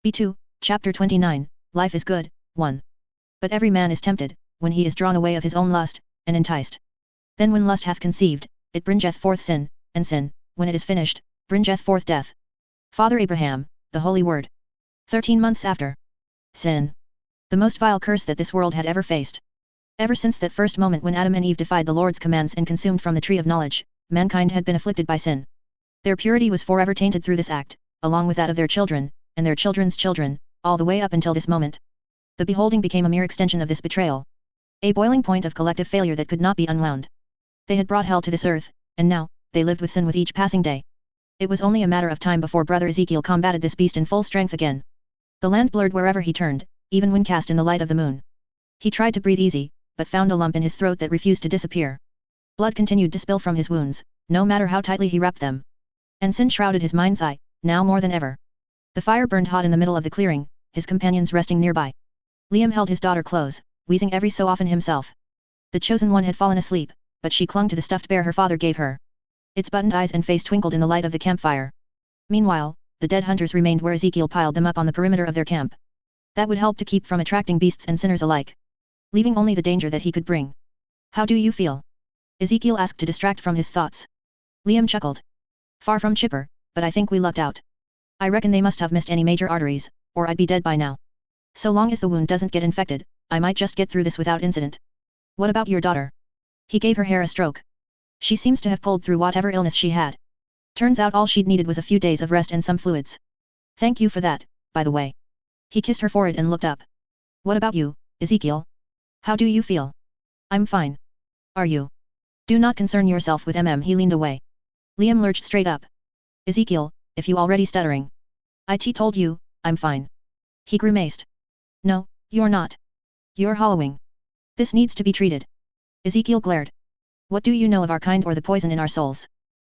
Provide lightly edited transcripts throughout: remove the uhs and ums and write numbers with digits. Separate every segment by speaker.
Speaker 1: B2, chapter 29, Life is good, 1. But every man is tempted, when he is drawn away of his own lust, and enticed. Then when lust hath conceived, it bringeth forth sin, and sin, when it is finished, bringeth forth death. Father Abraham, the Holy Word. 13 months after. Sin. The most vile curse that this world had ever faced. Ever since that first moment when Adam and Eve defied the Lord's commands and consumed from the tree of knowledge, mankind had been afflicted by sin. Their purity was forever tainted through this act, along with that of their children, and their children's children, all the way up until this moment. The beholding became a mere extension of this betrayal. A boiling point of collective failure that could not be unwound. They had brought hell to this earth, and now, they lived with sin with each passing day. It was only a matter of time before Brother Ezekiel combated this beast in full strength again. The land blurred wherever he turned, even when cast in the light of the moon. He tried to breathe easy, but found a lump in his throat that refused to disappear. Blood continued to spill from his wounds, no matter how tightly he wrapped them. And sin shrouded his mind's eye, now more than ever. The fire burned hot in the middle of the clearing, his companions resting nearby. Liam held his daughter close, wheezing every so often himself. The chosen one had fallen asleep, but she clung to the stuffed bear her father gave her. Its buttoned eyes and face twinkled in the light of the campfire. Meanwhile, the dead hunters remained where Ezekiel piled them up on the perimeter of their camp. That would help to keep from attracting beasts and sinners alike, leaving only the danger that he could bring. How do you feel? Ezekiel asked to distract from his thoughts. Liam chuckled. Far from chipper, but I think we lucked out. I reckon they must have missed any major arteries, or I'd be dead by now. So long as the wound doesn't get infected, I might just get through this without incident. What about your daughter? He gave her hair a stroke. She seems to have pulled through whatever illness she had. Turns out all she'd needed was a few days of rest and some fluids. Thank you for that, by the way. He kissed her forehead and looked up. What about you, Ezekiel? How do you feel? I'm fine. Are you? Do not concern yourself with He leaned away. Liam lurched straight up. Ezekiel, if you already stuttering. It told you, I'm fine. He grimaced. No, you're not. You're hollowing. This needs to be treated. Ezekiel glared. What do you know of our kind or the poison in our souls?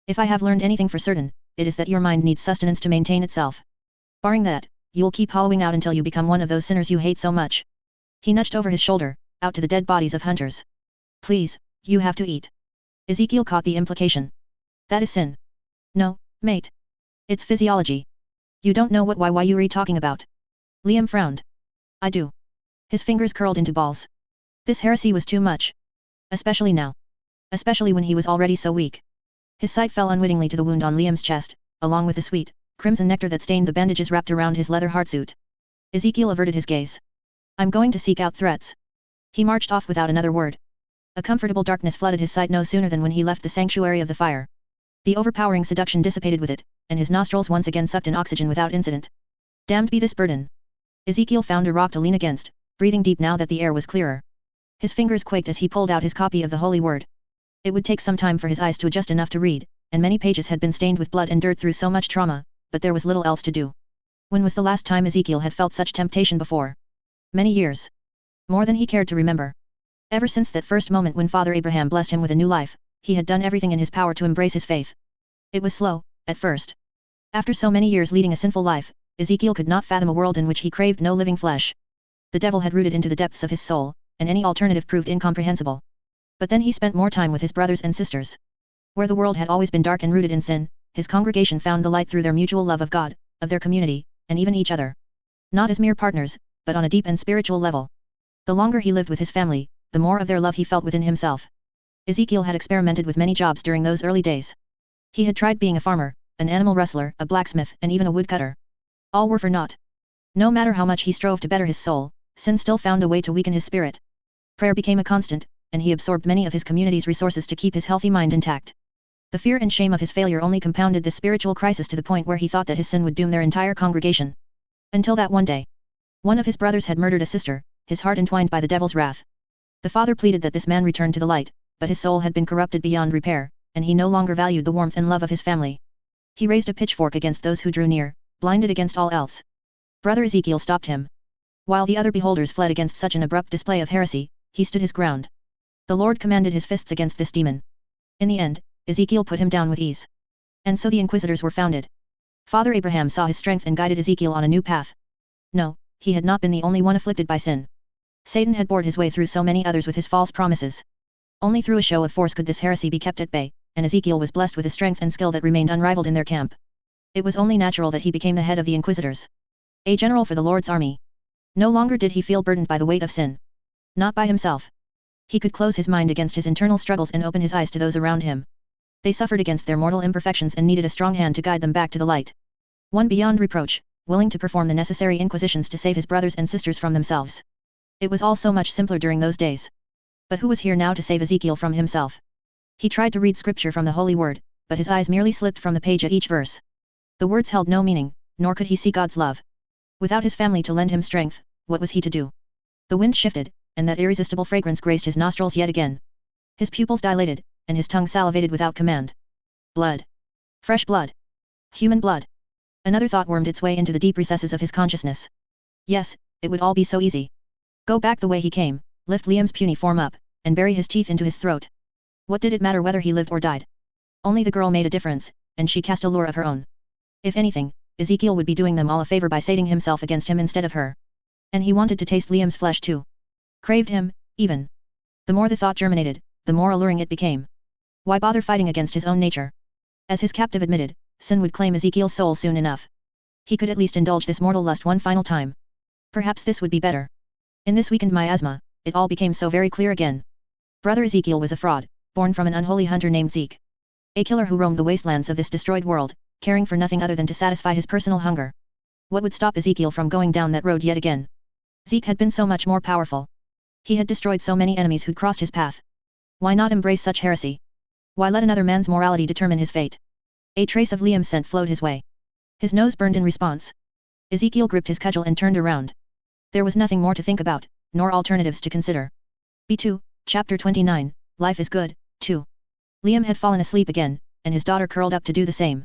Speaker 1: If I have learned anything for certain, it is that your mind needs sustenance to maintain itself. Barring that, you'll keep hollowing out until you become one of those sinners you hate so much. He nudged over his shoulder, out to the dead bodies of hunters. Please, you have to eat. Ezekiel caught the implication. That is sin. No, mate. It's physiology. You don't know what why you're talking about. Liam frowned. I do. His fingers curled into balls. This heresy was too much. Especially now. Especially when he was already so weak. His sight fell unwittingly to the wound on Liam's chest, along with the sweet, crimson nectar that stained the bandages wrapped around his leather heartsuit. Ezekiel averted his gaze. I'm going to seek out threats. He marched off without another word. A comfortable darkness flooded his sight no sooner than when he left the sanctuary of the fire. The overpowering seduction dissipated with it, and his nostrils once again sucked in oxygen without incident. Damned be this burden. Ezekiel found a rock to lean against, breathing deep now that the air was clearer. His fingers quaked as he pulled out his copy of the Holy Word. It would take some time for his eyes to adjust enough to read, and many pages had been stained with blood and dirt through so much trauma, but there was little else to do. When was the last time Ezekiel had felt such temptation before? Many years. More than he cared to remember. Ever since that first moment when Father Abraham blessed him with a new life, he had done everything in his power to embrace his faith. It was slow, at first. After so many years leading a sinful life, Ezekiel could not fathom a world in which he craved no living flesh. The devil had rooted into the depths of his soul, and any alternative proved incomprehensible. But then he spent more time with his brothers and sisters. Where the world had always been dark and rooted in sin, his congregation found the light through their mutual love of God, of their community, and even each other. Not as mere partners, but on a deep and spiritual level. The longer he lived with his family, the more of their love he felt within himself. Ezekiel had experimented with many jobs during those early days. He had tried being a farmer, an animal wrestler, a blacksmith, and even a woodcutter. All were for naught. No matter how much he strove to better his soul, sin still found a way to weaken his spirit. Prayer became a constant, and he absorbed many of his community's resources to keep his healthy mind intact. The fear and shame of his failure only compounded this spiritual crisis to the point where he thought that his sin would doom their entire congregation. Until that one day. One of his brothers had murdered a sister, his heart entwined by the devil's wrath. The father pleaded that this man return to the light, but his soul had been corrupted beyond repair, and he no longer valued the warmth and love of his family. He raised a pitchfork against those who drew near, blinded against all else. Brother Ezekiel stopped him. While the other beholders fled against such an abrupt display of heresy, he stood his ground. The Lord commanded his fists against this demon. In the end, Ezekiel put him down with ease. And so the Inquisitors were founded. Father Abraham saw his strength and guided Ezekiel on a new path. No, he had not been the only one afflicted by sin. Satan had bored his way through so many others with his false promises. Only through a show of force could this heresy be kept at bay, and Ezekiel was blessed with a strength and skill that remained unrivaled in their camp. It was only natural that he became the head of the Inquisitors. A general for the Lord's army. No longer did he feel burdened by the weight of sin. Not by himself. He could close his mind against his internal struggles and open his eyes to those around him. They suffered against their mortal imperfections and needed a strong hand to guide them back to the light. One beyond reproach, willing to perform the necessary inquisitions to save his brothers and sisters from themselves. It was all so much simpler during those days. But who was here now to save Ezekiel from himself? He tried to read scripture from the holy word, but his eyes merely slipped from the page at each verse. The words held no meaning, nor could he see God's love. Without his family to lend him strength, what was he to do? The wind shifted, and that irresistible fragrance graced his nostrils yet again. His pupils dilated, and his tongue salivated without command. Blood. Fresh blood. Human blood. Another thought wormed its way into the deep recesses of his consciousness. Yes, it would all be so easy. Go back the way he came, lift Liam's puny form up, and bury his teeth into his throat. What did it matter whether he lived or died? Only the girl made a difference, and she cast a lure of her own. If anything, Ezekiel would be doing them all a favor by sating himself against him instead of her. And he wanted to taste Liam's flesh too. Craved him, even. The more the thought germinated, the more alluring it became. Why bother fighting against his own nature? As his captive admitted, sin would claim Ezekiel's soul soon enough. He could at least indulge this mortal lust one final time. Perhaps this would be better. In this weakened miasma, it all became so very clear again. Brother Ezekiel was a fraud, born from an unholy hunter named Zeke. A killer who roamed the wastelands of this destroyed world, caring for nothing other than to satisfy his personal hunger. What would stop Ezekiel from going down that road yet again? Zeke had been so much more powerful. He had destroyed so many enemies who'd crossed his path. Why not embrace such heresy? Why let another man's morality determine his fate? A trace of Liam's scent flowed his way. His nose burned in response. Ezekiel gripped his cudgel and turned around. There was nothing more to think about, nor alternatives to consider. B2, chapter 29, Life is Good, 2. Liam had fallen asleep again, and his daughter curled up to do the same.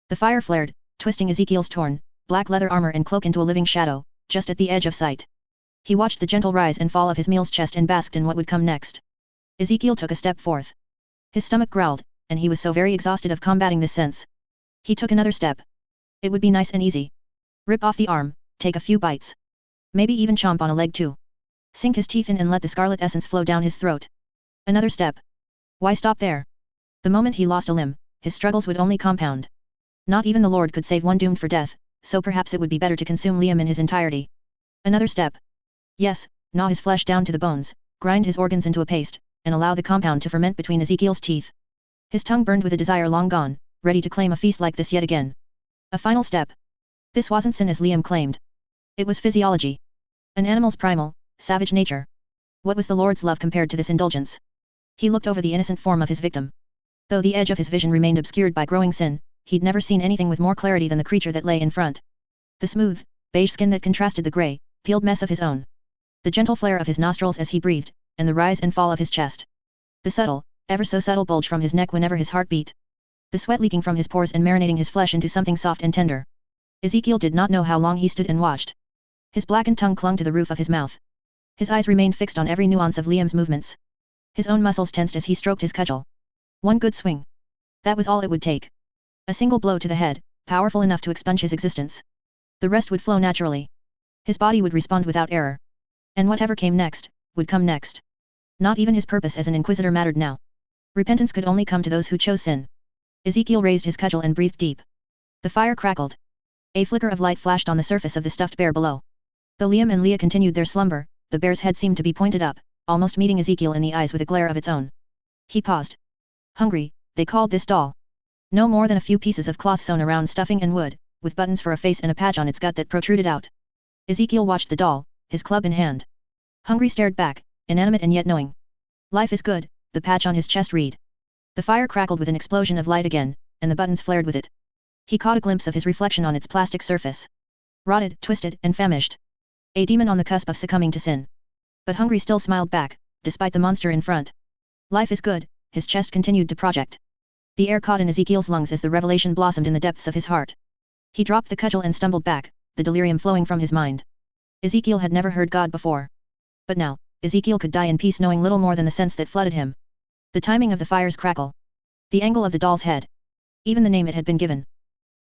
Speaker 1: The fire flared, twisting Ezekiel's torn, black leather armor and cloak into a living shadow, just at the edge of sight. He watched the gentle rise and fall of his meal's chest and basked in what would come next. Ezekiel took a step forth. His stomach growled, and he was so very exhausted of combating this sense. He took another step. It would be nice and easy. Rip off the arm, take a few bites. Maybe even chomp on a leg too. Sink his teeth in and let the scarlet essence flow down his throat. Another step. Why stop there? The moment he lost a limb, his struggles would only compound. Not even the Lord could save one doomed for death, so perhaps it would be better to consume Liam in his entirety. Another step. Yes, gnaw his flesh down to the bones, grind his organs into a paste, and allow the compound to ferment between Ezekiel's teeth. His tongue burned with a desire long gone, ready to claim a feast like this yet again. A final step. This wasn't sin as Liam claimed. It was physiology. An animal's primal, savage nature. What was the Lord's love compared to this indulgence? He looked over the innocent form of his victim. Though the edge of his vision remained obscured by growing sin, he'd never seen anything with more clarity than the creature that lay in front. The smooth, beige skin that contrasted the grey, peeled mess of his own. The gentle flare of his nostrils as he breathed, and the rise and fall of his chest. The subtle, ever so subtle bulge from his neck whenever his heart beat. The sweat leaking from his pores and marinating his flesh into something soft and tender. Ezekiel did not know how long he stood and watched. His blackened tongue clung to the roof of his mouth. His eyes remained fixed on every nuance of Liam's movements. His own muscles tensed as he stroked his cudgel. One good swing. That was all it would take. A single blow to the head, powerful enough to expunge his existence. The rest would flow naturally. His body would respond without error. And whatever came next, would come next. Not even his purpose as an inquisitor mattered now. Repentance could only come to those who chose sin. Ezekiel raised his cudgel and breathed deep. The fire crackled. A flicker of light flashed on the surface of the stuffed bear below. Though Liam and Leah continued their slumber, the bear's head seemed to be pointed up, almost meeting Ezekiel in the eyes with a glare of its own. He paused. Hungry, they called this doll. No more than a few pieces of cloth sewn around stuffing and wood, with buttons for a face and a patch on its gut that protruded out. Ezekiel watched the doll, his club in hand. Hungry stared back, inanimate and yet knowing. Life is good, the patch on his chest read. The fire crackled with an explosion of light again, and the buttons flared with it. He caught a glimpse of his reflection on its plastic surface. Rotted, twisted, and famished. A demon on the cusp of succumbing to sin. But Hungry still smiled back, despite the monster in front. Life is good, his chest continued to project. The air caught in Ezekiel's lungs as the revelation blossomed in the depths of his heart. He dropped the cudgel and stumbled back, the delirium flowing from his mind. Ezekiel had never heard God before. But now, Ezekiel could die in peace knowing little more than the sense that flooded him. The timing of the fire's crackle. The angle of the doll's head. Even the name it had been given.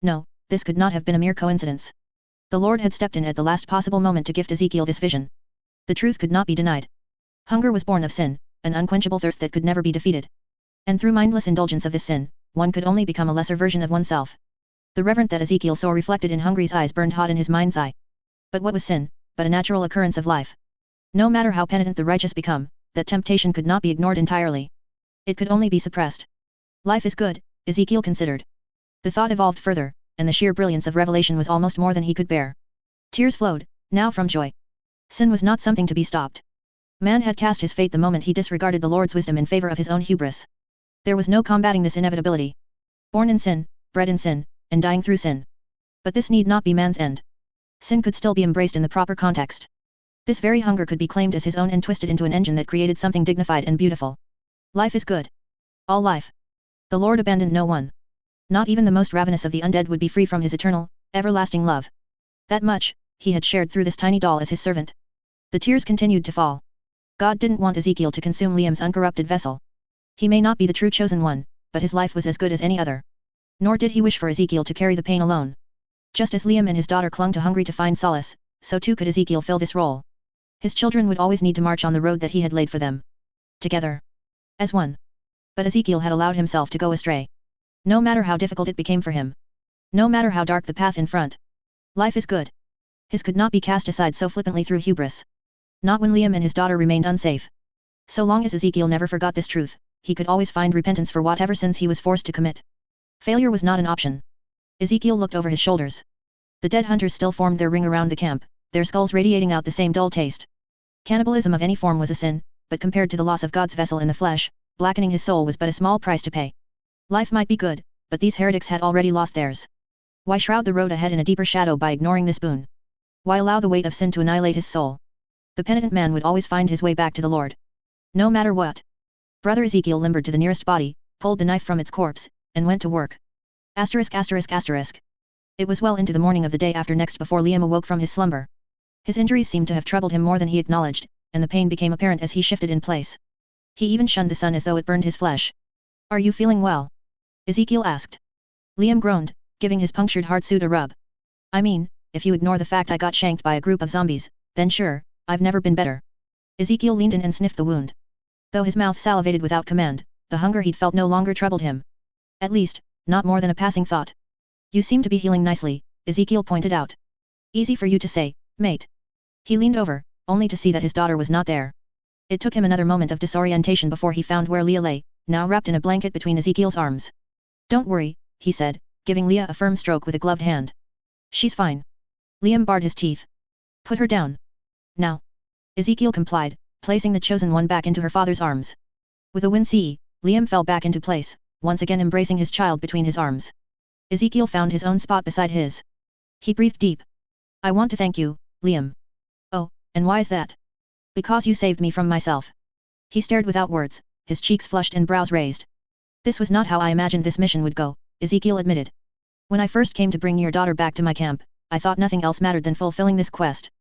Speaker 1: No, this could not have been a mere coincidence. The Lord had stepped in at the last possible moment to gift Ezekiel this vision. The truth could not be denied. Hunger was born of sin, an unquenchable thirst that could never be defeated. And through mindless indulgence of this sin, one could only become a lesser version of oneself. The reverence that Ezekiel saw reflected in Hungry's eyes burned hot in his mind's eye. But what was sin, but a natural occurrence of life? No matter how penitent the righteous become, that temptation could not be ignored entirely. It could only be suppressed. Life is good, Ezekiel considered. The thought evolved further, and the sheer brilliance of revelation was almost more than he could bear. Tears flowed, now from joy. Sin was not something to be stopped. Man had cast his fate the moment he disregarded the Lord's wisdom in favor of his own hubris. There was no combating this inevitability. Born in sin, bred in sin, and dying through sin. But this need not be man's end. Sin could still be embraced in the proper context. This very hunger could be claimed as his own and twisted into an engine that created something dignified and beautiful. Life is good. All life. The Lord abandoned no one. Not even the most ravenous of the undead would be free from his eternal, everlasting love. That much, he had shared through this tiny doll as his servant. The tears continued to fall. God didn't want Ezekiel to consume Liam's uncorrupted vessel. He may not be the true chosen one, but his life was as good as any other. Nor did he wish for Ezekiel to carry the pain alone. Just as Liam and his daughter clung to hungry to find solace, so too could Ezekiel fill this role. His children would always need to march on the road that he had laid for them. Together. As one. But Ezekiel had allowed himself to go astray. No matter how difficult it became for him. No matter how dark the path in front. Life is good. His could not be cast aside so flippantly through hubris. Not when Liam and his daughter remained unsafe. So long as Ezekiel never forgot this truth, he could always find repentance for whatever sins he was forced to commit. Failure was not an option. Ezekiel looked over his shoulders. The dead hunters still formed their ring around the camp, their skulls radiating out the same dull taste. Cannibalism of any form was a sin, but compared to the loss of God's vessel in the flesh, blackening his soul was but a small price to pay. Life might be good, but these heretics had already lost theirs. Why shroud the road ahead in a deeper shadow by ignoring this boon? Why allow the weight of sin to annihilate his soul? The penitent man would always find his way back to the Lord. No matter what. Brother Ezekiel limbered to the nearest body, pulled the knife from its corpse, and went to work. It was well into the morning of the day after next before Liam awoke from his slumber. His injuries seemed to have troubled him more than he acknowledged, and the pain became apparent as he shifted in place. He even shunned the sun as though it burned his flesh. "Are you feeling well?" Ezekiel asked. Liam groaned, giving his punctured hard suit a rub. "I mean, if you ignore the fact I got shanked by a group of zombies, then sure, I've never been better." Ezekiel leaned in and sniffed the wound. Though his mouth salivated without command, the hunger he'd felt no longer troubled him. At least, not more than a passing thought. "You seem to be healing nicely," Ezekiel pointed out. "Easy for you to say, mate." He leaned over, only to see that his daughter was not there. It took him another moment of disorientation before he found where Leah lay, now wrapped in a blanket between Ezekiel's arms. "Don't worry," he said, giving Leah a firm stroke with a gloved hand. "She's fine." Liam bared his teeth. "Put her down. Now." Ezekiel complied, placing the chosen one back into her father's arms. With a wince, Liam fell back into place, once again embracing his child between his arms. Ezekiel found his own spot beside his. He breathed deep. "I want to thank you, Liam." "Oh, and why is that?" "Because you saved me from myself." He stared without words, his cheeks flushed and brows raised. "This was not how I imagined this mission would go," Ezekiel admitted. "When I first came to bring your daughter back to my camp, I thought nothing else mattered than fulfilling this quest.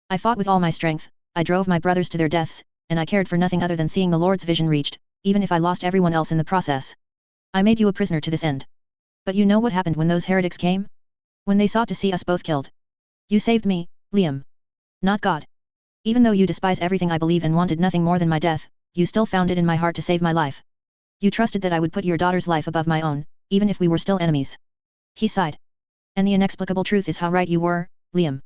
Speaker 1: I fought with all my strength, I drove my brothers to their deaths, and I cared for nothing other than seeing the Lord's vision reached, even if I lost everyone else in the process. I made you a prisoner to this end. But you know what happened when those heretics came? When they sought to see us both killed. You saved me, Liam. Not God. Even though you despise everything I believe and wanted nothing more than my death, you still found it in my heart to save my life. You trusted that I would put your daughter's life above my own, even if we were still enemies." He sighed. "And the inexplicable truth is how right you were, Liam.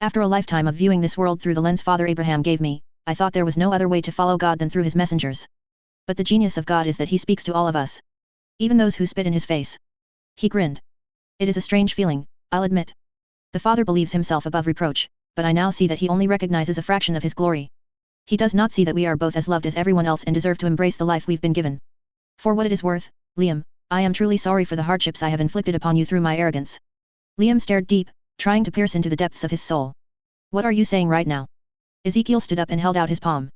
Speaker 1: After a lifetime of viewing this world through the lens Father Abraham gave me, I thought there was no other way to follow God than through his messengers. But the genius of God is that he speaks to all of us. Even those who spit in his face." He grinned. "It is a strange feeling, I'll admit. The Father believes himself above reproach, but I now see that he only recognizes a fraction of his glory. He does not see that we are both as loved as everyone else and deserve to embrace the life we've been given. For what it is worth, Liam, I am truly sorry for the hardships I have inflicted upon you through my arrogance." Liam stared deep, trying to pierce into the depths of his soul. "What are you saying right now?" Ezekiel stood up and held out his palm.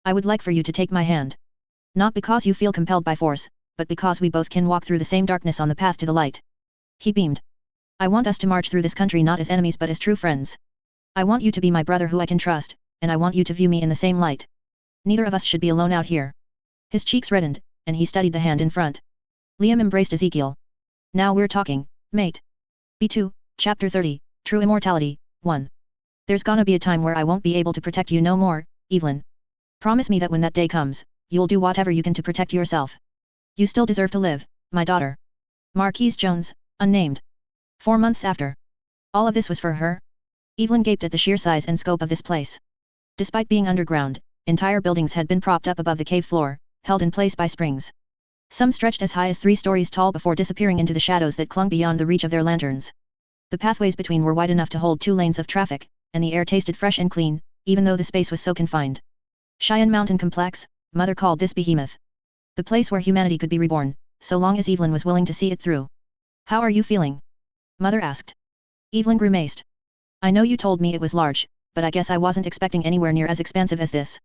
Speaker 1: "I would like for you to take my hand. Not because you feel compelled by force, but because we both can walk through the same darkness on the path to the light." He beamed. "I want us to march through this country not as enemies but as true friends. I want you to be my brother who I can trust, and I want you to view me in the same light. Neither of us should be alone out here." His cheeks reddened, and he studied the hand in front. Liam embraced Ezekiel. "Now we're talking, mate." B2, Chapter 30, True Immortality, 1. "There's gonna be a time where I won't be able to protect you no more, Evelyn. Promise me that when that day comes, you'll do whatever you can to protect yourself. You still deserve to live, my daughter." Marquise Jones, unnamed. 4 months after. All of this was for her? Evelyn gaped at the sheer size and scope of this place. Despite being underground, entire buildings had been propped up above the cave floor, held in place by springs. Some stretched as high as 3 stories tall before disappearing into the shadows that clung beyond the reach of their lanterns. The pathways between were wide enough to hold 2 lanes of traffic, and the air tasted fresh and clean, even though the space was so confined. Cheyenne Mountain Complex, Mother called this behemoth. The place where humanity could be reborn, so long as Evelyn was willing to see it through. How are you feeling? Mother asked. Evelyn grimaced. I know you told me it was large, but I guess I wasn't expecting anywhere near as expansive as this.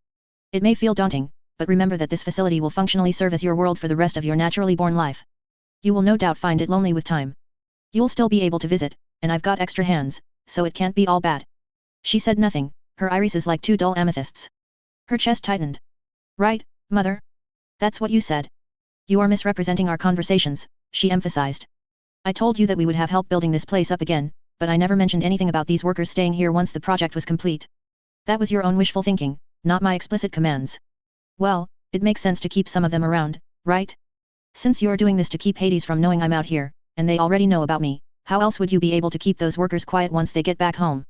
Speaker 1: It may feel daunting, but remember that this facility will functionally serve as your world for the rest of your naturally born life. You will no doubt find it lonely with time. You'll still be able to visit, and I've got extra hands, so it can't be all bad. She said nothing, her irises like 2 dull amethysts. Her chest tightened. Right, Mother? That's what you said. You are misrepresenting our conversations, she emphasized. I told you that we would have help building this place up again, but I never mentioned anything about these workers staying here once the project was complete. That was your own wishful thinking, not my explicit commands. Well, it makes sense to keep some of them around, right? Since you're doing this to keep Hades from knowing I'm out here, and they already know about me, how else would you be able to keep those workers quiet once they get back home?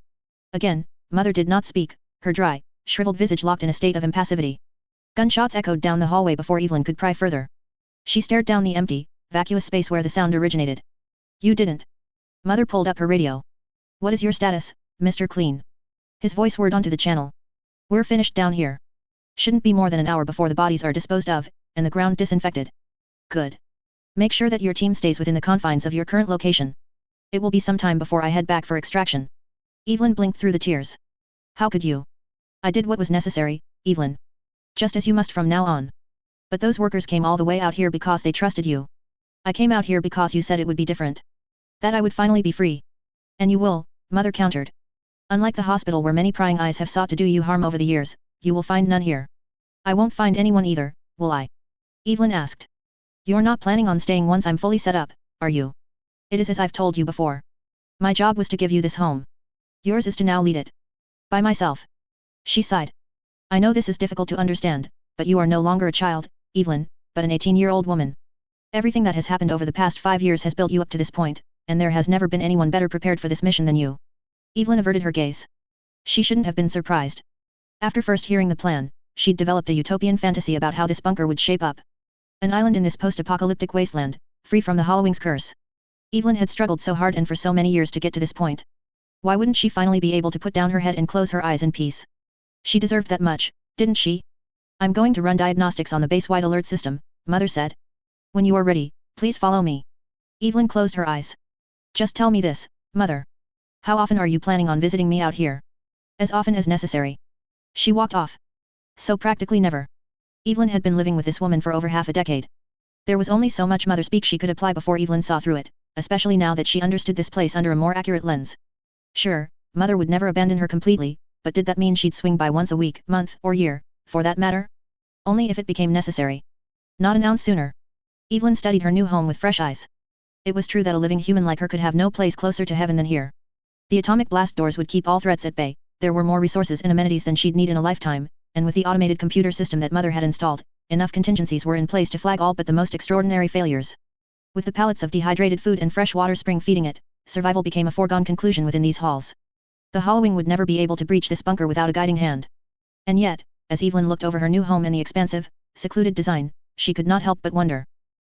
Speaker 1: Again, Mother did not speak, her dry, shriveled visage locked in a state of impassivity. Gunshots echoed down the hallway before Evelyn could pry further. She stared down the empty, vacuous space where the sound originated. You didn't. Mother pulled up her radio. What is your status, Mr. Clean? His voice whirred onto the channel. We're finished down here. Shouldn't be more than an hour before the bodies are disposed of, and the ground disinfected. Good. Make sure that your team stays within the confines of your current location. It will be some time before I head back for extraction. Evelyn blinked through the tears. How could you? I did what was necessary, Evelyn. Just as you must from now on. But those workers came all the way out here because they trusted you. I came out here because you said it would be different. That I would finally be free. And you will, Mother countered. Unlike the hospital where many prying eyes have sought to do you harm over the years, you will find none here. I won't find anyone either, will I? Evelyn asked. You're not planning on staying once I'm fully set up, are you? It is as I've told you before. My job was to give you this home. Yours is to now lead it. By myself. She sighed. I know this is difficult to understand, but you are no longer a child, Evelyn, but an 18-year-old woman. Everything that has happened over the past 5 years has built you up to this point, and there has never been anyone better prepared for this mission than you. Evelyn averted her gaze. She shouldn't have been surprised. After first hearing the plan, she'd developed a utopian fantasy about how this bunker would shape up. An island in this post-apocalyptic wasteland, free from the Hallowing's curse. Evelyn had struggled so hard and for so many years to get to this point. Why wouldn't she finally be able to put down her head and close her eyes in peace? She deserved that much, didn't she? I'm going to run diagnostics on the base-wide alert system, Mother said. When you are ready, please follow me. Evelyn closed her eyes. Just tell me this, Mother. How often are you planning on visiting me out here? As often as necessary. She walked off. So practically never. Evelyn had been living with this woman for over half a decade. There was only so much mother speak she could apply before Evelyn saw through it, especially now that she understood this place under a more accurate lens. Sure, Mother would never abandon her completely, but did that mean she'd swing by once a week, month, or year, for that matter? Only if it became necessary. Not an ounce sooner. Evelyn studied her new home with fresh eyes. It was true that a living human like her could have no place closer to heaven than here. The atomic blast doors would keep all threats at bay, there were more resources and amenities than she'd need in a lifetime, and with the automated computer system that Mother had installed, enough contingencies were in place to flag all but the most extraordinary failures. With the pallets of dehydrated food and fresh water spring feeding it, survival became a foregone conclusion within these halls. The Hallowing would never be able to breach this bunker without a guiding hand. And yet, as Evelyn looked over her new home and the expansive, secluded design, she could not help but wonder.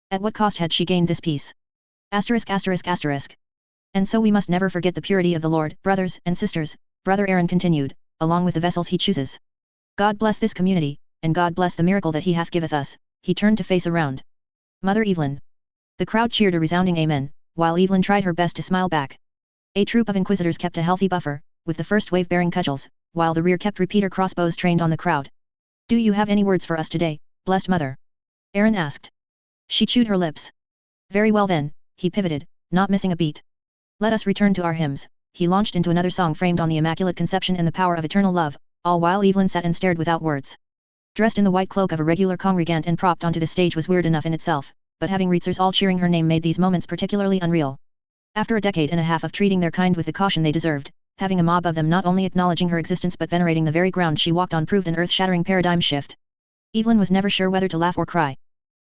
Speaker 1: At what cost had she gained this peace? Asterisk asterisk asterisk. And so we must never forget the purity of the Lord, brothers and sisters, Brother Aaron continued, along with the vessels he chooses. God bless this community, and God bless the miracle that he hath giveth us. He turned to face around. Mother Evelyn. The crowd cheered a resounding amen, while Evelyn tried her best to smile back. A troop of inquisitors kept a healthy buffer, with the first wave bearing cudgels, while the rear kept repeater crossbows trained on the crowd. Do you have any words for us today, blessed mother? Aaron asked. She chewed her lips. Very well then, he pivoted, not missing a beat. Let us return to our hymns. He launched into another song framed on the Immaculate Conception and the power of eternal love, all while Evelyn sat and stared without words. Dressed in the white cloak of a regular congregant and propped onto the stage was weird enough in itself, but having readers all cheering her name made these moments particularly unreal. After a decade and a half of treating their kind with the caution they deserved, having a mob of them not only acknowledging her existence but venerating the very ground she walked on proved an earth-shattering paradigm shift. Evelyn was never sure whether to laugh or cry.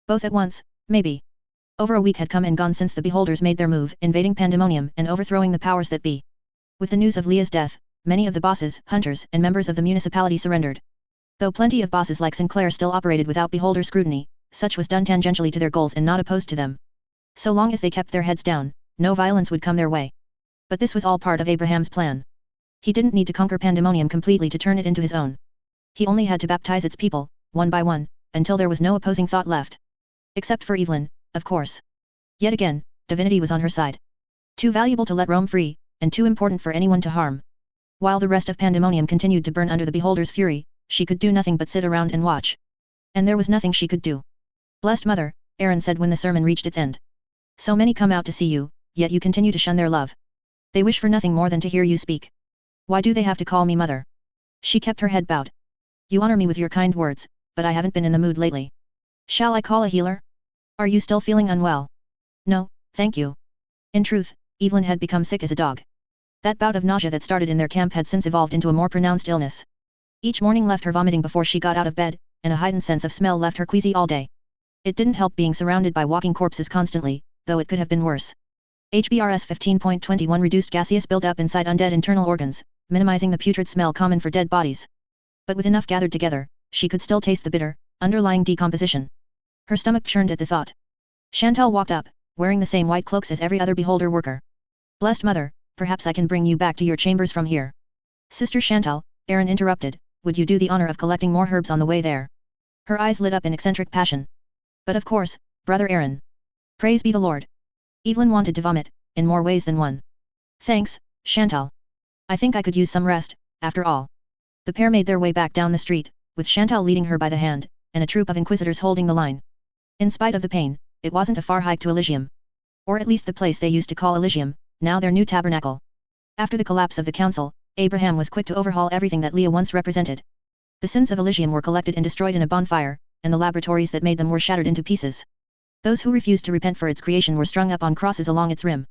Speaker 1: Both at once, maybe. Over a week had come and gone since the beholders made their move, invading pandemonium and overthrowing the powers that be. With the news of Leah's death, many of the bosses, hunters, and members of the municipality surrendered. Though plenty of bosses like Sinclair still operated without beholder scrutiny, such was done tangentially to their goals and not opposed to them. So long as they kept their heads down, no violence would come their way. But this was all part of Abraham's plan. He didn't need to conquer Pandemonium completely to turn it into his own. He only had to baptize its people, one by one, until there was no opposing thought left. Except for Evelyn, of course. Yet again, divinity was on her side. Too valuable to let roam free, and too important for anyone to harm. While the rest of Pandemonium continued to burn under the beholder's fury, she could do nothing but sit around and watch. And there was nothing she could do. Blessed Mother, Aaron said when the sermon reached its end. So many come out to see you, yet you continue to shun their love. They wish for nothing more than to hear you speak. Why do they have to call me mother? She kept her head bowed. You honor me with your kind words, but I haven't been in the mood lately. Shall I call a healer? Are you still feeling unwell? No, thank you. In truth, Evelyn had become sick as a dog. That bout of nausea that started in their camp had since evolved into a more pronounced illness. Each morning left her vomiting before she got out of bed, and a heightened sense of smell left her queasy all day. It didn't help being surrounded by walking corpses constantly, though it could have been worse. HBRS 15.21 reduced gaseous buildup inside undead internal organs, minimizing the putrid smell common for dead bodies. But with enough gathered together, she could still taste the bitter, underlying decomposition. Her stomach churned at the thought. Chantal walked up, wearing the same white cloaks as every other beholder worker. Blessed Mother, perhaps I can bring you back to your chambers from here. Sister Chantal, Aaron interrupted, would you do the honor of collecting more herbs on the way there? Her eyes lit up in eccentric passion. But of course, Brother Aaron. Praise be the Lord. Evelyn wanted to vomit, in more ways than one. Thanks, Chantal. I think I could use some rest, after all. The pair made their way back down the street, with Chantal leading her by the hand, and a troop of inquisitors holding the line. In spite of the pain, it wasn't a far hike to Elysium. Or at least the place they used to call Elysium, now their new tabernacle. After the collapse of the council, Abraham was quick to overhaul everything that Leah once represented. The sins of Elysium were collected and destroyed in a bonfire, and the laboratories that made them were shattered into pieces. Those who refused to repent for its creation were strung up on crosses along its rim.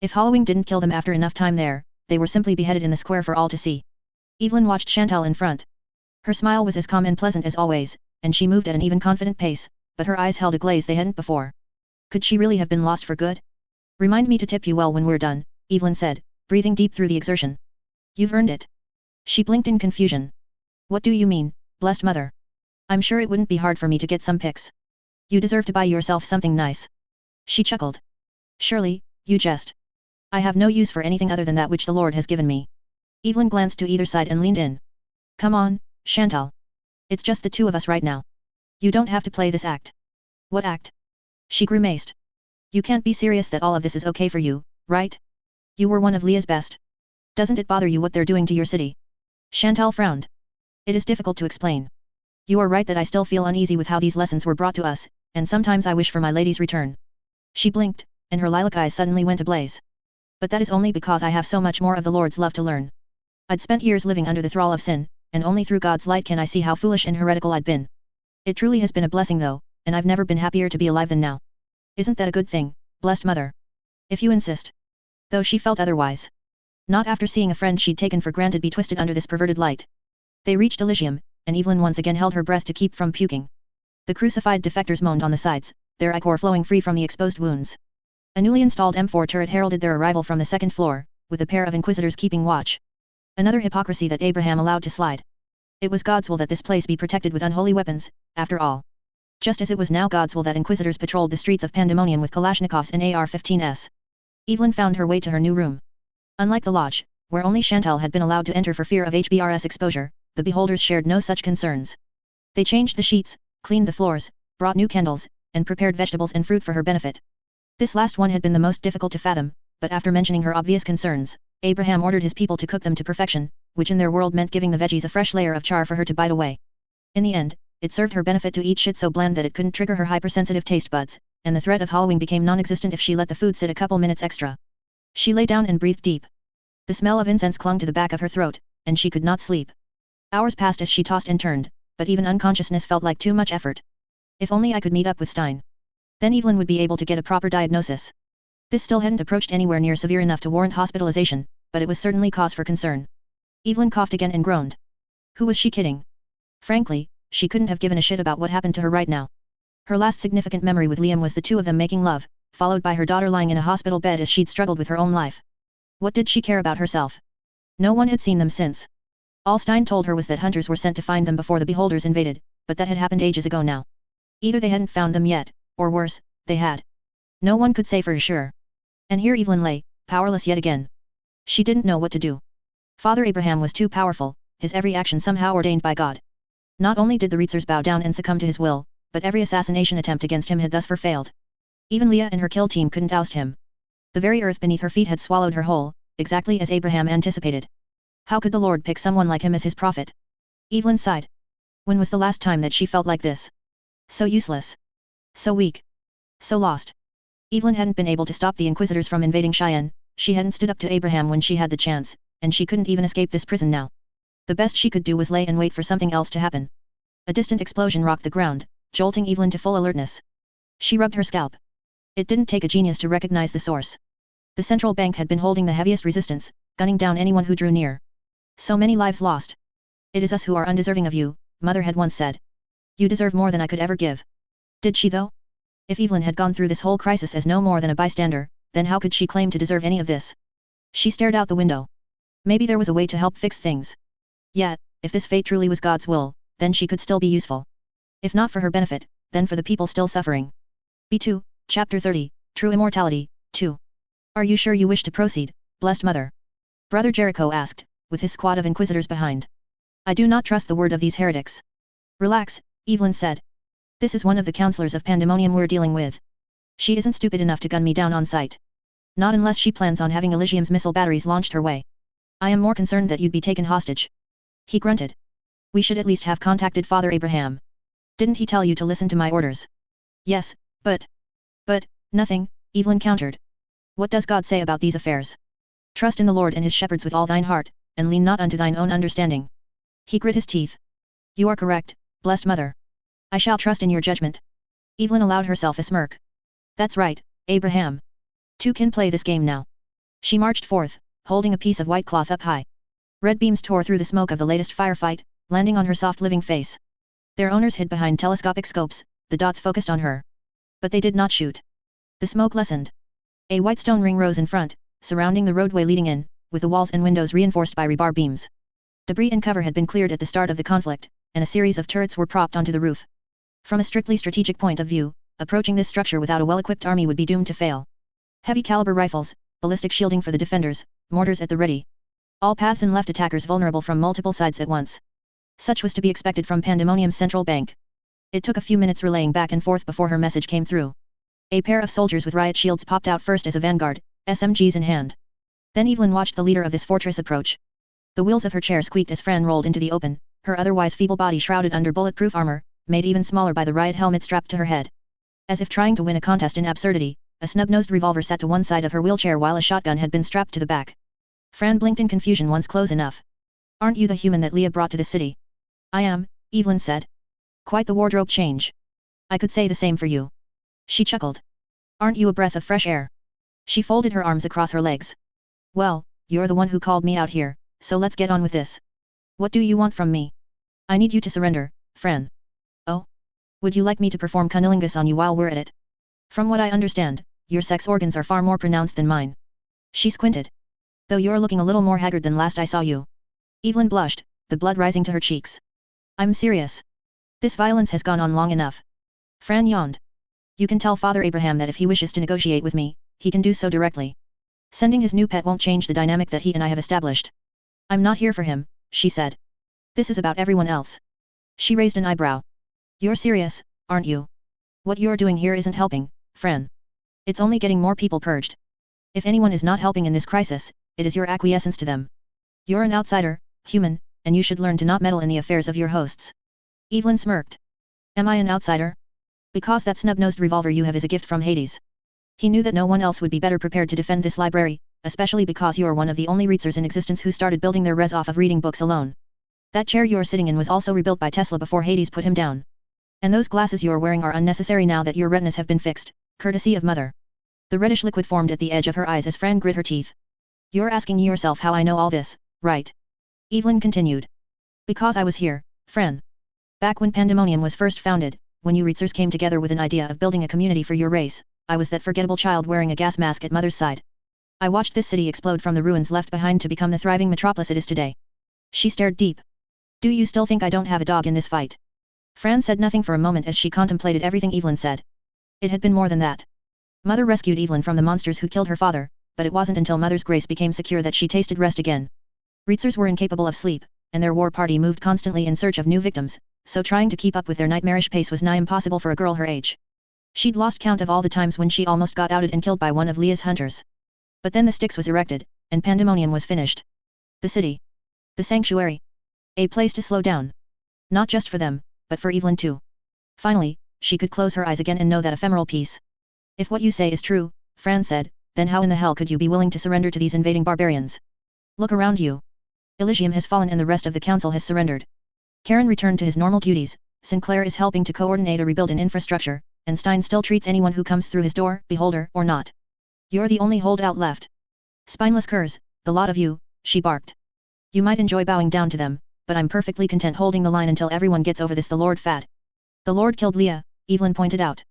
Speaker 1: If Halloween didn't kill them after enough time there, they were simply beheaded in the square for all to see. Evelyn watched Chantal in front. Her smile was as calm and pleasant as always, and she moved at an even confident pace, but her eyes held a glaze they hadn't before. Could she really have been lost for good? Remind me to tip you well when we're done, Evelyn said, breathing deep through the exertion. You've earned it. She blinked in confusion. What do you mean, Blessed Mother? I'm sure it wouldn't be hard for me to get some pics. You deserve to buy yourself something nice. She chuckled. Surely, you jest. I have no use for anything other than that which the Lord has given me. Evelyn glanced to either side and leaned in. Come on, Chantal. It's just the two of us right now. You don't have to play this act. What act? She grimaced. You can't be serious that all of this is okay for you, right? You were one of Leah's best. Doesn't it bother you what they're doing to your city? Chantal frowned. It is difficult to explain. You are right that I still feel uneasy with how these lessons were brought to us, and sometimes I wish for my lady's return. She blinked, and her lilac eyes suddenly went ablaze. But that is only because I have so much more of the Lord's love to learn. I'd spent years living under the thrall of sin, and only through God's light can I see how foolish and heretical I'd been. It truly has been a blessing though, and I've never been happier to be alive than now. Isn't that a good thing, Blessed Mother? If you insist. Though she felt otherwise. Not after seeing a friend she'd taken for granted be twisted under this perverted light. They reached Elysium, and Evelyn once again held her breath to keep from puking. The crucified defectors moaned on the sides, their ichor flowing free from the exposed wounds. A newly installed M4 turret heralded their arrival from the second floor, with a pair of inquisitors keeping watch. Another hypocrisy that Abraham allowed to slide. It was God's will that this place be protected with unholy weapons, after all. Just as it was now God's will that inquisitors patrolled the streets of Pandemonium with Kalashnikovs and AR-15s. Evelyn found her way to her new room. Unlike the lodge, where only Chantal had been allowed to enter for fear of HBRS exposure, the beholders shared no such concerns. They changed the sheets, cleaned the floors, brought new candles, and prepared vegetables and fruit for her benefit. This last one had been the most difficult to fathom, but after mentioning her obvious concerns, Abraham ordered his people to cook them to perfection, which in their world meant giving the veggies a fresh layer of char for her to bite away. In the end, it served her benefit to eat shit so bland that it couldn't trigger her hypersensitive taste buds, and the threat of Halloween became non-existent if she let the food sit a couple minutes extra. She lay down and breathed deep. The smell of incense clung to the back of her throat, and she could not sleep. Hours passed as she tossed and turned, but even unconsciousness felt like too much effort. If only I could meet up with Stein. Then Evelyn would be able to get a proper diagnosis. This still hadn't approached anywhere near severe enough to warrant hospitalization, but it was certainly cause for concern. Evelyn coughed again and groaned. Who was she kidding? Frankly, she couldn't have given a shit about what happened to her right now. Her last significant memory with Liam was the two of them making love, followed by her daughter lying in a hospital bed as she'd struggled with her own life. What did she care about herself? No one had seen them since. All Stein told her was that hunters were sent to find them before the beholders invaded, but that had happened ages ago now. Either they hadn't found them yet, or worse, they had. No one could say for sure. And here Evelyn lay, powerless yet again. She didn't know what to do. Father Abraham was too powerful, his every action somehow ordained by God. Not only did the Reitsers bow down and succumb to his will, but every assassination attempt against him had thus far failed. Even Leah and her kill team couldn't oust him. The very earth beneath her feet had swallowed her whole, exactly as Abraham anticipated. How could the Lord pick someone like him as his prophet? Evelyn sighed. When was the last time that she felt like this? So useless. So weak. So lost. Evelyn hadn't been able to stop the Inquisitors from invading Cheyenne, she hadn't stood up to Abraham when she had the chance, and she couldn't even escape this prison now. The best she could do was lay and wait for something else to happen. A distant explosion rocked the ground, jolting Evelyn to full alertness. She rubbed her scalp. It didn't take a genius to recognize the source. The central bank had been holding the heaviest resistance, gunning down anyone who drew near. So many lives lost. It is us who are undeserving of you, Mother had once said. You deserve more than I could ever give. Did she though? If Evelyn had gone through this whole crisis as no more than a bystander, then how could she claim to deserve any of this? She stared out the window. Maybe there was a way to help fix things. Yet, if this fate truly was God's will, then she could still be useful. If not for her benefit, then for the people still suffering. B2, Chapter 30, True Immortality, 2. Are you sure you wish to proceed, blessed Mother? Brother Jericho asked, with his squad of Inquisitors behind. I do not trust the word of these heretics. Relax, Evelyn said. This is one of the counselors of Pandemonium we're dealing with. She isn't stupid enough to gun me down on sight. Not unless she plans on having Elysium's missile batteries launched her way. I am more concerned that you'd be taken hostage. He grunted. We should at least have contacted Father Abraham. Didn't he tell you to listen to my orders? Yes, but, nothing, Evelyn countered. What does God say about these affairs? Trust in the Lord and his shepherds with all thine heart, and lean not unto thine own understanding. He grit his teeth. You are correct, blessed Mother. I shall trust in your judgment. Evelyn allowed herself a smirk. That's right, Abraham. Two can play this game now. She marched forth, holding a piece of white cloth up high. Red beams tore through the smoke of the latest firefight, landing on her soft living face. Their owners hid behind telescopic scopes, the dots focused on her. But they did not shoot. The smoke lessened. A white stone ring rose in front, surrounding the roadway leading in, with the walls and windows reinforced by rebar beams. Debris and cover had been cleared at the start of the conflict, and a series of turrets were propped onto the roof. From a strictly strategic point of view, approaching this structure without a well-equipped army would be doomed to fail. Heavy caliber rifles, ballistic shielding for the defenders, mortars at the ready. All paths and left attackers vulnerable from multiple sides at once. Such was to be expected from Pandemonium's central bank. It took a few minutes relaying back and forth before her message came through. A pair of soldiers with riot shields popped out first as a vanguard, SMGs in hand. Then Evelyn watched the leader of this fortress approach. The wheels of her chair squeaked as Fran rolled into the open, her otherwise feeble body shrouded under bulletproof armor, made even smaller by the riot helmet strapped to her head. As if trying to win a contest in absurdity, a snub-nosed revolver sat to one side of her wheelchair while a shotgun had been strapped to the back. Fran blinked in confusion once close enough. Aren't you the human that Leah brought to the city? I am, Evelyn said. Quite the wardrobe change. I could say the same for you. She chuckled. Aren't you a breath of fresh air? She folded her arms across her legs. Well, you're the one who called me out here, so let's get on with this. What do you want from me? I need you to surrender, Fran. Oh? Would you like me to perform cunnilingus on you while we're at it? From what I understand, your sex organs are far more pronounced than mine. She squinted. Though you're looking a little more haggard than last I saw you. Evelyn blushed, the blood rising to her cheeks. I'm serious. This violence has gone on long enough. Fran yawned. You can tell Father Abraham that if he wishes to negotiate with me, he can do so directly. Sending his new pet won't change the dynamic that he and I have established. I'm not here for him, she said. This is about everyone else. She raised an eyebrow. You're serious, aren't you? What you're doing here isn't helping, Fran. It's only getting more people purged. If anyone is not helping in this crisis, it is your acquiescence to them. You're an outsider, human, and you should learn to not meddle in the affairs of your hosts. Evelyn smirked. Am I an outsider? Because that snub-nosed revolver you have is a gift from Hades. He knew that no one else would be better prepared to defend this library, especially because you're one of the only Reitzers in existence who started building their res off of reading books alone. That chair you're sitting in was also rebuilt by Tesla before Hades put him down. And those glasses you're wearing are unnecessary now that your retinas have been fixed, courtesy of Mother. The reddish liquid formed at the edge of her eyes as Fran grit her teeth. You're asking yourself how I know all this, right? Evelyn continued. Because I was here, Fran. Back when Pandemonium was first founded, when you Reitzers came together with an idea of building a community for your race, I was that forgettable child wearing a gas mask at Mother's side. I watched this city explode from the ruins left behind to become the thriving metropolis it is today. She stared deep. Do you still think I don't have a dog in this fight? Fran said nothing for a moment as she contemplated everything Evelyn said. It had been more than that. Mother rescued Evelyn from the monsters who killed her father, but it wasn't until Mother's grace became secure that she tasted rest again. Reitzers were incapable of sleep, and their war party moved constantly in search of new victims, so trying to keep up with their nightmarish pace was nigh impossible for a girl her age. She'd lost count of all the times when she almost got outed and killed by one of Leah's hunters. But then the Styx was erected, and pandemonium was finished. The city. The sanctuary. A place to slow down. Not just for them, but for Evelyn too. Finally, she could close her eyes again and know that ephemeral peace. If what you say is true, Fran said, then how in the hell could you be willing to surrender to these invading barbarians? Look around you. Elysium has fallen and the rest of the council has surrendered. Karen returned to his normal duties, Sinclair is helping to coordinate a rebuild in infrastructure, and Stein still treats anyone who comes through his door, beholder or not. You're the only holdout left. Spineless curs, the lot of you, she barked. You might enjoy bowing down to them, but I'm perfectly content holding the line until everyone gets over this. The Lord fad. The Lord killed Leah, Evelyn pointed out.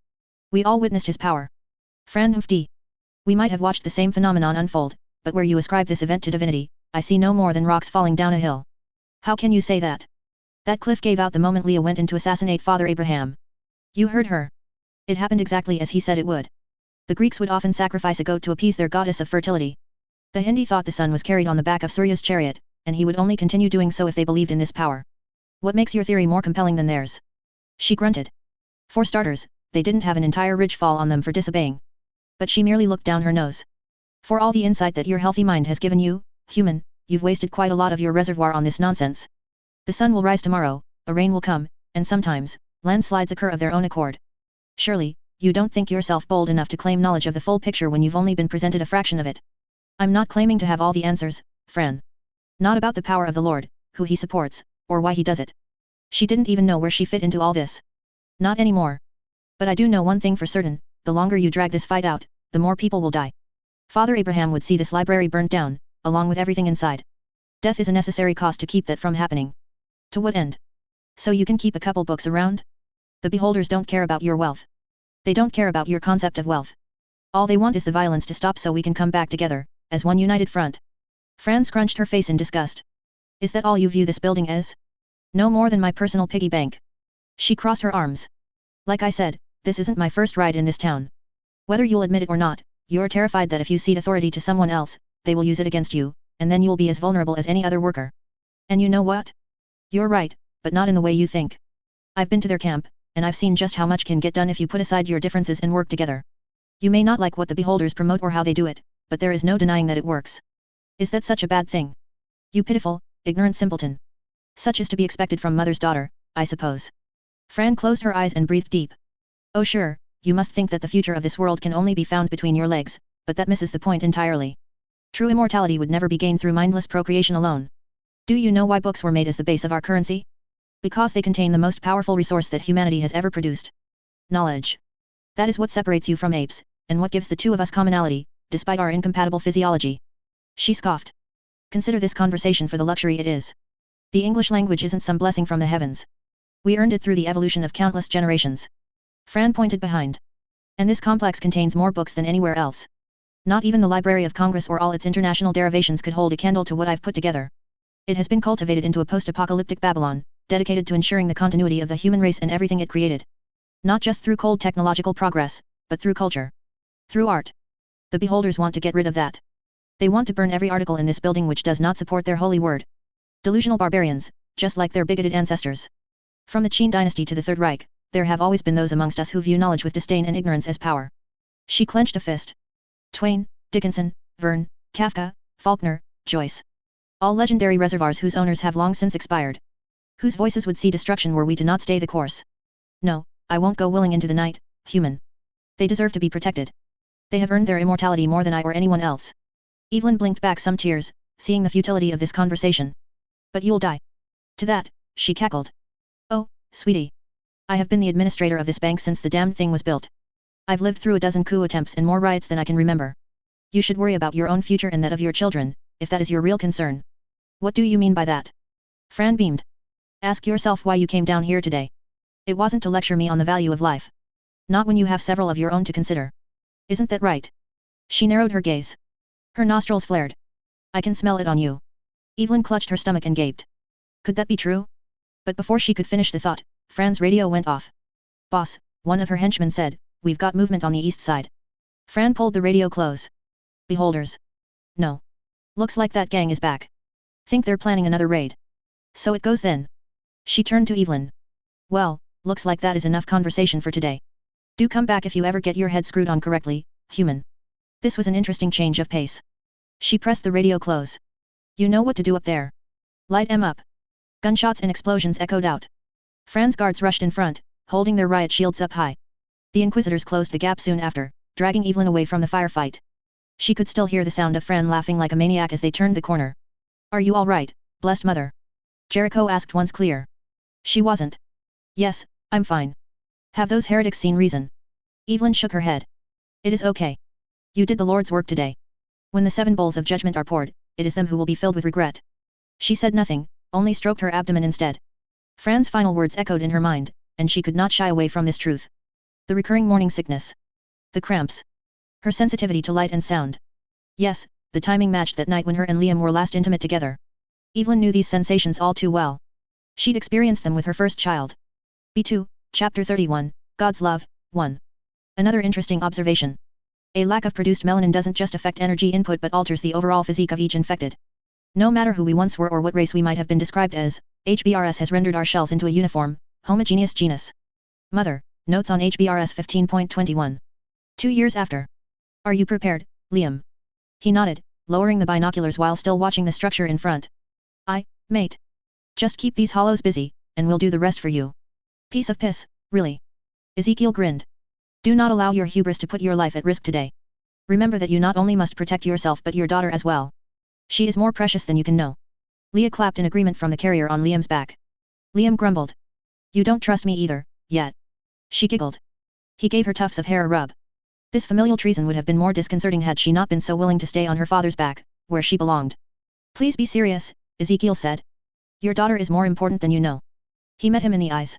Speaker 1: We all witnessed his power. Fran humphed. We might have watched the same phenomenon unfold, but where you ascribe this event to divinity, I see no more than rocks falling down a hill. How can you say that? That cliff gave out the moment Leah went in to assassinate Father Abraham. You heard her. It happened exactly as he said it would. The Greeks would often sacrifice a goat to appease their goddess of fertility. The Hindi thought the sun was carried on the back of Surya's chariot, and he would only continue doing so if they believed in this power. What makes your theory more compelling than theirs? She grunted. For starters, they didn't have an entire ridge fall on them for disobeying. But she merely looked down her nose. For all the insight that your healthy mind has given you, human, you've wasted quite a lot of your reservoir on this nonsense. The sun will rise tomorrow, a rain will come, and sometimes, landslides occur of their own accord. Surely, you don't think yourself bold enough to claim knowledge of the full picture when you've only been presented a fraction of it. I'm not claiming to have all the answers, Fran. Not about the power of the Lord, who he supports, or why he does it. She didn't even know where she fit into all this. Not anymore. But I do know one thing for certain, the longer you drag this fight out, the more people will die. Father Abraham would see this library burnt down, along with everything inside. Death is a necessary cost to keep that from happening. To what end? So you can keep a couple books around? The beholders don't care about your wealth. They don't care about your concept of wealth. All they want is the violence to stop so we can come back together, as one united front. Fran scrunched her face in disgust. Is that all you view this building as? No more than my personal piggy bank. She crossed her arms. Like I said, this isn't my first ride in this town. Whether you'll admit it or not, you're terrified that if you cede authority to someone else, they will use it against you, and then you'll be as vulnerable as any other worker. And you know what? You're right, but not in the way you think. I've been to their camp, and I've seen just how much can get done if you put aside your differences and work together. You may not like what the beholders promote or how they do it, but there is no denying that it works. Is that such a bad thing? You pitiful, ignorant simpleton. Such is to be expected from mother's daughter, I suppose. Fran closed her eyes and breathed deep. Oh sure, you must think that the future of this world can only be found between your legs, but that misses the point entirely. True immortality would never be gained through mindless procreation alone. Do you know why books were made as the base of our currency? Because they contain the most powerful resource that humanity has ever produced. Knowledge. That is what separates you from apes, and what gives the two of us commonality, despite our incompatible physiology. She scoffed. Consider this conversation for the luxury it is. The English language isn't some blessing from the heavens. We earned it through the evolution of countless generations. Fran pointed behind. And this complex contains more books than anywhere else. Not even the Library of Congress or all its international derivations could hold a candle to what I've put together. It has been cultivated into a post-apocalyptic Babylon, dedicated to ensuring the continuity of the human race and everything it created. Not just through cold technological progress, but through culture. Through art. The beholders want to get rid of that. They want to burn every article in this building which does not support their holy word. Delusional barbarians, just like their bigoted ancestors. From the Qin dynasty to the Third Reich, there have always been those amongst us who view knowledge with disdain and ignorance as power. She clenched a fist. Twain, Dickinson, Verne, Kafka, Faulkner, Joyce. All legendary reservoirs whose owners have long since expired. Whose voices would see destruction were we to not stay the course. No, I won't go willing into the night, human. They deserve to be protected. They have earned their immortality more than I or anyone else. Evelyn blinked back some tears, seeing the futility of this conversation. But you'll die. To that, she cackled. Oh, sweetie. I have been the administrator of this bank since the damned thing was built. I've lived through a dozen coup attempts and more riots than I can remember. You should worry about your own future and that of your children, if that is your real concern. What do you mean by that? Fran beamed. Ask yourself why you came down here today. It wasn't to lecture me on the value of life. Not when you have several of your own to consider. Isn't that right? She narrowed her gaze. Her nostrils flared. I can smell it on you. Evelyn clutched her stomach and gaped. Could that be true? But before she could finish the thought, Fran's radio went off. Boss, one of her henchmen said, we've got movement on the east side. Fran pulled the radio close. Beholders. No. Looks like that gang is back. Think they're planning another raid. So it goes then. She turned to Evelyn. Well, looks like that is enough conversation for today. Do come back if you ever get your head screwed on correctly, human. This was an interesting change of pace. She pressed the radio close. You know what to do up there. Light 'em up. Gunshots and explosions echoed out. Fran's guards rushed in front, holding their riot shields up high. The Inquisitors closed the gap soon after, dragging Evelyn away from the firefight. She could still hear the sound of Fran laughing like a maniac as they turned the corner. Are you all right, blessed mother? Jericho asked once clear. She wasn't. Yes, I'm fine. Have those heretics seen reason? Evelyn shook her head. It is okay. You did the Lord's work today. When the 7 bowls of judgment are poured, it is them who will be filled with regret. She said nothing, only stroked her abdomen instead. Fran's final words echoed in her mind, and she could not shy away from this truth. The recurring morning sickness. The cramps. Her sensitivity to light and sound. Yes, the timing matched that night when her and Liam were last intimate together. Evelyn knew these sensations all too well. She'd experienced them with her first child. B2, Chapter 31, God's Love, 1. Another interesting observation. A lack of produced melanin doesn't just affect energy input but alters the overall physique of each infected. No matter who we once were or what race we might have been described as, HBRS has rendered our shells into a uniform, homogeneous genus. Mother, notes on HBRS 15.21. 2 years after. Are you prepared, Liam? He nodded, lowering the binoculars while still watching the structure in front. Mate. Just keep these hollows busy, and we'll do the rest for you. Piece of piss, really. Ezekiel grinned. Do not allow your hubris to put your life at risk today. Remember that you not only must protect yourself but your daughter as well. She is more precious than you can know. Leah clapped in agreement from the carrier on Liam's back. Liam grumbled. You don't trust me either, yet. She giggled. He gave her tufts of hair a rub. This familial treason would have been more disconcerting had she not been so willing to stay on her father's back, where she belonged. Please be serious, Ezekiel said. Your daughter is more important than you know. He met him in the eyes.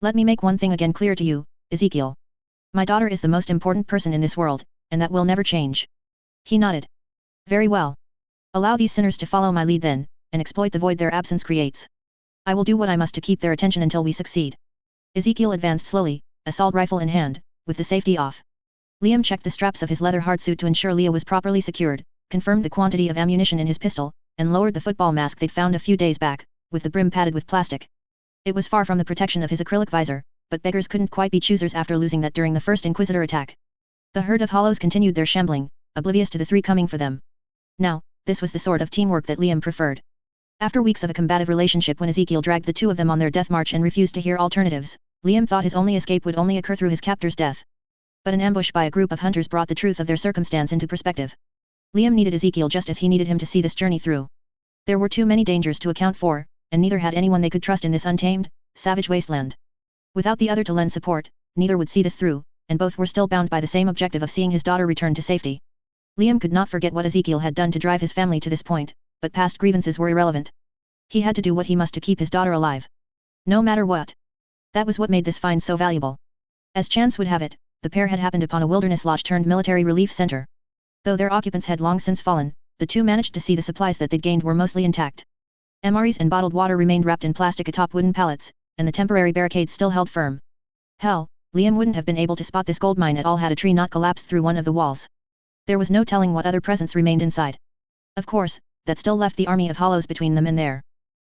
Speaker 1: Let me make one thing again clear to you, Ezekiel. My daughter is the most important person in this world, and that will never change. He nodded. Very well. Allow these sinners to follow my lead then, and exploit the void their absence creates. I will do what I must to keep their attention until we succeed. Ezekiel advanced slowly, assault rifle in hand, with the safety off. Liam checked the straps of his leather hardsuit to ensure Leah was properly secured, confirmed the quantity of ammunition in his pistol, and lowered the football mask they'd found a few days back, with the brim padded with plastic. It was far from the protection of his acrylic visor, but beggars couldn't quite be choosers after losing that during the first Inquisitor attack. The herd of hollows continued their shambling, oblivious to the 3 coming for them. Now, this was the sort of teamwork that Liam preferred. After weeks of a combative relationship when Ezekiel dragged the 2 of them on their death march and refused to hear alternatives, Liam thought his only escape would only occur through his captor's death. But an ambush by a group of hunters brought the truth of their circumstance into perspective. Liam needed Ezekiel just as he needed him to see this journey through. There were too many dangers to account for, and neither had anyone they could trust in this untamed, savage wasteland. Without the other to lend support, neither would see this through, and both were still bound by the same objective of seeing his daughter return to safety. Liam could not forget what Ezekiel had done to drive his family to this point, but past grievances were irrelevant. He had to do what he must to keep his daughter alive. No matter what. That was what made this find so valuable. As chance would have it, the pair had happened upon a wilderness lodge turned military relief center. Though their occupants had long since fallen, the 2 managed to see the supplies that they'd gained were mostly intact. MREs and bottled water remained wrapped in plastic atop wooden pallets, and the temporary barricades still held firm. Hell, Liam wouldn't have been able to spot this gold mine at all had a tree not collapsed through one of the walls. There was no telling what other presence remained inside. Of course, that still left the army of hollows between them and there.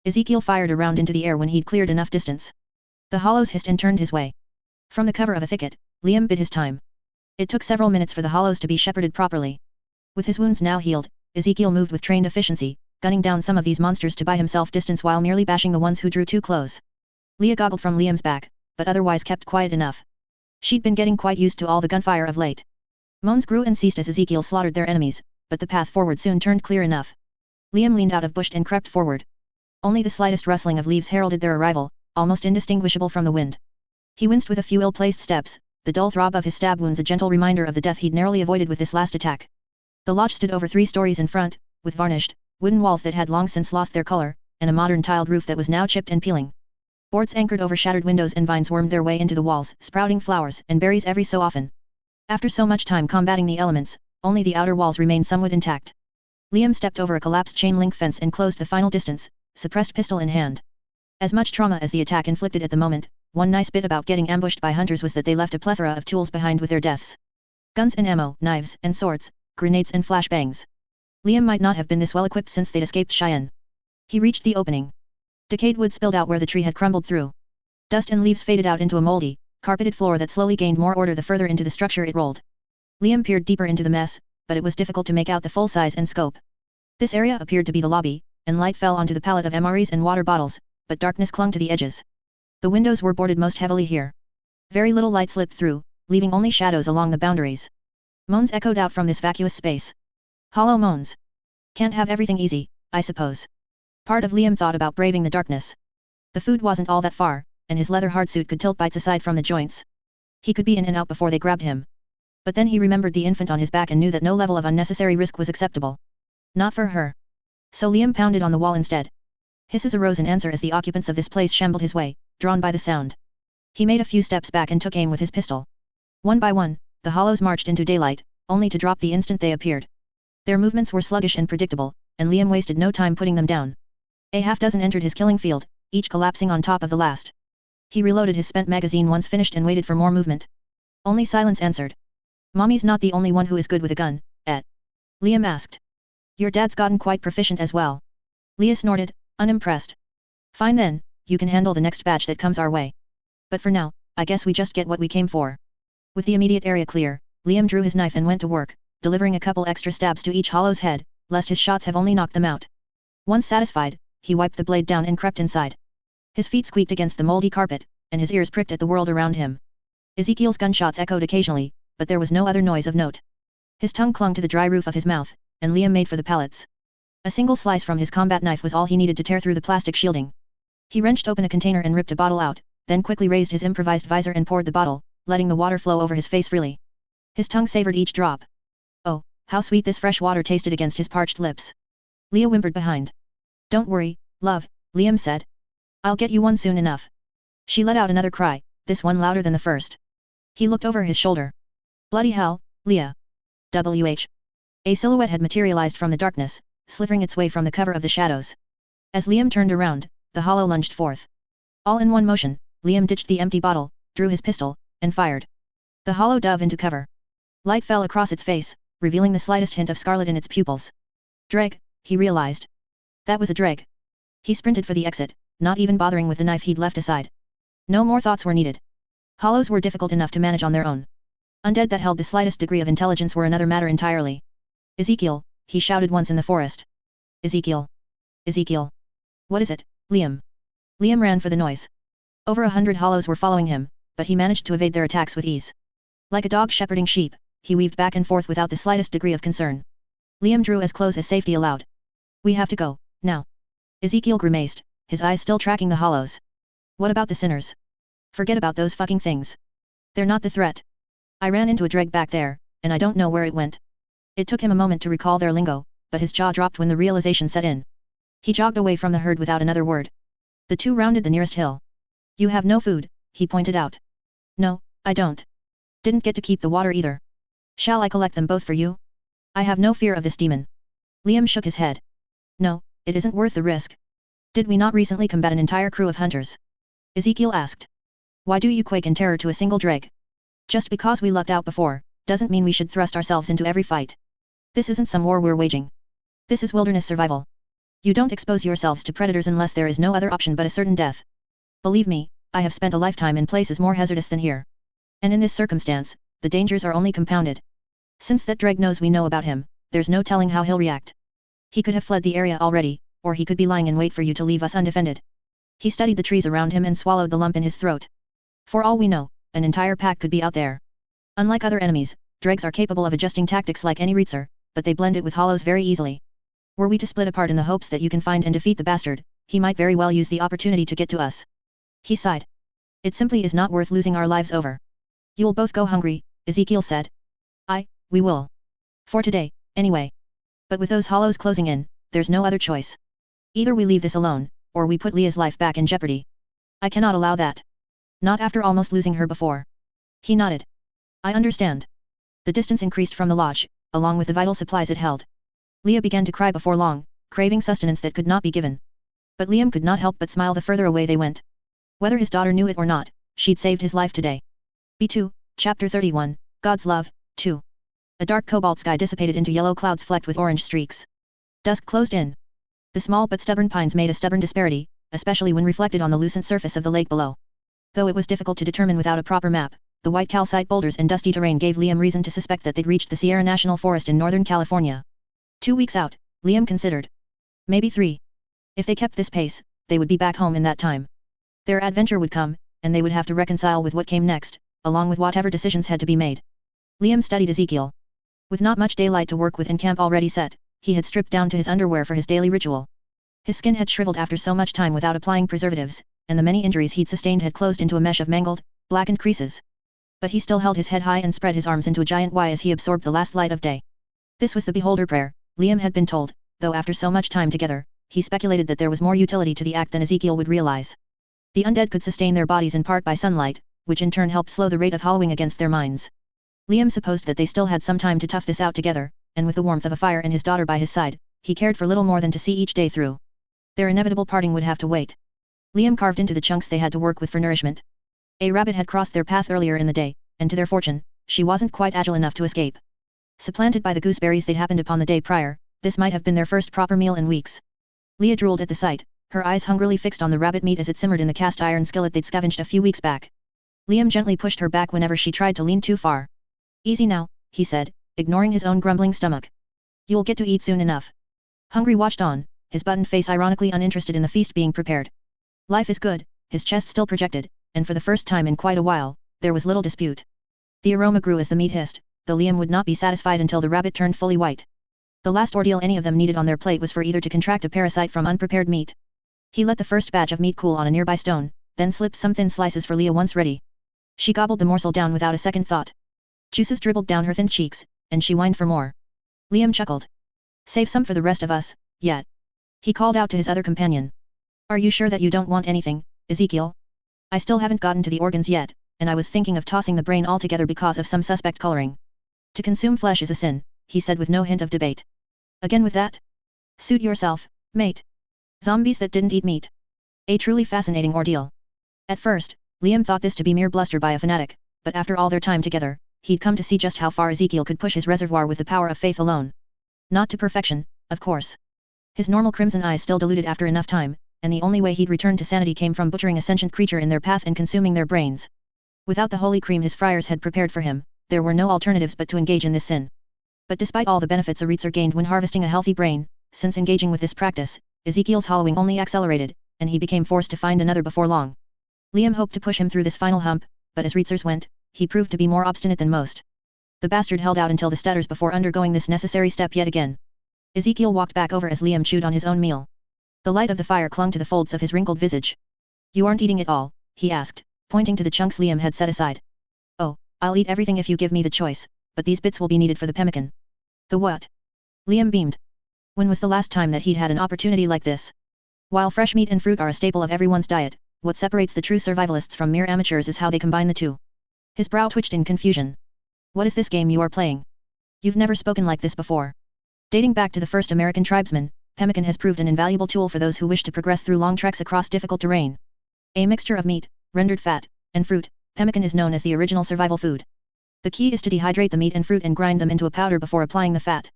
Speaker 1: Ezekiel fired a round into the air when he'd cleared enough distance. The hollows hissed and turned his way. From the cover of a thicket, Liam bid his time. It took several minutes for the hollows to be shepherded properly. With his wounds now healed, Ezekiel moved with trained efficiency, gunning down some of these monsters to buy himself distance while merely bashing the ones who drew too close. Leah goggled from Liam's back, but otherwise kept quiet enough. She'd been getting quite used to all the gunfire of late. Moans grew and ceased as Ezekiel slaughtered their enemies, but the path forward soon turned clear enough. Liam leaned out of bush and crept forward. Only the slightest rustling of leaves heralded their arrival, almost indistinguishable from the wind. He winced with a few ill-placed steps, the dull throb of his stab wounds a gentle reminder of the death he'd narrowly avoided with this last attack. The lodge stood over 3 stories in front, with varnished, wooden walls that had long since lost their color, and a modern tiled roof that was now chipped and peeling. Boards anchored over shattered windows and vines wormed their way into the walls, sprouting flowers and berries every so often. After so much time combating the elements, only the outer walls remained somewhat intact. Liam stepped over a collapsed chain-link fence and closed the final distance, suppressed pistol in hand. As much trauma as the attack inflicted at the moment, one nice bit about getting ambushed by hunters was that they left a plethora of tools behind with their deaths. Guns and ammo, knives and swords, grenades and flashbangs. Liam might not have been this well equipped since they'd escaped Cheyenne. He reached the opening. Decayed wood spilled out where the tree had crumbled through. Dust and leaves faded out into a moldy, carpeted floor that slowly gained more order the further into the structure it rolled. Liam peered deeper into the mess, but it was difficult to make out the full size and scope. This area appeared to be the lobby, and light fell onto the pallet of MREs and water bottles, but darkness clung to the edges. The windows were boarded most heavily here. Very little light slipped through, leaving only shadows along the boundaries. Moans echoed out from this vacuous space. Hollow moans. Can't have everything easy, I suppose. Part of Liam thought about braving the darkness. The food wasn't all that far, and his leather hardsuit could tilt bites aside from the joints. He could be in and out before they grabbed him. But then he remembered the infant on his back and knew that no level of unnecessary risk was acceptable. Not for her. So Liam pounded on the wall instead. Hisses arose in answer as the occupants of this place shambled his way, drawn by the sound. He made a few steps back and took aim with his pistol. One by one, the hollows marched into daylight, only to drop the instant they appeared. Their movements were sluggish and predictable, and Liam wasted no time putting them down. A half dozen entered his killing field, each collapsing on top of the last. He reloaded his spent magazine once finished and waited for more movement. Only silence answered. Mommy's not the only one who is good with a gun, eh? Liam asked. Your dad's gotten quite proficient as well. Leah snorted, unimpressed. Fine then, you can handle the next batch that comes our way. But for now, I guess we just get what we came for. With the immediate area clear, Liam drew his knife and went to work, delivering a couple extra stabs to each hollow's head, lest his shots have only knocked them out. Once satisfied, he wiped the blade down and crept inside. His feet squeaked against the moldy carpet, and his ears pricked at the world around him. Ezekiel's gunshots echoed occasionally, but there was no other noise of note. His tongue clung to the dry roof of his mouth, and Liam made for the pallets. A single slice from his combat knife was all he needed to tear through the plastic shielding. He wrenched open a container and ripped a bottle out, then quickly raised his improvised visor and poured the bottle, letting the water flow over his face freely. His tongue savored each drop. Oh, how sweet this fresh water tasted against his parched lips. Leah whimpered behind. Don't worry, love, Liam said. I'll get you one soon enough. She let out another cry, this one louder than the first. He looked over his shoulder. Bloody hell, Leah. WH. A silhouette had materialized from the darkness, slithering its way from the cover of the shadows. As Liam turned around, the hollow lunged forth. All in one motion, Liam ditched the empty bottle, drew his pistol, and fired. The hollow dove into cover. Light fell across its face, revealing the slightest hint of scarlet in its pupils. Dreg, he realized. That was a dreg. He sprinted for the exit, not even bothering with the knife he'd left aside. No more thoughts were needed. Hollows were difficult enough to manage on their own. Undead that held the slightest degree of intelligence were another matter entirely. Ezekiel, he shouted once in the forest. Ezekiel. Ezekiel. What is it, Liam? Liam ran for the noise. Over 100 hollows were following him, but he managed to evade their attacks with ease. Like a dog shepherding sheep, he weaved back and forth without the slightest degree of concern. Liam drew as close as safety allowed. We have to go, now. Ezekiel grimaced, his eyes still tracking the hollows. What about the sinners? Forget about those fucking things. They're not the threat. I ran into a dreg back there, and I don't know where it went. It took him a moment to recall their lingo, but his jaw dropped when the realization set in. He jogged away from the herd without another word. The two rounded the nearest hill. You have no food, he pointed out. No, I don't. Didn't get to keep the water either. Shall I collect them both for you? I have no fear of this demon. Liam shook his head. No, it isn't worth the risk. Did we not recently combat an entire crew of hunters? Ezekiel asked. Why do you quake in terror to a single dreg? Just because we lucked out before, doesn't mean we should thrust ourselves into every fight. This isn't some war we're waging. This is wilderness survival. You don't expose yourselves to predators unless there is no other option but a certain death. Believe me, I have spent a lifetime in places more hazardous than here. And in this circumstance, the dangers are only compounded. Since that dreg knows we know about him, there's no telling how he'll react. He could have fled the area already, or he could be lying in wait for you to leave us undefended. He studied the trees around him and swallowed the lump in his throat. For all we know, an entire pack could be out there. Unlike other enemies, dregs are capable of adjusting tactics like any reitzer, but they blend it with hollows very easily. Were we to split apart in the hopes that you can find and defeat the bastard, he might very well use the opportunity to get to us. He sighed. It simply is not worth losing our lives over. You'll both go hungry, Ezekiel said. We will. For today, anyway. But with those hollows closing in, there's no other choice. Either we leave this alone, or we put Leah's life back in jeopardy. I cannot allow that. Not after almost losing her before. He nodded. I understand. The distance increased from the lodge, along with the vital supplies it held. Leah began to cry before long, craving sustenance that could not be given. But Liam could not help but smile the further away they went. Whether his daughter knew it or not, she'd saved his life today. B2, Chapter 31, God's Love, 2. A dark cobalt sky dissipated into yellow clouds flecked with orange streaks. Dusk closed in. The small but stubborn pines made a stubborn disparity, especially when reflected on the lucent surface of the lake below. Though it was difficult to determine without a proper map, the white calcite boulders and dusty terrain gave Liam reason to suspect that they'd reached the Sierra National Forest in Northern California. 2 weeks out, Liam considered. Maybe 3. If they kept this pace, they would be back home in that time. Their adventure would come, and they would have to reconcile with what came next, along with whatever decisions had to be made. Liam studied Ezekiel. With not much daylight to work with and camp already set, he had stripped down to his underwear for his daily ritual. His skin had shriveled after so much time without applying preservatives, and the many injuries he'd sustained had closed into a mesh of mangled, blackened creases. But he still held his head high and spread his arms into a giant Y as he absorbed the last light of day. This was the beholder prayer, Liam had been told, though after so much time together, he speculated that there was more utility to the act than Ezekiel would realize. The undead could sustain their bodies in part by sunlight, which in turn helped slow the rate of hollowing against their minds. Liam supposed that they still had some time to tough this out together, and with the warmth of a fire and his daughter by his side, he cared for little more than to see each day through. Their inevitable parting would have to wait. Liam carved into the chunks they had to work with for nourishment. A rabbit had crossed their path earlier in the day, and to their fortune, she wasn't quite agile enough to escape. Supplanted by the gooseberries they'd happened upon the day prior, this might have been their first proper meal in weeks. Leah drooled at the sight, her eyes hungrily fixed on the rabbit meat as it simmered in the cast iron skillet they'd scavenged a few weeks back. Liam gently pushed her back whenever she tried to lean too far. Easy now, he said, ignoring his own grumbling stomach. You'll get to eat soon enough. Hungry watched on, his buttoned face ironically uninterested in the feast being prepared. Life is good, his chest still projected, and for the first time in quite a while, there was little dispute. The aroma grew as the meat hissed, though Liam would not be satisfied until the rabbit turned fully white. The last ordeal any of them needed on their plate was for either to contract a parasite from unprepared meat. He let the first batch of meat cool on a nearby stone, then slipped some thin slices for Leah once ready. She gobbled the morsel down without a second thought. Juices dribbled down her thin cheeks, and she whined for more. Liam chuckled. Save some for the rest of us, yet. He called out to his other companion. Are you sure that you don't want anything, Ezekiel? I still haven't gotten to the organs yet, and I was thinking of tossing the brain altogether because of some suspect coloring. To consume flesh is a sin, he said with no hint of debate. Again with that? Suit yourself, mate. Zombies that didn't eat meat. A truly fascinating ordeal. At first, Liam thought this to be mere bluster by a fanatic, but after all their time together, he'd come to see just how far Ezekiel could push his reservoir with the power of faith alone. Not to perfection, of course. His normal crimson eyes still diluted after enough time, and the only way he'd return to sanity came from butchering a sentient creature in their path and consuming their brains. Without the holy cream his friars had prepared for him, there were no alternatives but to engage in this sin. But despite all the benefits a Reitzer gained when harvesting a healthy brain, since engaging with this practice, Ezekiel's hollowing only accelerated, and he became forced to find another before long. Liam hoped to push him through this final hump, but as Reitzers went, he proved to be more obstinate than most. The bastard held out until the stutters before undergoing this necessary step yet again. Ezekiel walked back over as Liam chewed on his own meal. The light of the fire clung to the folds of his wrinkled visage. You aren't eating it all, he asked, pointing to the chunks Liam had set aside. Oh, I'll eat everything if you give me the choice, but these bits will be needed for the pemmican. The what? Liam beamed. When was the last time that he'd had an opportunity like this? While fresh meat and fruit are a staple of everyone's diet, what separates the true survivalists from mere amateurs is how they combine the two. His brow twitched in confusion. What is this game you are playing? You've never spoken like this before. Dating back to the first American tribesmen, pemmican has proved an invaluable tool for those who wish to progress through long treks across difficult terrain. A mixture of meat, rendered fat, and fruit, pemmican is known as the original survival food. The key is to dehydrate the meat and fruit and grind them into a powder before applying the fat.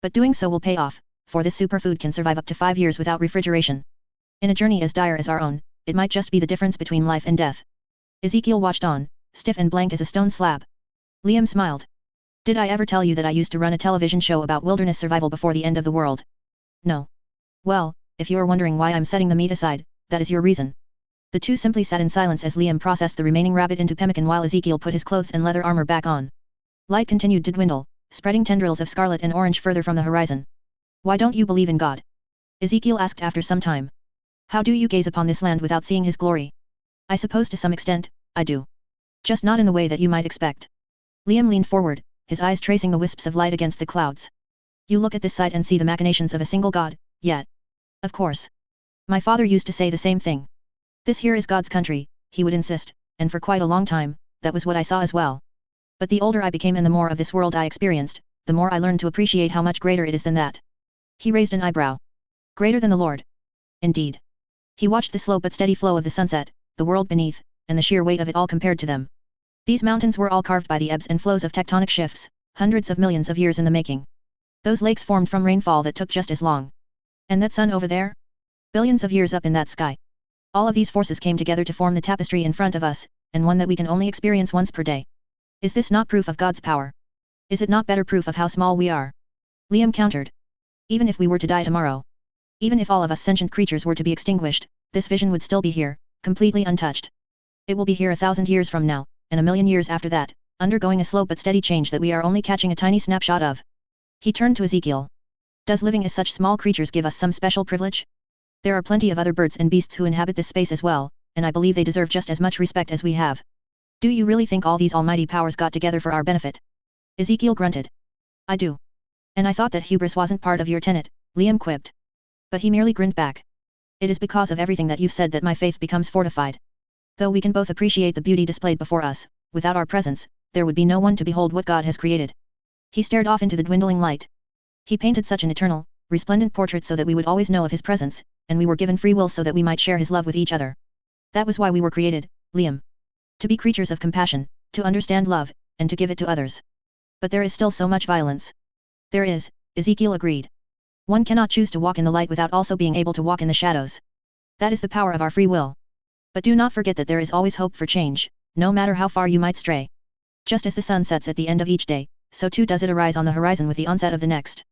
Speaker 1: But doing so will pay off, for this superfood can survive up to 5 years without refrigeration. In a journey as dire as our own, it might just be the difference between life and death. Ezekiel watched on, stiff and blank as a stone slab. Liam smiled. Did I ever tell you that I used to run a television show about wilderness survival before the end of the world? No. Well, if you're wondering why I'm setting the meat aside, that is your reason. The two simply sat in silence as Liam processed the remaining rabbit into pemmican while Ezekiel put his clothes and leather armor back on. Light continued to dwindle, spreading tendrils of scarlet and orange further from the horizon. Why don't you believe in God? Ezekiel asked after some time. How do you gaze upon this land without seeing his glory? I suppose to some extent, I do. Just not in the way that you might expect. Liam leaned forward, his eyes tracing the wisps of light against the clouds. You look at this sight and see the machinations of a single God, yet. Of course. My father used to say the same thing. This here is God's country, he would insist, and for quite a long time, that was what I saw as well. But the older I became and the more of this world I experienced, the more I learned to appreciate how much greater it is than that. He raised an eyebrow. Greater than the Lord. Indeed. He watched the slow but steady flow of the sunset, the world beneath, and the sheer weight of it all compared to them. These mountains were all carved by the ebbs and flows of tectonic shifts, hundreds of millions of years in the making. Those lakes formed from rainfall that took just as long. And that sun over there? Billions of years up in that sky. All of these forces came together to form the tapestry in front of us, and one that we can only experience once per day. Is this not proof of God's power? Is it not better proof of how small we are? Liam countered. Even if we were to die tomorrow. Even if all of us sentient creatures were to be extinguished, this vision would still be here, completely untouched. It will be here 1,000 years from now, and 1,000,000 years after that, undergoing a slow but steady change that we are only catching a tiny snapshot of. He turned to Ezekiel. Does living as such small creatures give us some special privilege? There are plenty of other birds and beasts who inhabit this space as well, and I believe they deserve just as much respect as we have. Do you really think all these almighty powers got together for our benefit? Ezekiel grunted. I do. And I thought that hubris wasn't part of your tenet, Liam quipped. But he merely grinned back. It is because of everything that you've said that my faith becomes fortified. Though we can both appreciate the beauty displayed before us, without our presence, there would be no one to behold what God has created. He stared off into the dwindling light. He painted such an eternal, resplendent portrait so that we would always know of his presence, and we were given free will so that we might share his love with each other. That was why we were created, Liam. To be creatures of compassion, to understand love, and to give it to others. But there is still so much violence. There is, Ezekiel agreed. One cannot choose to walk in the light without also being able to walk in the shadows. That is the power of our free will. But do not forget that there is always hope for change, no matter how far you might stray. Just as the sun sets at the end of each day, so too does it arise on the horizon with the onset of the next.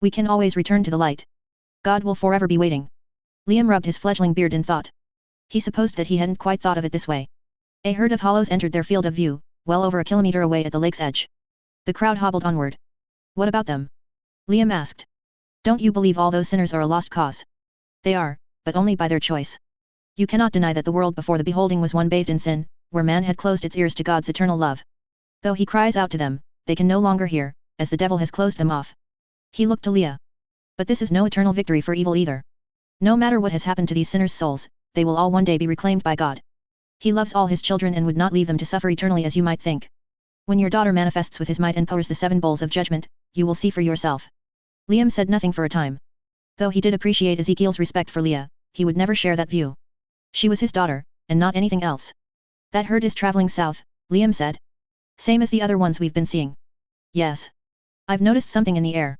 Speaker 1: We can always return to the light. God will forever be waiting. Liam rubbed his fledgling beard in thought. He supposed that he hadn't quite thought of it this way. A herd of hollows entered their field of view, well over a kilometer away at the lake's edge. The crowd hobbled onward. What about them? Liam asked. Don't you believe all those sinners are a lost cause? They are, but only by their choice. You cannot deny that the world before the beholding was one bathed in sin, where man had closed its ears to God's eternal love. Though he cries out to them, they can no longer hear, as the devil has closed them off. He looked to Leah. But this is no eternal victory for evil either. No matter what has happened to these sinners' souls, they will all one day be reclaimed by God. He loves all his children and would not leave them to suffer eternally as you might think. When your daughter manifests with his might and pours the 7 bowls of judgment, you will see for yourself. Liam said nothing for a time. Though he did appreciate Ezekiel's respect for Leah, he would never share that view. She was his daughter, and not anything else. That herd is traveling south, Liam said. Same as the other ones we've been seeing. Yes. I've noticed something in the air.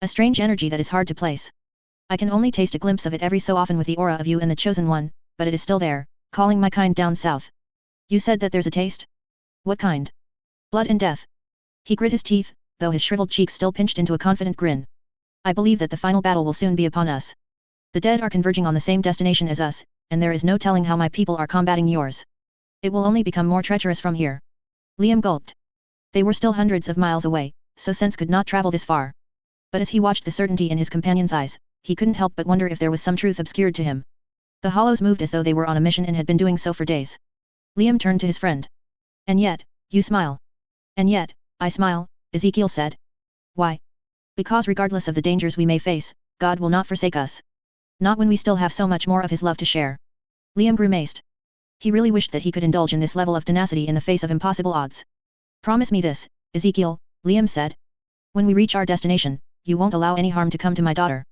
Speaker 1: A strange energy that is hard to place. I can only taste a glimpse of it every so often with the aura of you and the chosen one, but it is still there, calling my kind down south. You said that there's a taste? What kind? Blood and death. He grit his teeth, though his shriveled cheeks still pinched into a confident grin. I believe that the final battle will soon be upon us. The dead are converging on the same destination as us, and there is no telling how my people are combating yours. It will only become more treacherous from here. Liam gulped. They were still hundreds of miles away, so sense could not travel this far. But as he watched the certainty in his companion's eyes, he couldn't help but wonder if there was some truth obscured to him. The hollows moved as though they were on a mission and had been doing so for days. Liam turned to his friend. And yet, you smile. And yet, I smile, Ezekiel said. Why? Because regardless of the dangers we may face, God will not forsake us. Not when we still have so much more of his love to share. Liam grimaced. He really wished that he could indulge in this level of tenacity in the face of impossible odds. Promise me this, Ezekiel, Liam said. When we reach our destination, you won't allow any harm to come to my daughter.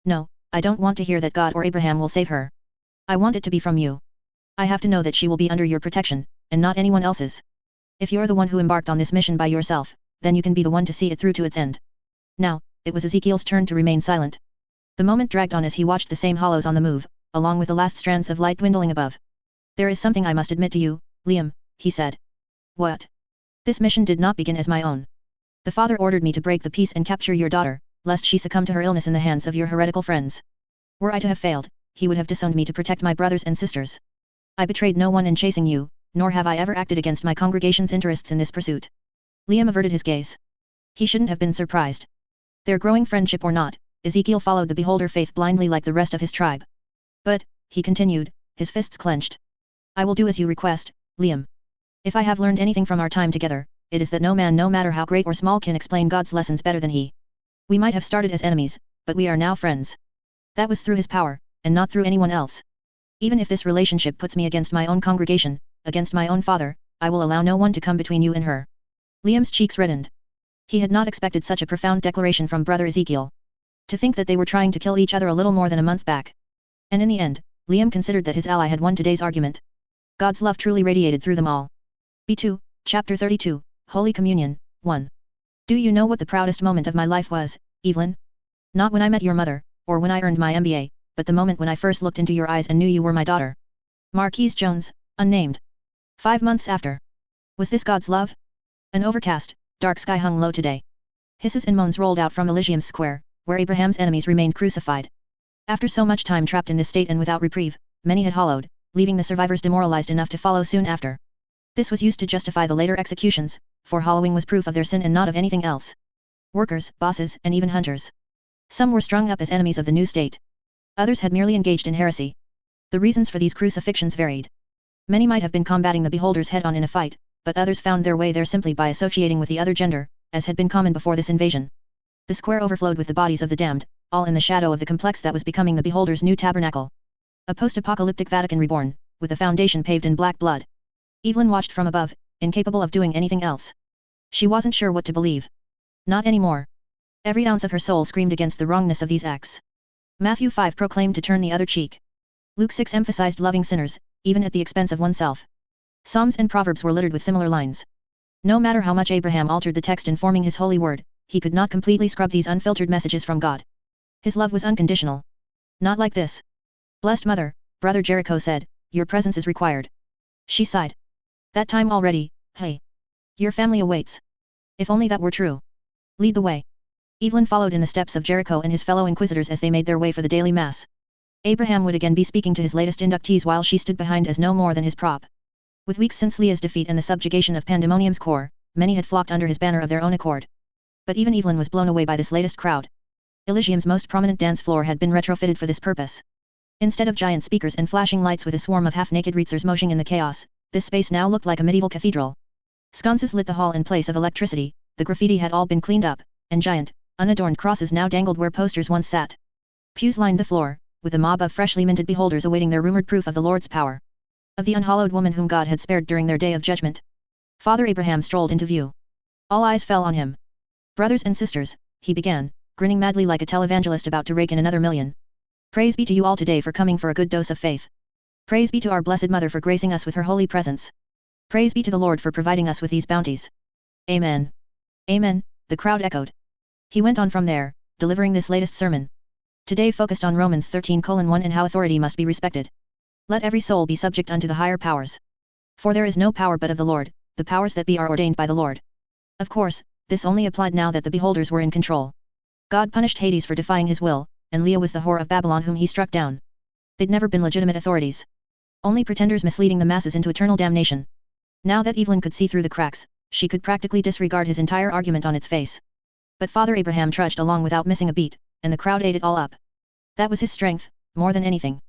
Speaker 1: No, I don't want to hear that God or Abraham will save her. I want it to be from you. I have to know that she will be under your protection, and not anyone else's. If you're the one who embarked on this mission by yourself, then you can be the one to see it through to its end. Now, it was Ezekiel's turn to remain silent. The moment dragged on as he watched the same hollows on the move, along with the last strands of light dwindling above. There is something I must admit to you, Liam, he said. What? This mission did not begin as my own. The father ordered me to break the peace and capture your daughter, lest she succumb to her illness in the hands of your heretical friends. Were I to have failed, he would have disowned me to protect my brothers and sisters. I betrayed no one in chasing you, nor have I ever acted against my congregation's interests in this pursuit. Liam averted his gaze. He shouldn't have been surprised. Their growing friendship or not, Ezekiel followed the beholder faith blindly like the rest of his tribe. But, he continued, his fists clenched. I will do as you request, Liam. If I have learned anything from our time together, it is that no man no matter how great or small can explain God's lessons better than he. We might have started as enemies, but we are now friends. That was through his power, and not through anyone else. Even if this relationship puts me against my own congregation, against my own father, I will allow no one to come between you and her. Liam's cheeks reddened. He had not expected such a profound declaration from brother Ezekiel. To think that they were trying to kill each other a little more than a month back. And in the end, Liam considered that his ally had won today's argument. God's love truly radiated through them all. B2, Chapter 32, Holy Communion, 1. Do you know what the proudest moment of my life was, Evelyn? Not when I met your mother, or when I earned my MBA, but the moment when I first looked into your eyes and knew you were my daughter. Marquise Jones, unnamed. 5 months after. Was this God's love? An overcast, dark sky hung low today. Hisses and moans rolled out from Elysium's square, where Abraham's enemies remained crucified. After so much time trapped in this state and without reprieve, many had hollowed, leaving the survivors demoralized enough to follow soon after. This was used to justify the later executions, for hollowing was proof of their sin and not of anything else. Workers, bosses, and even hunters. Some were strung up as enemies of the new state. Others had merely engaged in heresy. The reasons for these crucifixions varied. Many might have been combating the beholders head-on in a fight, but others found their way there simply by associating with the other gender, as had been common before this invasion. The square overflowed with the bodies of the damned, all in the shadow of the complex that was becoming the beholder's new tabernacle. A post-apocalyptic Vatican reborn, with the foundation paved in black blood. Evelyn watched from above, incapable of doing anything else. She wasn't sure what to believe. Not anymore. Every ounce of her soul screamed against the wrongness of these acts. Matthew 5 proclaimed to turn the other cheek. Luke 6 emphasized loving sinners, even at the expense of oneself. Psalms and Proverbs were littered with similar lines. No matter how much Abraham altered the text in forming his holy word, he could not completely scrub these unfiltered messages from God. His love was unconditional. Not like this. Blessed Mother, Brother Jericho said, your presence is required. She sighed. That time already, hey. Your family awaits. If only that were true. Lead the way. Evelyn followed in the steps of Jericho and his fellow inquisitors as they made their way for the daily mass. Abraham would again be speaking to his latest inductees while she stood behind as no more than his prop. With weeks since Leah's defeat and the subjugation of Pandemonium's core, many had flocked under his banner of their own accord. But even Evelyn was blown away by this latest crowd. Elysium's most prominent dance floor had been retrofitted for this purpose. Instead of giant speakers and flashing lights with a swarm of half-naked reitsers moshing in the chaos, this space now looked like a medieval cathedral. Sconces lit the hall in place of electricity, the graffiti had all been cleaned up, and giant, unadorned crosses now dangled where posters once sat. Pews lined the floor, with a mob of freshly minted beholders awaiting their rumored proof of the Lord's power. Of the unhallowed woman whom God had spared during their day of judgment. Father Abraham strolled into view. All eyes fell on him. Brothers and sisters, he began, grinning madly like a televangelist about to rake in another million. Praise be to you all today for coming for a good dose of faith. Praise be to our Blessed Mother for gracing us with her holy presence. Praise be to the Lord for providing us with these bounties. Amen. Amen, the crowd echoed. He went on from there, delivering this latest sermon. Today focused on Romans 13:1 and how authority must be respected. Let every soul be subject unto the higher powers. For there is no power but of the Lord, the powers that be are ordained by the Lord. Of course, this only applied now that the beholders were in control. God punished Hades for defying his will, and Leah was the whore of Babylon whom he struck down. They'd never been legitimate authorities. Only pretenders misleading the masses into eternal damnation. Now that Evelyn could see through the cracks, she could practically disregard his entire argument on its face. But Father Abraham trudged along without missing a beat, and the crowd ate it all up. That was his strength, more than anything.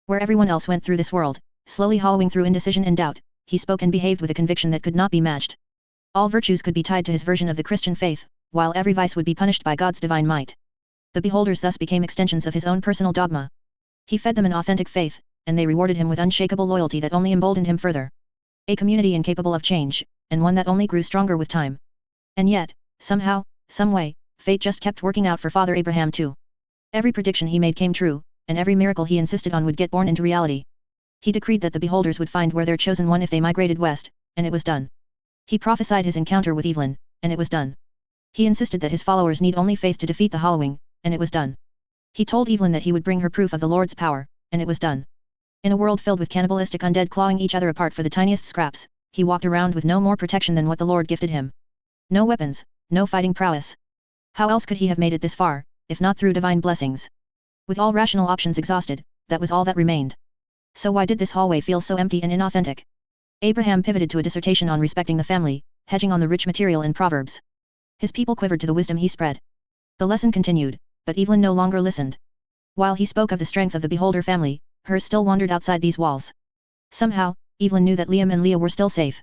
Speaker 1: Where everyone else went through this world, slowly hollowing through indecision and doubt, he spoke and behaved with a conviction that could not be matched. All virtues could be tied to his version of the Christian faith, while every vice would be punished by God's divine might. The beholders thus became extensions of his own personal dogma. He fed them an authentic faith, and they rewarded him with unshakable loyalty that only emboldened him further. A community incapable of change, and one that only grew stronger with time. And yet, somehow, someway, fate just kept working out for Father Abraham too. Every prediction he made came true, and every miracle he insisted on would get born into reality. He decreed that the beholders would find where their chosen one if they migrated west, and it was done. He prophesied his encounter with Evelyn, and it was done. He insisted that his followers need only faith to defeat the hollowing, and it was done. He told Evelyn that he would bring her proof of the Lord's power, and it was done. In a world filled with cannibalistic undead clawing each other apart for the tiniest scraps, he walked around with no more protection than what the Lord gifted him. No weapons, no fighting prowess. How else could he have made it this far, if not through divine blessings? With all rational options exhausted, that was all that remained. So why did this hallway feel so empty and inauthentic? Abraham pivoted to a dissertation on respecting the family, hedging on the rich material in Proverbs. His people quivered to the wisdom he spread. The lesson continued, but Evelyn no longer listened. While he spoke of the strength of the beholder family, hers still wandered outside these walls. Somehow, Evelyn knew that Liam and Leah were still safe.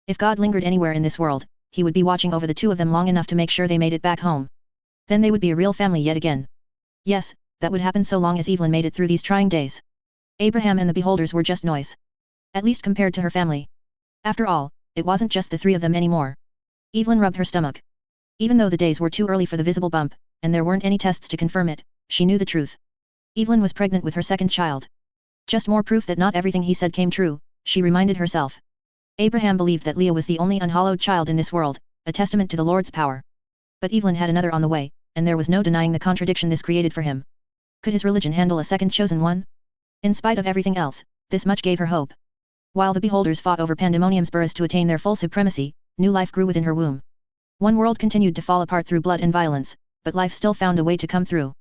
Speaker 1: If God lingered anywhere in this world, he would be watching over the two of them long enough to make sure they made it back home. Then they would be a real family yet again. Yes, that would happen so long as Evelyn made it through these trying days. Abraham and the beholders were just noise. At least compared to her family. After all, it wasn't just the three of them anymore. Evelyn rubbed her stomach. Even though the days were too early for the visible bump, and there weren't any tests to confirm it, she knew the truth. Evelyn was pregnant with her second child. Just more proof that not everything he said came true, she reminded herself. Abraham believed that Leah was the only unhallowed child in this world, a testament to the Lord's power. But Evelyn had another on the way, and there was no denying the contradiction this created for him. Could his religion handle a second chosen one? In spite of everything else, this much gave her hope. While the beholders fought over Pandemonium's boroughs to attain their full supremacy, new life grew within her womb. One world continued to fall apart through blood and violence, but life still found a way to come through.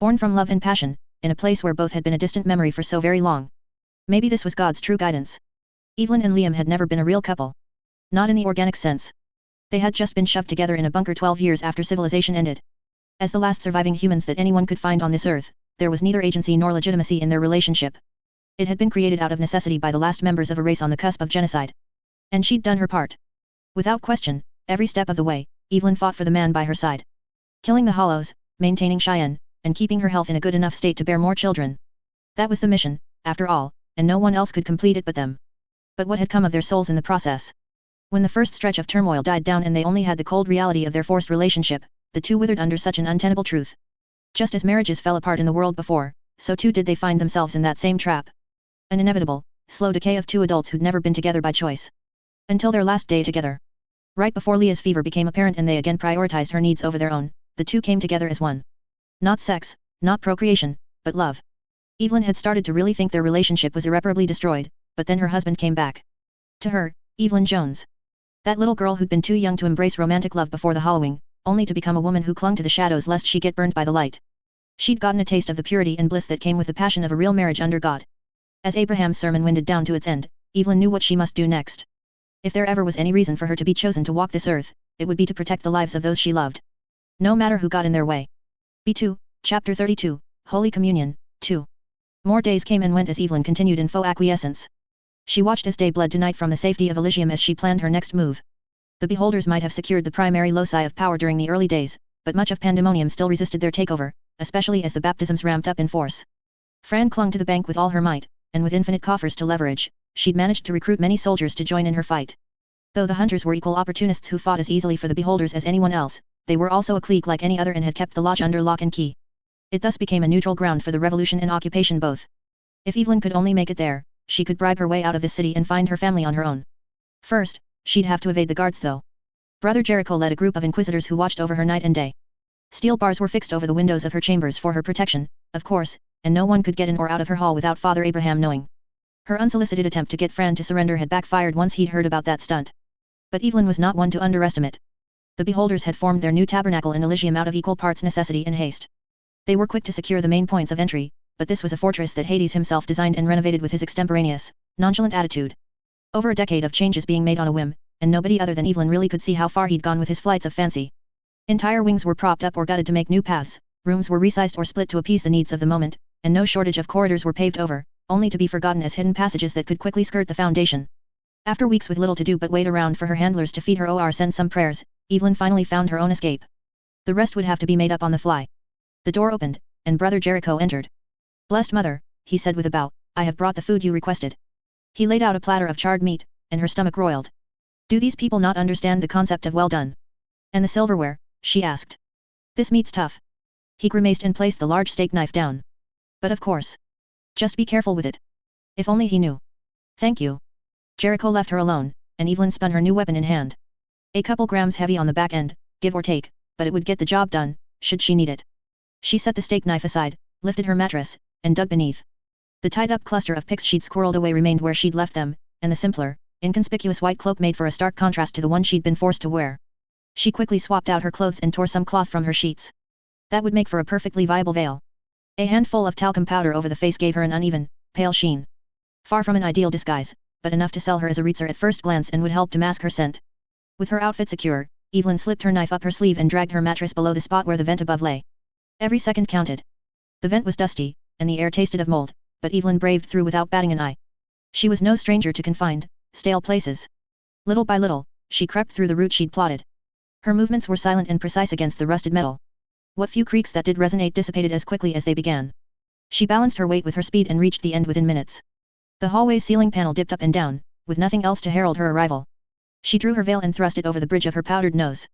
Speaker 1: Born from love and passion, in a place where both had been a distant memory for so very long. Maybe this was God's true guidance. Evelyn and Liam had never been a real couple. Not in the organic sense. They had just been shoved together in a bunker 12 years after civilization ended. As the last surviving humans that anyone could find on this earth, there was neither agency nor legitimacy in their relationship. It had been created out of necessity by the last members of a race on the cusp of genocide. And she'd done her part. Without question, every step of the way, Evelyn fought for the man by her side. Killing the Hollows, maintaining Cheyenne, and keeping her health in a good enough state to bear more children. That was the mission, after all, and no one else could complete it but them. But what had come of their souls in the process? When the first stretch of turmoil died down and they only had the cold reality of their forced relationship, the two withered under such an untenable truth. Just as marriages fell apart in the world before, so too did they find themselves in that same trap. An inevitable, slow decay of two adults who'd never been together by choice. Until their last day together. Right before Leah's fever became apparent and they again prioritized her needs over their own, the two came together as one. Not sex, not procreation, but love. Evelyn had started to really think their relationship was irreparably destroyed, but then her husband came back. To her, Evelyn Jones. That little girl who'd been too young to embrace romantic love before the Hallowing, only to become a woman who clung to the shadows lest she get burned by the light. She'd gotten a taste of the purity and bliss that came with the passion of a real marriage under God. As Abraham's sermon winded down to its end, Evelyn knew what she must do next. If there ever was any reason for her to be chosen to walk this earth, it would be to protect the lives of those she loved. No matter who got in their way. B2, Chapter 32, Holy Communion, 2. More days came and went as Evelyn continued in faux acquiescence. She watched as day bled to night from the safety of Elysium as she planned her next move. The beholders might have secured the primary loci of power during the early days, but much of Pandemonium still resisted their takeover, especially as the baptisms ramped up in force. Fran clung to the bank with all her might, and with infinite coffers to leverage, she'd managed to recruit many soldiers to join in her fight. Though the hunters were equal opportunists who fought as easily for the beholders as anyone else, they were also a clique like any other and had kept the lodge under lock and key. It thus became a neutral ground for the revolution and occupation both. If Evelyn could only make it there, she could bribe her way out of this city and find her family on her own. First, she'd have to evade the guards though. Brother Jericho led a group of inquisitors who watched over her night and day. Steel bars were fixed over the windows of her chambers for her protection, of course, and no one could get in or out of her hall without Father Abraham knowing. Her unsolicited attempt to get Fran to surrender had backfired once he'd heard about that stunt. But Evelyn was not one to underestimate. The beholders had formed their new tabernacle in Elysium out of equal parts necessity and haste. They were quick to secure the main points of entry, but this was a fortress that Hades himself designed and renovated with his extemporaneous, nonchalant attitude. Over a decade of changes being made on a whim, and nobody other than Evelyn really could see how far he'd gone with his flights of fancy. Entire wings were propped up or gutted to make new paths, rooms were resized or split to appease the needs of the moment, and no shortage of corridors were paved over, only to be forgotten as hidden passages that could quickly skirt the foundation. After weeks with little to do but wait around for her handlers to feed her or send some prayers, Evelyn finally found her own escape. The rest would have to be made up on the fly. The door opened, and Brother Jericho entered. "Blessed Mother," he said with a bow, "I have brought the food you requested." He laid out a platter of charred meat, and her stomach roiled. "Do these people not understand the concept of well done? And the silverware?" she asked. "This meat's tough." He grimaced and placed the large steak knife down. "But of course. Just be careful with it." If only he knew. "Thank you." Jericho left her alone, and Evelyn spun her new weapon in hand. A couple grams heavy on the back end, give or take, but it would get the job done, should she need it. She set the steak knife aside, lifted her mattress, and dug beneath. The tied-up cluster of picks she'd squirreled away remained where she'd left them, and the simpler, inconspicuous white cloak made for a stark contrast to the one she'd been forced to wear. She quickly swapped out her clothes and tore some cloth from her sheets. That would make for a perfectly viable veil. A handful of talcum powder over the face gave her an uneven, pale sheen. Far from an ideal disguise, but enough to sell her as a reitzer at first glance and would help to mask her scent. With her outfit secure, Evelyn slipped her knife up her sleeve and dragged her mattress below the spot where the vent above lay. Every second counted. The vent was dusty, and the air tasted of mold, but Evelyn braved through without batting an eye. She was no stranger to confined, stale places. Little by little, she crept through the route she'd plotted. Her movements were silent and precise against the rusted metal. What few creaks that did resonate dissipated as quickly as they began. She balanced her weight with her speed and reached the end within minutes. The hallway's ceiling panel dipped up and down, with nothing else to herald her arrival. She drew her veil and thrust it over the bridge of her powdered nose.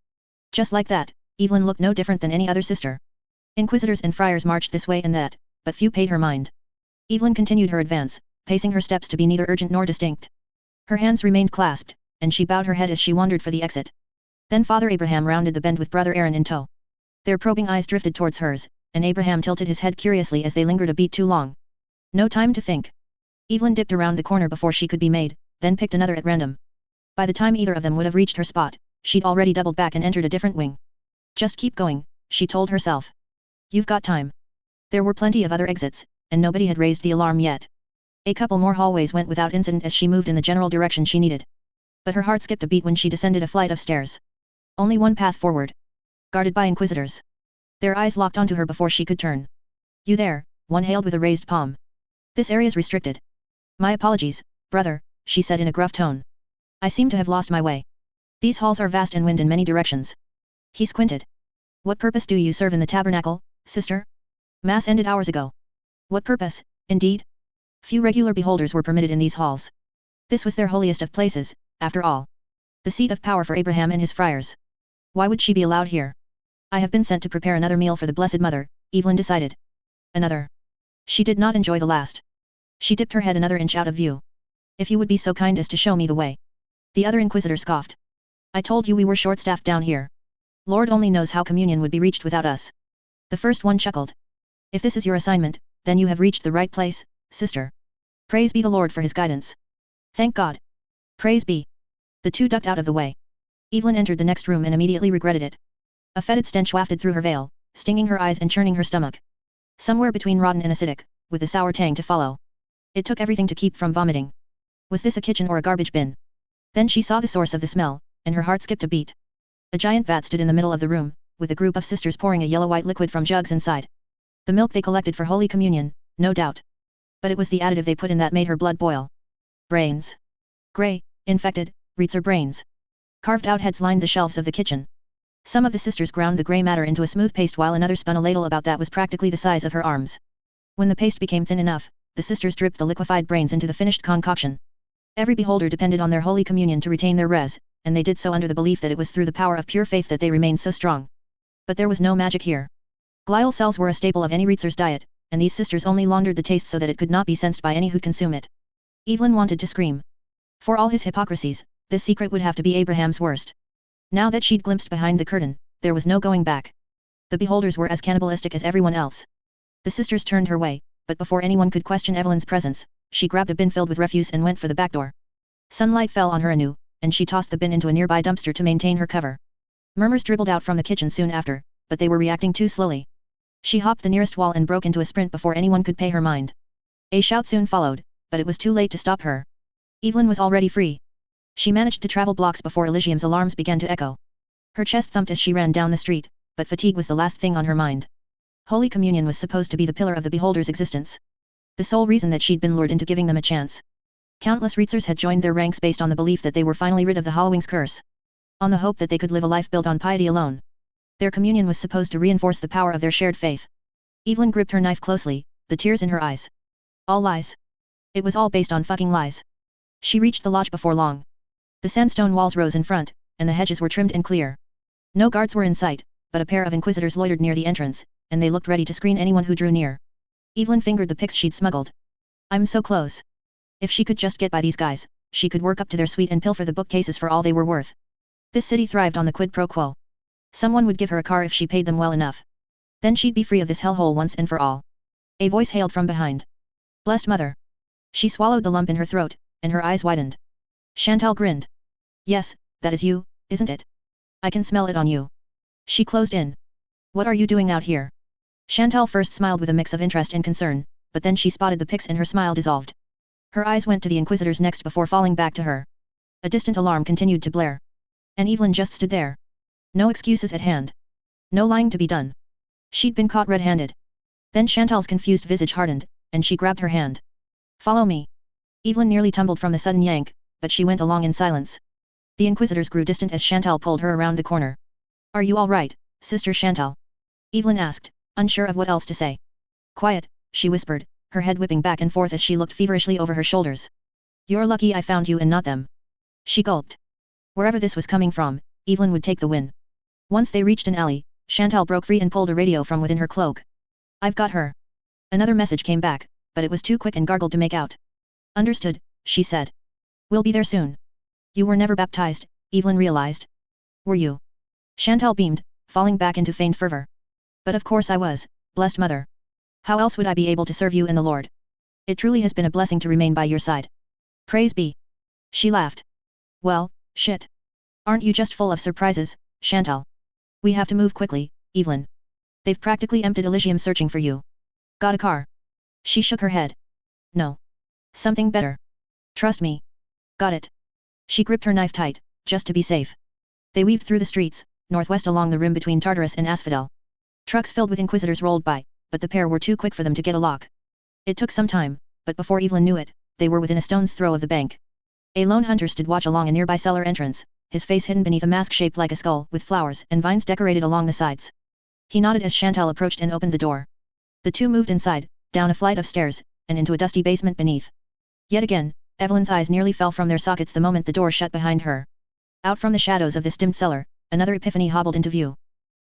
Speaker 1: Just like that, Evelyn looked no different than any other sister. Inquisitors and friars marched this way and that, but few paid her mind. Evelyn continued her advance, pacing her steps to be neither urgent nor distinct. Her hands remained clasped, and she bowed her head as she wandered for the exit. Then Father Abraham rounded the bend with Brother Aaron in tow. Their probing eyes drifted towards hers, and Abraham tilted his head curiously as they lingered a beat too long. No time to think. Evelyn dipped around the corner before she could be made, then picked another at random. By the time either of them would have reached her spot, she'd already doubled back and entered a different wing. Just keep going, she told herself. You've got time. There were plenty of other exits, and nobody had raised the alarm yet. A couple more hallways went without incident as she moved in the general direction she needed. But her heart skipped a beat when she descended a flight of stairs. Only one path forward. Guarded by inquisitors. Their eyes locked onto her before she could turn. You there, one hailed with a raised palm. This area's restricted. My apologies, brother, she said in a gruff tone. I seem to have lost my way. These halls are vast and wind in many directions. He squinted. What purpose do you serve in the tabernacle, sister? Mass ended hours ago. What purpose, indeed? Few regular beholders were permitted in these halls. This was their holiest of places, after all. The seat of power for Abraham and his friars. Why would she be allowed here? I have been sent to prepare another meal for the Blessed Mother, Evelyn decided. Another. She did not enjoy the last. She dipped her head another inch out of view. If you would be so kind as to show me the way. The other inquisitor scoffed. I told you we were short-staffed down here. Lord only knows how communion would be reached without us. The first one chuckled. If this is your assignment, then you have reached the right place, sister. Praise be the Lord for his guidance. Thank God. Praise be. The two ducked out of the way. Evelyn entered the next room and immediately regretted it. A fetid stench wafted through her veil, stinging her eyes and churning her stomach. Somewhere between rotten and acidic, with the sour tang to follow. It took everything to keep from vomiting. Was this a kitchen or a garbage bin? Then she saw the source of the smell, and her heart skipped a beat. A giant vat stood in the middle of the room, with a group of sisters pouring a yellow-white liquid from jugs inside. The milk they collected for Holy Communion, no doubt. But it was the additive they put in that made her blood boil. Brains. Grey, infected, Reitzer brains. Carved-out heads lined the shelves of the kitchen. Some of the sisters ground the grey matter into a smooth paste while another spun a ladle about that was practically the size of her arms. When the paste became thin enough, the sisters dripped the liquefied brains into the finished concoction. Every beholder depended on their Holy Communion to retain their res, and they did so under the belief that it was through the power of pure faith that they remained so strong. But there was no magic here. Glial cells were a staple of any Reitzer's diet, and these sisters only laundered the taste so that it could not be sensed by any who'd consume it. Evelyn wanted to scream. For all his hypocrisies, this secret would have to be Abraham's worst. Now that she'd glimpsed behind the curtain, there was no going back. The beholders were as cannibalistic as everyone else. The sisters turned her way, but before anyone could question Evelyn's presence, she grabbed a bin filled with refuse and went for the back door. Sunlight fell on her anew, and she tossed the bin into a nearby dumpster to maintain her cover. Murmurs dribbled out from the kitchen soon after, but they were reacting too slowly. She hopped the nearest wall and broke into a sprint before anyone could pay her mind. A shout soon followed, but it was too late to stop her. Evelyn was already free. She managed to travel blocks before Elysium's alarms began to echo. Her chest thumped as she ran down the street, but fatigue was the last thing on her mind. Holy Communion was supposed to be the pillar of the beholder's existence. The sole reason that she'd been lured into giving them a chance. Countless Reitzers had joined their ranks based on the belief that they were finally rid of the Hallowing's curse. On the hope that they could live a life built on piety alone. Their communion was supposed to reinforce the power of their shared faith. Evelyn gripped her knife closely, the tears in her eyes. All lies. It was all based on fucking lies. She reached the lodge before long. The sandstone walls rose in front, and the hedges were trimmed and clear. No guards were in sight, but a pair of inquisitors loitered near the entrance, and they looked ready to screen anyone who drew near. Evelyn fingered the picks she'd smuggled. I'm so close. If she could just get by these guys, she could work up to their suite and pilfer the bookcases for all they were worth. This city thrived on the quid pro quo. Someone would give her a car if she paid them well enough. Then she'd be free of this hellhole once and for all. A voice hailed from behind. Blessed Mother. She swallowed the lump in her throat, and her eyes widened. Chantal grinned. Yes, that is you, isn't it? I can smell it on you. She closed in. What are you doing out here? Chantal first smiled with a mix of interest and concern, but then she spotted the pics and her smile dissolved. Her eyes went to the inquisitors next before falling back to her. A distant alarm continued to blare. And Evelyn just stood there. No excuses at hand. No lying to be done. She'd been caught red-handed. Then Chantal's confused visage hardened, and she grabbed her hand. Follow me. Evelyn nearly tumbled from the sudden yank, but she went along in silence. The inquisitors grew distant as Chantal pulled her around the corner. Are you all right, Sister Chantal? Evelyn asked, unsure of what else to say. Quiet, she whispered, her head whipping back and forth as she looked feverishly over her shoulders. You're lucky I found you and not them. She gulped. Wherever this was coming from, Evelyn would take the win. Once they reached an alley, Chantal broke free and pulled a radio from within her cloak. I've got her. Another message came back, but it was too quick and gargled to make out. Understood, she said. We'll be there soon. You were never baptized, Evelyn realized. Were you? Chantal beamed, falling back into feigned fervor. But of course I was, blessed mother. How else would I be able to serve you and the Lord? It truly has been a blessing to remain by your side. Praise be. She laughed. Well, shit. Aren't you just full of surprises, Chantal? We have to move quickly, Evelyn. They've practically emptied Elysium searching for you. Got a car? She shook her head. No. Something better. Trust me. Got it. She gripped her knife tight, just to be safe. They weaved through the streets, northwest along the rim between Tartarus and Asphodel. Trucks filled with inquisitors rolled by, but the pair were too quick for them to get a lock. It took some time, but before Evelyn knew it, they were within a stone's throw of the bank. A lone hunter stood watch along a nearby cellar entrance, his face hidden beneath a mask shaped like a skull with flowers and vines decorated along the sides. He nodded as Chantal approached and opened the door. The two moved inside, down a flight of stairs, and into a dusty basement beneath. Yet again, Evelyn's eyes nearly fell from their sockets the moment the door shut behind her. Out from the shadows of this dimmed cellar, another epiphany hobbled into view.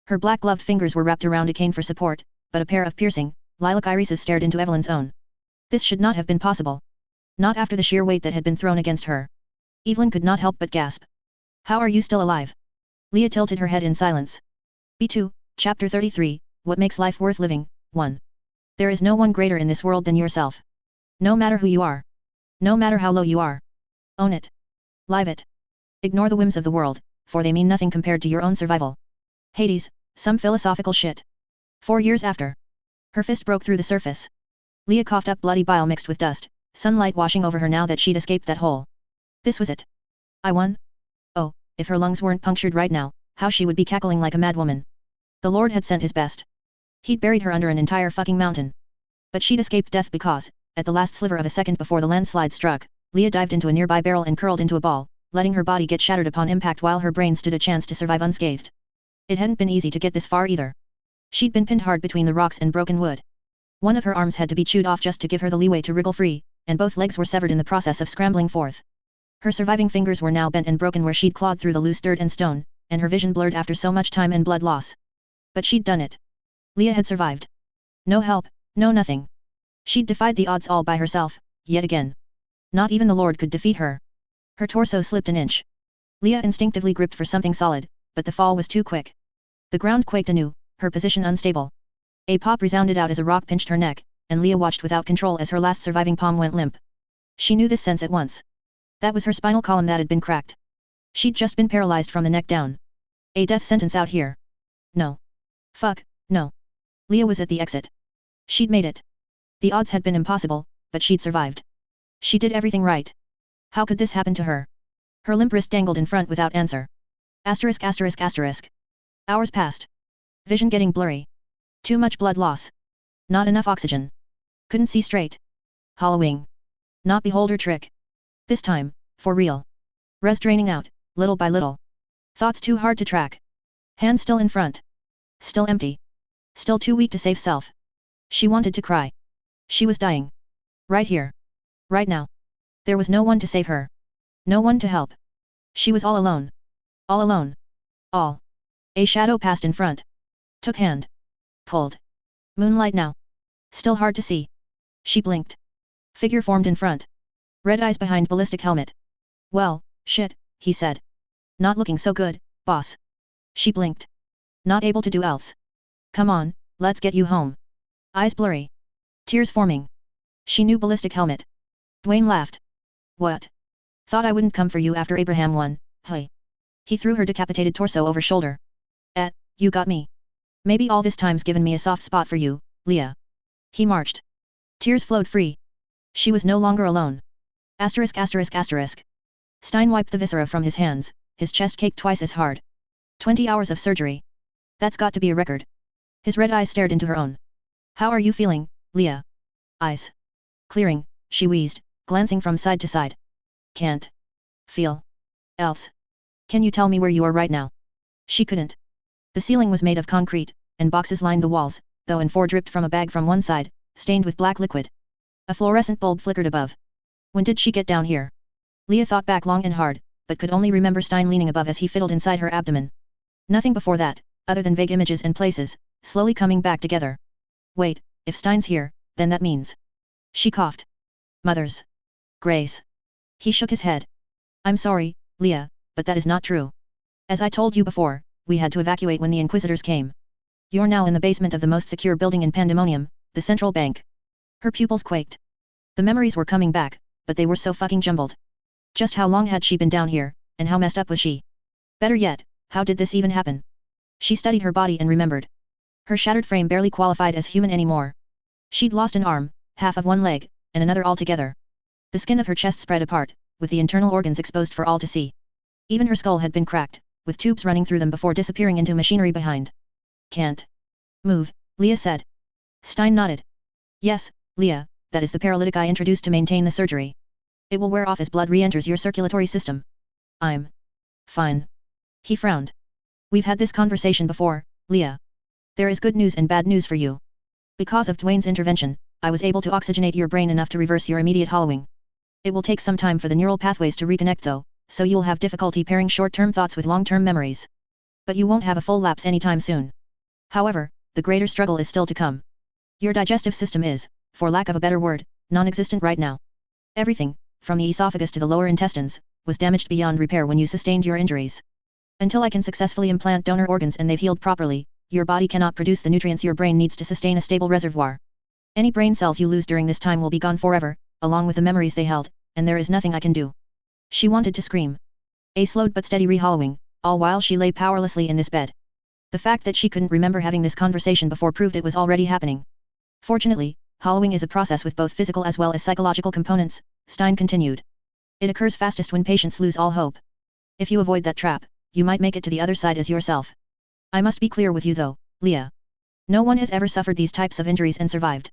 Speaker 1: Her black-gloved fingers were wrapped around a cane for support, but a pair of piercing, lilac irises stared into Evelyn's own. This should not have been possible. Not after the sheer weight that had been thrown against her. Evelyn could not help but gasp. How are you still alive? Leah tilted her head in silence. B2, Chapter 33, What Makes Life Worth Living, 1. There is no one greater in this world than yourself. No matter who you are. No matter how low you are. Own it. Live it. Ignore the whims of the world, for they mean nothing compared to your own survival. Hades, some philosophical shit. 4 years after. Her fist broke through the surface. Leah coughed up bloody bile mixed with dust, sunlight washing over her now that she'd escaped that hole. This was it. I won? Oh, if her lungs weren't punctured right now, how she would be cackling like a madwoman. The Lord had sent his best. He'd buried her under an entire fucking mountain. But she'd escaped death because, at the last sliver of a second before the landslide struck, Leah dived into a nearby barrel and curled into a ball, letting her body get shattered upon impact while her brain stood a chance to survive unscathed. It hadn't been easy to get this far either. She'd been pinned hard between the rocks and broken wood. One of her arms had to be chewed off just to give her the leeway to wriggle free, and both legs were severed in the process of scrambling forth. Her surviving fingers were now bent and broken where she'd clawed through the loose dirt and stone, and her vision blurred after so much time and blood loss. But she'd done it. Leah had survived. No help, no nothing. She'd defied the odds all by herself, yet again. Not even the Lord could defeat her. Her torso slipped an inch. Leah instinctively gripped for something solid, but the fall was too quick. The ground quaked anew, her position unstable. A pop resounded out as a rock pinched her neck, and Leah watched without control as her last surviving palm went limp. She knew this sense at once. That was her spinal column that had been cracked. She'd just been paralyzed from the neck down. A death sentence out here. No. Fuck, no. Leah was at the exit. She'd made it. The odds had been impossible, but she'd survived. She did everything right. How could this happen to her? Her limp wrist dangled in front without answer. Asterisk asterisk asterisk. Hours passed. Vision getting blurry. Too much blood loss. Not enough oxygen. Couldn't see straight. Hollowing. Not beholder trick. This time, for real. Res draining out, little by little. Thoughts too hard to track. Hand still in front. Still empty. Still too weak to save self. She wanted to cry. She was dying. Right here. Right now. There was no one to save her. No one to help. She was all alone. All alone. All. A shadow passed in front. Took hand. Pulled. Moonlight now. Still hard to see. She blinked. Figure formed in front. Red eyes behind ballistic helmet. Well, shit, he said. Not looking so good, boss. She blinked. Not able to do else. Come on, let's get you home. Eyes blurry. Tears forming. She knew ballistic helmet. Dwayne laughed. What? Thought I wouldn't come for you after Abraham won, hey. He threw her decapitated torso over shoulder. You got me. Maybe all this time's given me a soft spot for you, Leah. He marched. Tears flowed free. She was no longer alone. Asterisk asterisk asterisk. Stein wiped the viscera from his hands, his chest caked twice as hard. 20 hours of surgery. That's got to be a record. His red eyes stared into her own. How are you feeling, Leah? Eyes clearing, she wheezed, glancing from side to side. Can't feel else. Can you tell me where you are right now? She couldn't. The ceiling was made of concrete, and boxes lined the walls, though and 4 dripped from a bag from one side, stained with black liquid. A fluorescent bulb flickered above. When did she get down here? Leah thought back long and hard, but could only remember Stein leaning above as he fiddled inside her abdomen. Nothing before that, other than vague images and places, slowly coming back together. Wait, if Stein's here, then that means... She coughed. Mothers. Grace. He shook his head. I'm sorry, Leah, but that is not true. As I told you before, we had to evacuate when the Inquisitors came. You're now in the basement of the most secure building in Pandemonium, the central bank. Her pupils quaked. The memories were coming back, but they were so fucking jumbled. Just how long had she been down here, and how messed up was she? Better yet, how did this even happen? She studied her body and remembered. Her shattered frame barely qualified as human anymore. She'd lost an arm, half of one leg, and another altogether. The skin of her chest spread apart, with the internal organs exposed for all to see. Even her skull had been cracked, with tubes running through them before disappearing into machinery behind. Can't move, Leah said. Stein nodded. Yes, Leah, that is the paralytic I introduced to maintain the surgery. It will wear off as blood re-enters your circulatory system. I'm fine. He frowned. We've had this conversation before, Leah. There is good news and bad news for you. Because of Dwayne's intervention, I was able to oxygenate your brain enough to reverse your immediate hollowing. It will take some time for the neural pathways to reconnect though, so you'll have difficulty pairing short-term thoughts with long-term memories. But you won't have a full lapse anytime soon. However, the greater struggle is still to come. Your digestive system is, for lack of a better word, non-existent right now. Everything, from the esophagus to the lower intestines, was damaged beyond repair when you sustained your injuries. Until I can successfully implant donor organs and they've healed properly, your body cannot produce the nutrients your brain needs to sustain a stable reservoir. Any brain cells you lose during this time will be gone forever, along with the memories they held, and there is nothing I can do. She wanted to scream. A slowed but steady re-hollowing, all while she lay powerlessly in this bed. The fact that she couldn't remember having this conversation before proved it was already happening. Fortunately, hollowing is a process with both physical as well as psychological components, Stein continued. It occurs fastest when patients lose all hope. If you avoid that trap, you might make it to the other side as yourself. I must be clear with you though, Leah. No one has ever suffered these types of injuries and survived.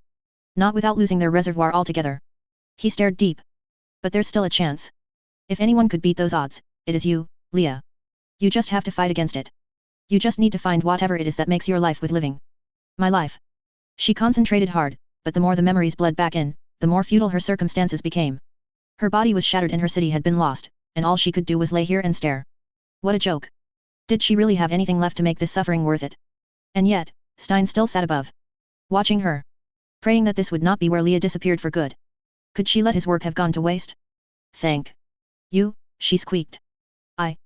Speaker 1: Not without losing their reservoir altogether. He stared deep. But there's still a chance. If anyone could beat those odds, it is you, Leah. You just have to fight against it. You just need to find whatever it is that makes your life worth living. My life. She concentrated hard, but the more the memories bled back in, the more futile her circumstances became. Her body was shattered and her city had been lost, and all she could do was lay here and stare. What a joke. Did she really have anything left to make this suffering worth it? And yet, Stein still sat above, watching her, praying that this would not be where Leah disappeared for good. Could she let his work have gone to waste? Thank you, she squeaked. I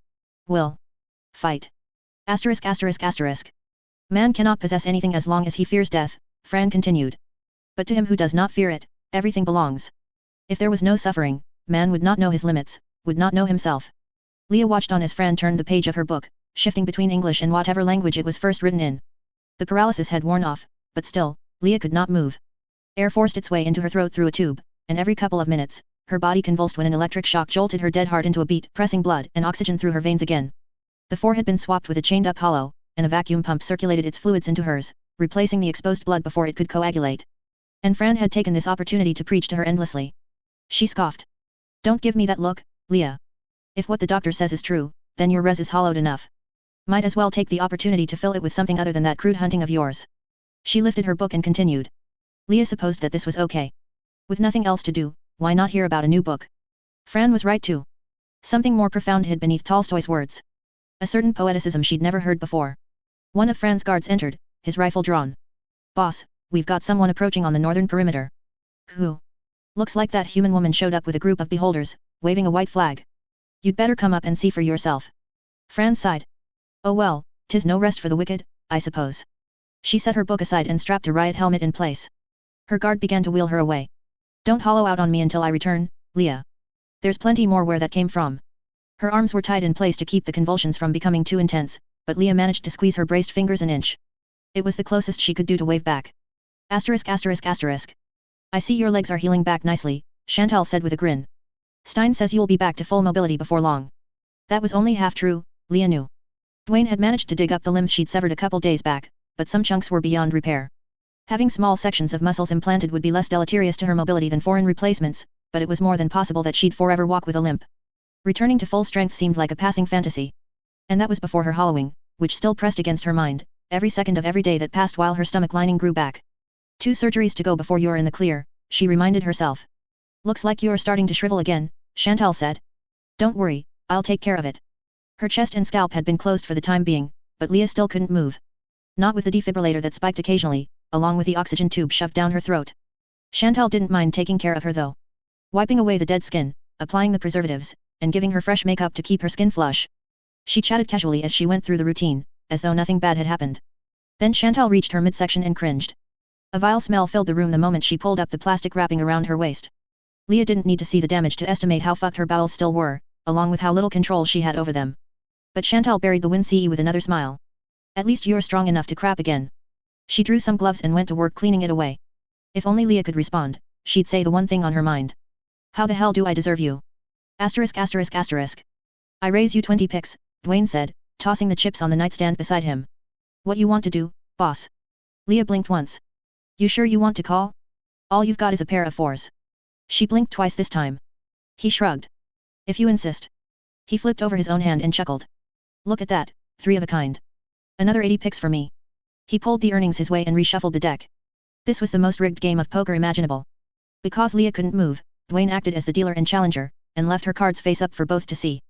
Speaker 1: will fight. Asterisk asterisk asterisk. Man cannot possess anything as long as he fears death, Fran continued. But to him who does not fear it, everything belongs. If there was no suffering, man would not know his limits, would not know himself. Leah watched on as Fran turned the page of her book, shifting between English and whatever language it was first written in. The paralysis had worn off, but still, Leah could not move. Air forced its way into her throat through a tube, and every couple of minutes, her body convulsed when an electric shock jolted her dead heart into a beat, pressing blood and oxygen through her veins again. The floor had been swapped with a chained-up hollow, and a vacuum pump circulated its fluids into hers, replacing the exposed blood before it could coagulate. And Fran had taken this opportunity to preach to her endlessly. She scoffed. Don't give me that look, Leah. If what the doctor says is true, then your res is hollowed enough. Might as well take the opportunity to fill it with something other than that crude hunting of yours. She lifted her book and continued. Leah supposed that this was okay. With nothing else to do, why not hear about a new book? Fran was right too. Something more profound hid beneath Tolstoy's words. A certain poeticism she'd never heard before. One of Fran's guards entered, his rifle drawn. Boss, we've got someone approaching on the northern perimeter. Who? Looks like that human woman showed up with a group of beholders, waving a white flag. You'd better come up and see for yourself. Fran sighed. Oh well, 'tis no rest for the wicked, I suppose. She set her book aside and strapped a riot helmet in place. Her guard began to wheel her away. Don't hollow out on me until I return, Leah. There's plenty more where that came from. Her arms were tied in place to keep the convulsions from becoming too intense, but Leah managed to squeeze her braced fingers an inch. It was the closest she could do to wave back. Asterisk asterisk asterisk. I see your legs are healing back nicely, Chantal said with a grin. Stein says you'll be back to full mobility before long. That was only half true, Leah knew. Dwayne had managed to dig up the limbs she'd severed a couple days back, but some chunks were beyond repair. Having small sections of muscles implanted would be less deleterious to her mobility than foreign replacements, but it was more than possible that she'd forever walk with a limp. Returning to full strength seemed like a passing fantasy. And that was before her hollowing, which still pressed against her mind, every second of every day that passed while her stomach lining grew back. 2 surgeries to go before you're in the clear, she reminded herself. Looks like you're starting to shrivel again, Chantal said. Don't worry, I'll take care of it. Her chest and scalp had been closed for the time being, but Leah still couldn't move. Not with the defibrillator that spiked occasionally, along with the oxygen tube shoved down her throat. Chantal didn't mind taking care of her though. Wiping away the dead skin, applying the preservatives, and giving her fresh makeup to keep her skin flush. She chatted casually as she went through the routine, as though nothing bad had happened. Then Chantal reached her midsection and cringed. A vile smell filled the room the moment she pulled up the plastic wrapping around her waist. Leah didn't need to see the damage to estimate how fucked her bowels still were, along with how little control she had over them. But Chantal buried the wince with another smile. At least you're strong enough to crap again. She drew some gloves and went to work cleaning it away. If only Leah could respond, she'd say the one thing on her mind. How the hell do I deserve you? Asterisk asterisk asterisk. I raise you 20 pics, Dwayne said, tossing the chips on the nightstand beside him. What you want to do, boss? Leah blinked once. You sure you want to call? All you've got is a pair of 4s. She blinked twice this time. He shrugged. If you insist. He flipped over his own hand and chuckled. Look at that, 3 of a kind. Another 80 pics for me. He pulled the earnings his way and reshuffled the deck. This was the most rigged game of poker imaginable. Because Leah couldn't move, Dwayne acted as the dealer and challenger, and left her cards face up for both to see.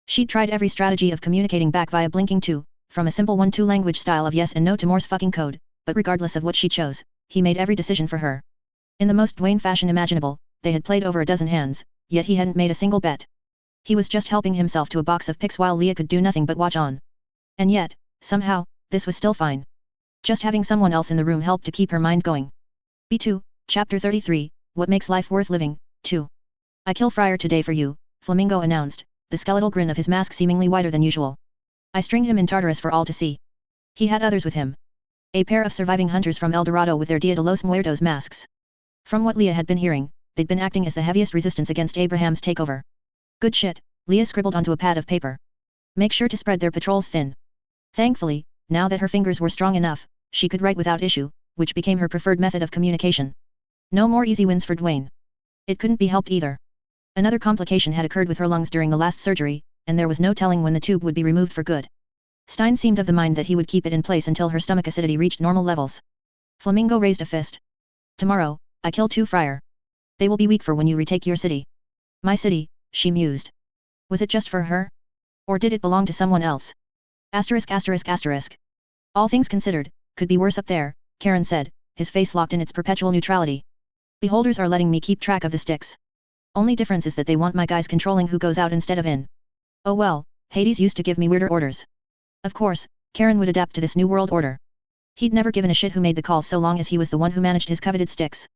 Speaker 1: She'd tried every strategy of communicating back via blinking too, from a simple 1-2 language style of yes and no to Morse fucking code, but regardless of what she chose, he made every decision for her. In the most Dwayne fashion imaginable, they had played over a dozen hands, yet he hadn't made a single bet. He was just helping himself to a box of pics while Leah could do nothing but watch on. And yet, somehow, this was still fine. Just having someone else in the room helped to keep her mind going. B2, Chapter 33, What Makes Life Worth Living, 2. I kill Friar today for you, Flamingo announced, the skeletal grin of his mask seemingly wider than usual. I string him in Tartarus for all to see. He had others with him. A pair of surviving hunters from El Dorado with their Dia de los Muertos masks. From what Leah had been hearing, they'd been acting as the heaviest resistance against Abraham's takeover. Good shit, Leah scribbled onto a pad of paper. Make sure to spread their patrols thin. Thankfully, now that her fingers were strong enough, she could write without issue, which became her preferred method of communication. No more easy wins for Dwayne. It couldn't be helped either. Another complication had occurred with her lungs during the last surgery, and there was no telling when the tube would be removed for good. Stein seemed of the mind that he would keep it in place until her stomach acidity reached normal levels. Flamingo raised a fist. Tomorrow, I kill 2 Friar. They will be weak for when you retake your city. My city, she mused. Was it just for her? Or did it belong to someone else? Asterisk asterisk asterisk. All things considered, could be worse up there, Karen said, his face locked in its perpetual neutrality. Beholders are letting me keep track of the sticks. Only difference is that they want my guys controlling who goes out instead of in. Oh well, Hades used to give me weirder orders. Of course, Karen would adapt to this new world order. He'd never given a shit who made the calls so long as he was the one who managed his coveted sticks.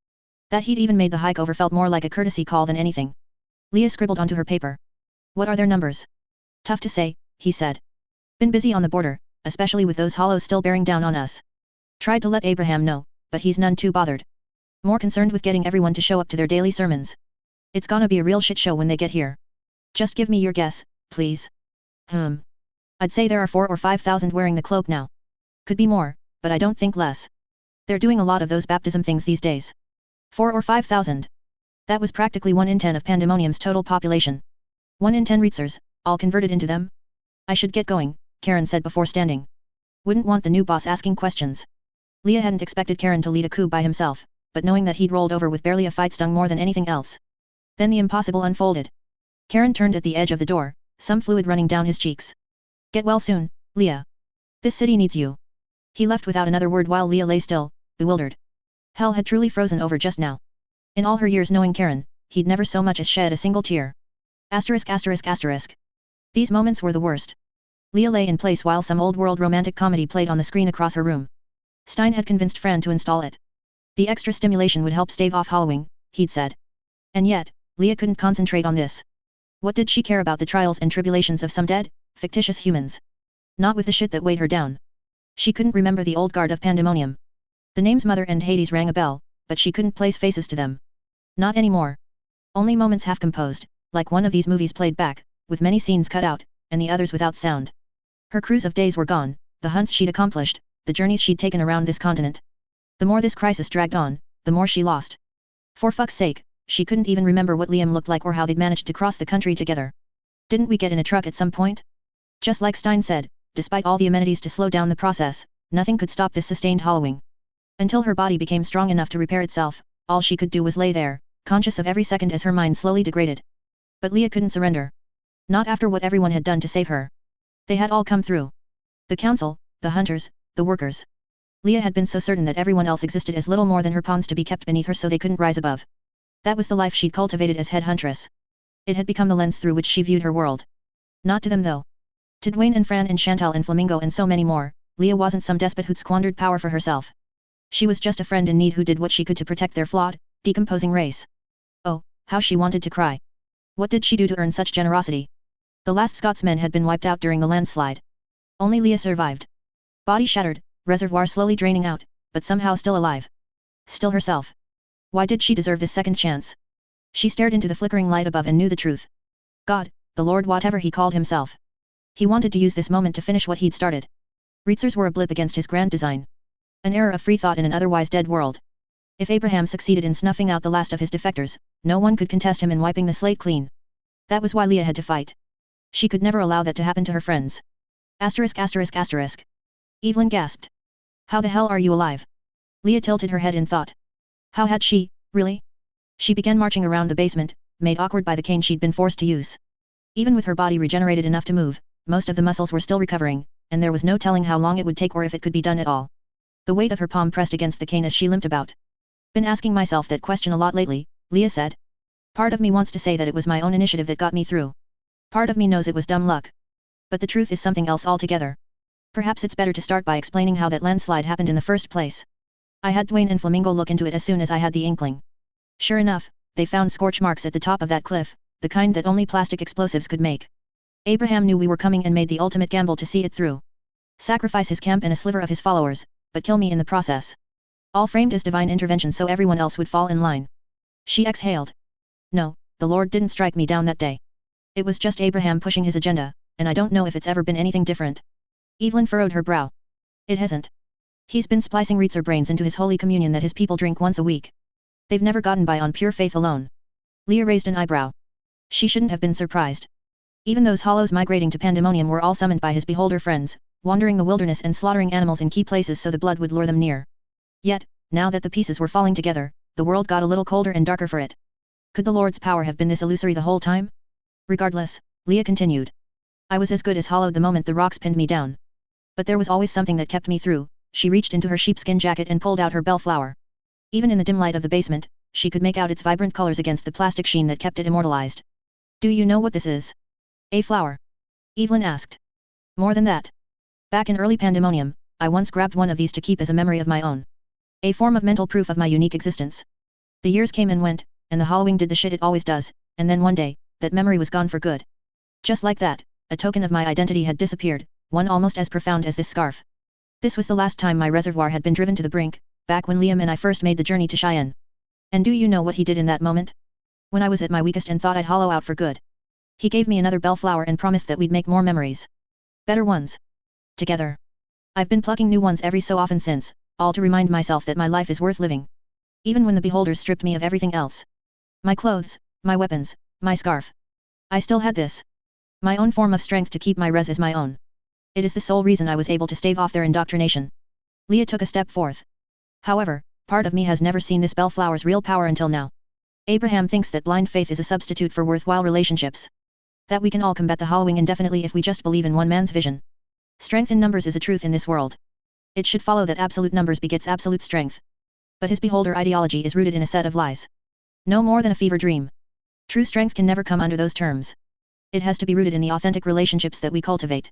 Speaker 1: That he'd even made the hike over felt more like a courtesy call than anything. Leah scribbled onto her paper. What are their numbers? Tough to say, he said. Been busy on the border, especially with those hollows still bearing down on us. Tried to let Abraham know, but he's none too bothered. More concerned with getting everyone to show up to their daily sermons. It's gonna be a real shit show when they get here. Just give me your guess, please. I'd say there are 4 or 5,000 wearing the cloak now. Could be more, but I don't think less. They're doing a lot of those baptism things these days. 4 or 5,000. That was practically 1 in 10 of Pandemonium's total population. 1 in 10 Reitzers, all converted into them? I should get going, Karen said before standing. Wouldn't want the new boss asking questions. Leah hadn't expected Karen to lead a coup by himself, but knowing that he'd rolled over with barely a fight stung more than anything else. Then the impossible unfolded. Karen turned at the edge of the door, some fluid running down his cheeks. Get well soon, Leah. This city needs you. He left without another word while Leah lay still, bewildered. Hell had truly frozen over just now. In all her years knowing Karen, he'd never so much as shed a single tear. Asterisk asterisk asterisk. These moments were the worst. Leah lay in place while some old-world romantic comedy played on the screen across her room. Stein had convinced Fran to install it. The extra stimulation would help stave off hollowing, he'd said. And yet, Leah couldn't concentrate on this. What did she care about the trials and tribulations of some dead, fictitious humans? Not with the shit that weighed her down. She couldn't remember the old guard of Pandemonium. The names Mother and Hades rang a bell, but she couldn't place faces to them. Not anymore. Only moments half composed, like one of these movies played back, with many scenes cut out, and the others without sound. Her cruise of days were gone, the hunts she'd accomplished, the journeys she'd taken around this continent. The more this crisis dragged on, the more she lost. For fuck's sake, she couldn't even remember what Liam looked like or how they'd managed to cross the country together. Didn't we get in a truck at some point? Just like Stein said, despite all the amenities to slow down the process, nothing could stop this sustained hollowing. Until her body became strong enough to repair itself, all she could do was lay there, conscious of every second as her mind slowly degraded. But Leah couldn't surrender. Not after what everyone had done to save her. They had all come through. The council, the hunters, the workers. Leah had been so certain that everyone else existed as little more than her pawns to be kept beneath her so they couldn't rise above. That was the life she'd cultivated as head huntress. It had become the lens through which she viewed her world. Not to them though. To Dwayne and Fran and Chantal and Flamingo and so many more, Leah wasn't some despot who'd squandered power for herself. She was just a friend in need who did what she could to protect their flawed, decomposing race. Oh, how she wanted to cry. What did she do to earn such generosity? The last Scotsmen had been wiped out during the landslide. Only Leah survived. Body shattered, reservoir slowly draining out, but somehow still alive. Still herself. Why did she deserve this second chance? She stared into the flickering light above and knew the truth. God, the Lord whatever he called himself. He wanted to use this moment to finish what he'd started. Reitzers were a blip against his grand design. An error of free thought in an otherwise dead world. If Abraham succeeded in snuffing out the last of his defectors, no one could contest him in wiping the slate clean. That was why Leah had to fight. She could never allow that to happen to her friends. Asterisk asterisk asterisk. Evelyn gasped. How the hell are you alive? Leah tilted her head in thought. How had she, really? She began marching around the basement, made awkward by the cane she'd been forced to use. Even with her body regenerated enough to move, most of the muscles were still recovering, and there was no telling how long it would take or if it could be done at all. The weight of her palm pressed against the cane as she limped about. Been asking myself that question a lot lately, Leah said. Part of me wants to say that it was my own initiative that got me through. Part of me knows it was dumb luck. But the truth is something else altogether. Perhaps it's better to start by explaining how that landslide happened in the first place. I had Dwayne and Flamingo look into it as soon as I had the inkling. Sure enough, they found scorch marks at the top of that cliff, the kind that only plastic explosives could make. Abraham knew we were coming and made the ultimate gamble to see it through. Sacrifice his camp and a sliver of his followers, but kill me in the process. All framed as divine intervention so everyone else would fall in line. She exhaled. No, the Lord didn't strike me down that day. It was just Abraham pushing his agenda, and I don't know if it's ever been anything different. Evelyn furrowed her brow. It hasn't. He's been splicing Reitzer brains into his holy communion that his people drink once a week. They've never gotten by on pure faith alone. Leah raised an eyebrow. She shouldn't have been surprised. Even those hollows migrating to pandemonium were all summoned by his beholder friends, wandering the wilderness and slaughtering animals in key places so the blood would lure them near. Yet, now that the pieces were falling together, the world got a little colder and darker for it. Could the Lord's power have been this illusory the whole time? Regardless, Leah continued. I was as good as hollowed the moment the rocks pinned me down. But there was always something that kept me through. She reached into her sheepskin jacket and pulled out her bellflower. Even in the dim light of the basement, she could make out its vibrant colors against the plastic sheen that kept it immortalized. Do you know what this is? A flower? Evelyn asked. More than that. Back in early pandemonium, I once grabbed one of these to keep as a memory of my own. A form of mental proof of my unique existence. The years came and went, and the Halloween did the shit it always does, and then one day, that memory was gone for good. Just like that, a token of my identity had disappeared, one almost as profound as this scarf. This was the last time my reservoir had been driven to the brink, back when Liam and I first made the journey to Cheyenne. And do you know what he did in that moment? When I was at my weakest and thought I'd hollow out for good. He gave me another bellflower and promised that we'd make more memories. Better ones. Together. I've been plucking new ones every so often since, all to remind myself that my life is worth living. Even when the beholders stripped me of everything else. My clothes, my weapons, my scarf. I still had this. My own form of strength to keep my res as my own. It is the sole reason I was able to stave off their indoctrination. Leah took a step forth. However, part of me has never seen this bellflower's real power until now. Abraham thinks that blind faith is a substitute for worthwhile relationships. That we can all combat the Hallowing indefinitely if we just believe in one man's vision. Strength in numbers is a truth in this world. It should follow that absolute numbers begets absolute strength. But his beholder ideology is rooted in a set of lies. No more than a fever dream. True strength can never come under those terms. It has to be rooted in the authentic relationships that we cultivate.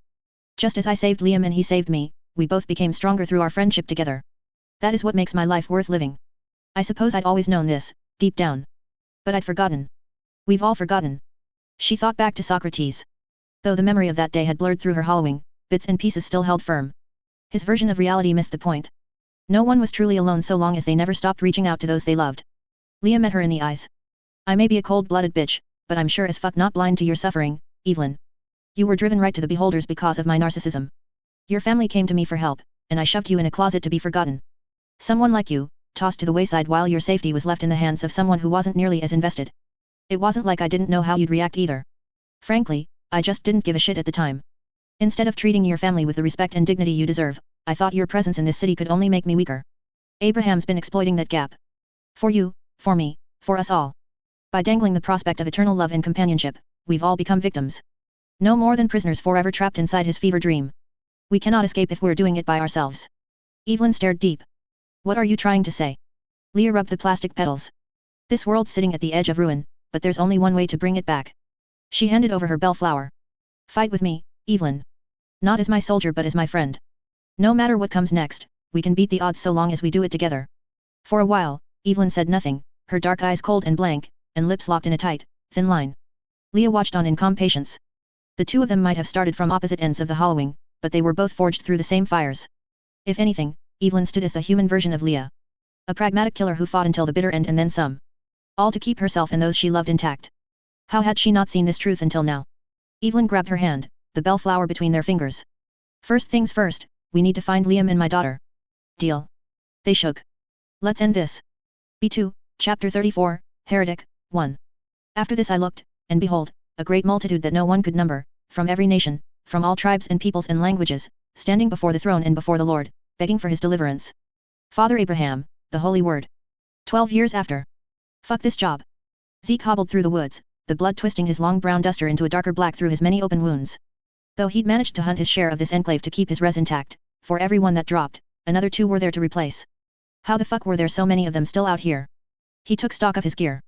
Speaker 1: Just as I saved Liam and he saved me, we both became stronger through our friendship together. That is what makes my life worth living. I suppose I'd always known this, deep down. But I'd forgotten. We've all forgotten. She thought back to Socrates. Though the memory of that day had blurred through her hollowing, bits and pieces still held firm. His version of reality missed the point. No one was truly alone so long as they never stopped reaching out to those they loved. Leah met her in the eyes. I may be a cold-blooded bitch, but I'm sure as fuck not blind to your suffering, Evelyn. You were driven right to the beholders because of my narcissism. Your family came to me for help, and I shoved you in a closet to be forgotten. Someone like you, tossed to the wayside while your safety was left in the hands of someone who wasn't nearly as invested. It wasn't like I didn't know how you'd react either. Frankly, I just didn't give a shit at the time. Instead of treating your family with the respect and dignity you deserve, I thought your presence in this city could only make me weaker. Abraham's been exploiting that gap. For you, for me, for us all. By dangling the prospect of eternal love and companionship, we've all become victims. No more than prisoners forever trapped inside his fever dream. We cannot escape if we're doing it by ourselves. Evelyn stared deep. What are you trying to say? Leah rubbed the plastic petals. This world's sitting at the edge of ruin, but there's only one way to bring it back. She handed over her bellflower. Fight with me, Evelyn. Not as my soldier but as my friend. No matter what comes next, we can beat the odds so long as we do it together. For a while, Evelyn said nothing, her dark eyes cold and blank, and lips locked in a tight, thin line. Leah watched on in calm patience. The two of them might have started from opposite ends of the hollowing, but they were both forged through the same fires. If anything, Evelyn stood as the human version of Leah. A pragmatic killer who fought until the bitter end and then some. All to keep herself and those she loved intact. How had she not seen this truth until now? Evelyn grabbed her hand, the bellflower between their fingers. First things first, we need to find Liam and my daughter. Deal. They shook. Let's end this. B2, chapter 34, Heretic, 1. After this I looked, and behold, a great multitude that no one could number, from every nation, from all tribes and peoples and languages, standing before the throne and before the Lord, begging for his deliverance. Father Abraham, the holy word. 12 years after. Fuck this job. Zeke hobbled through the woods, the blood twisting his long brown duster into a darker black through his many open wounds. Though he'd managed to hunt his share of this enclave to keep his res intact, for every one that dropped, another two were there to replace. How the fuck were there so many of them still out here? He took stock of his gear.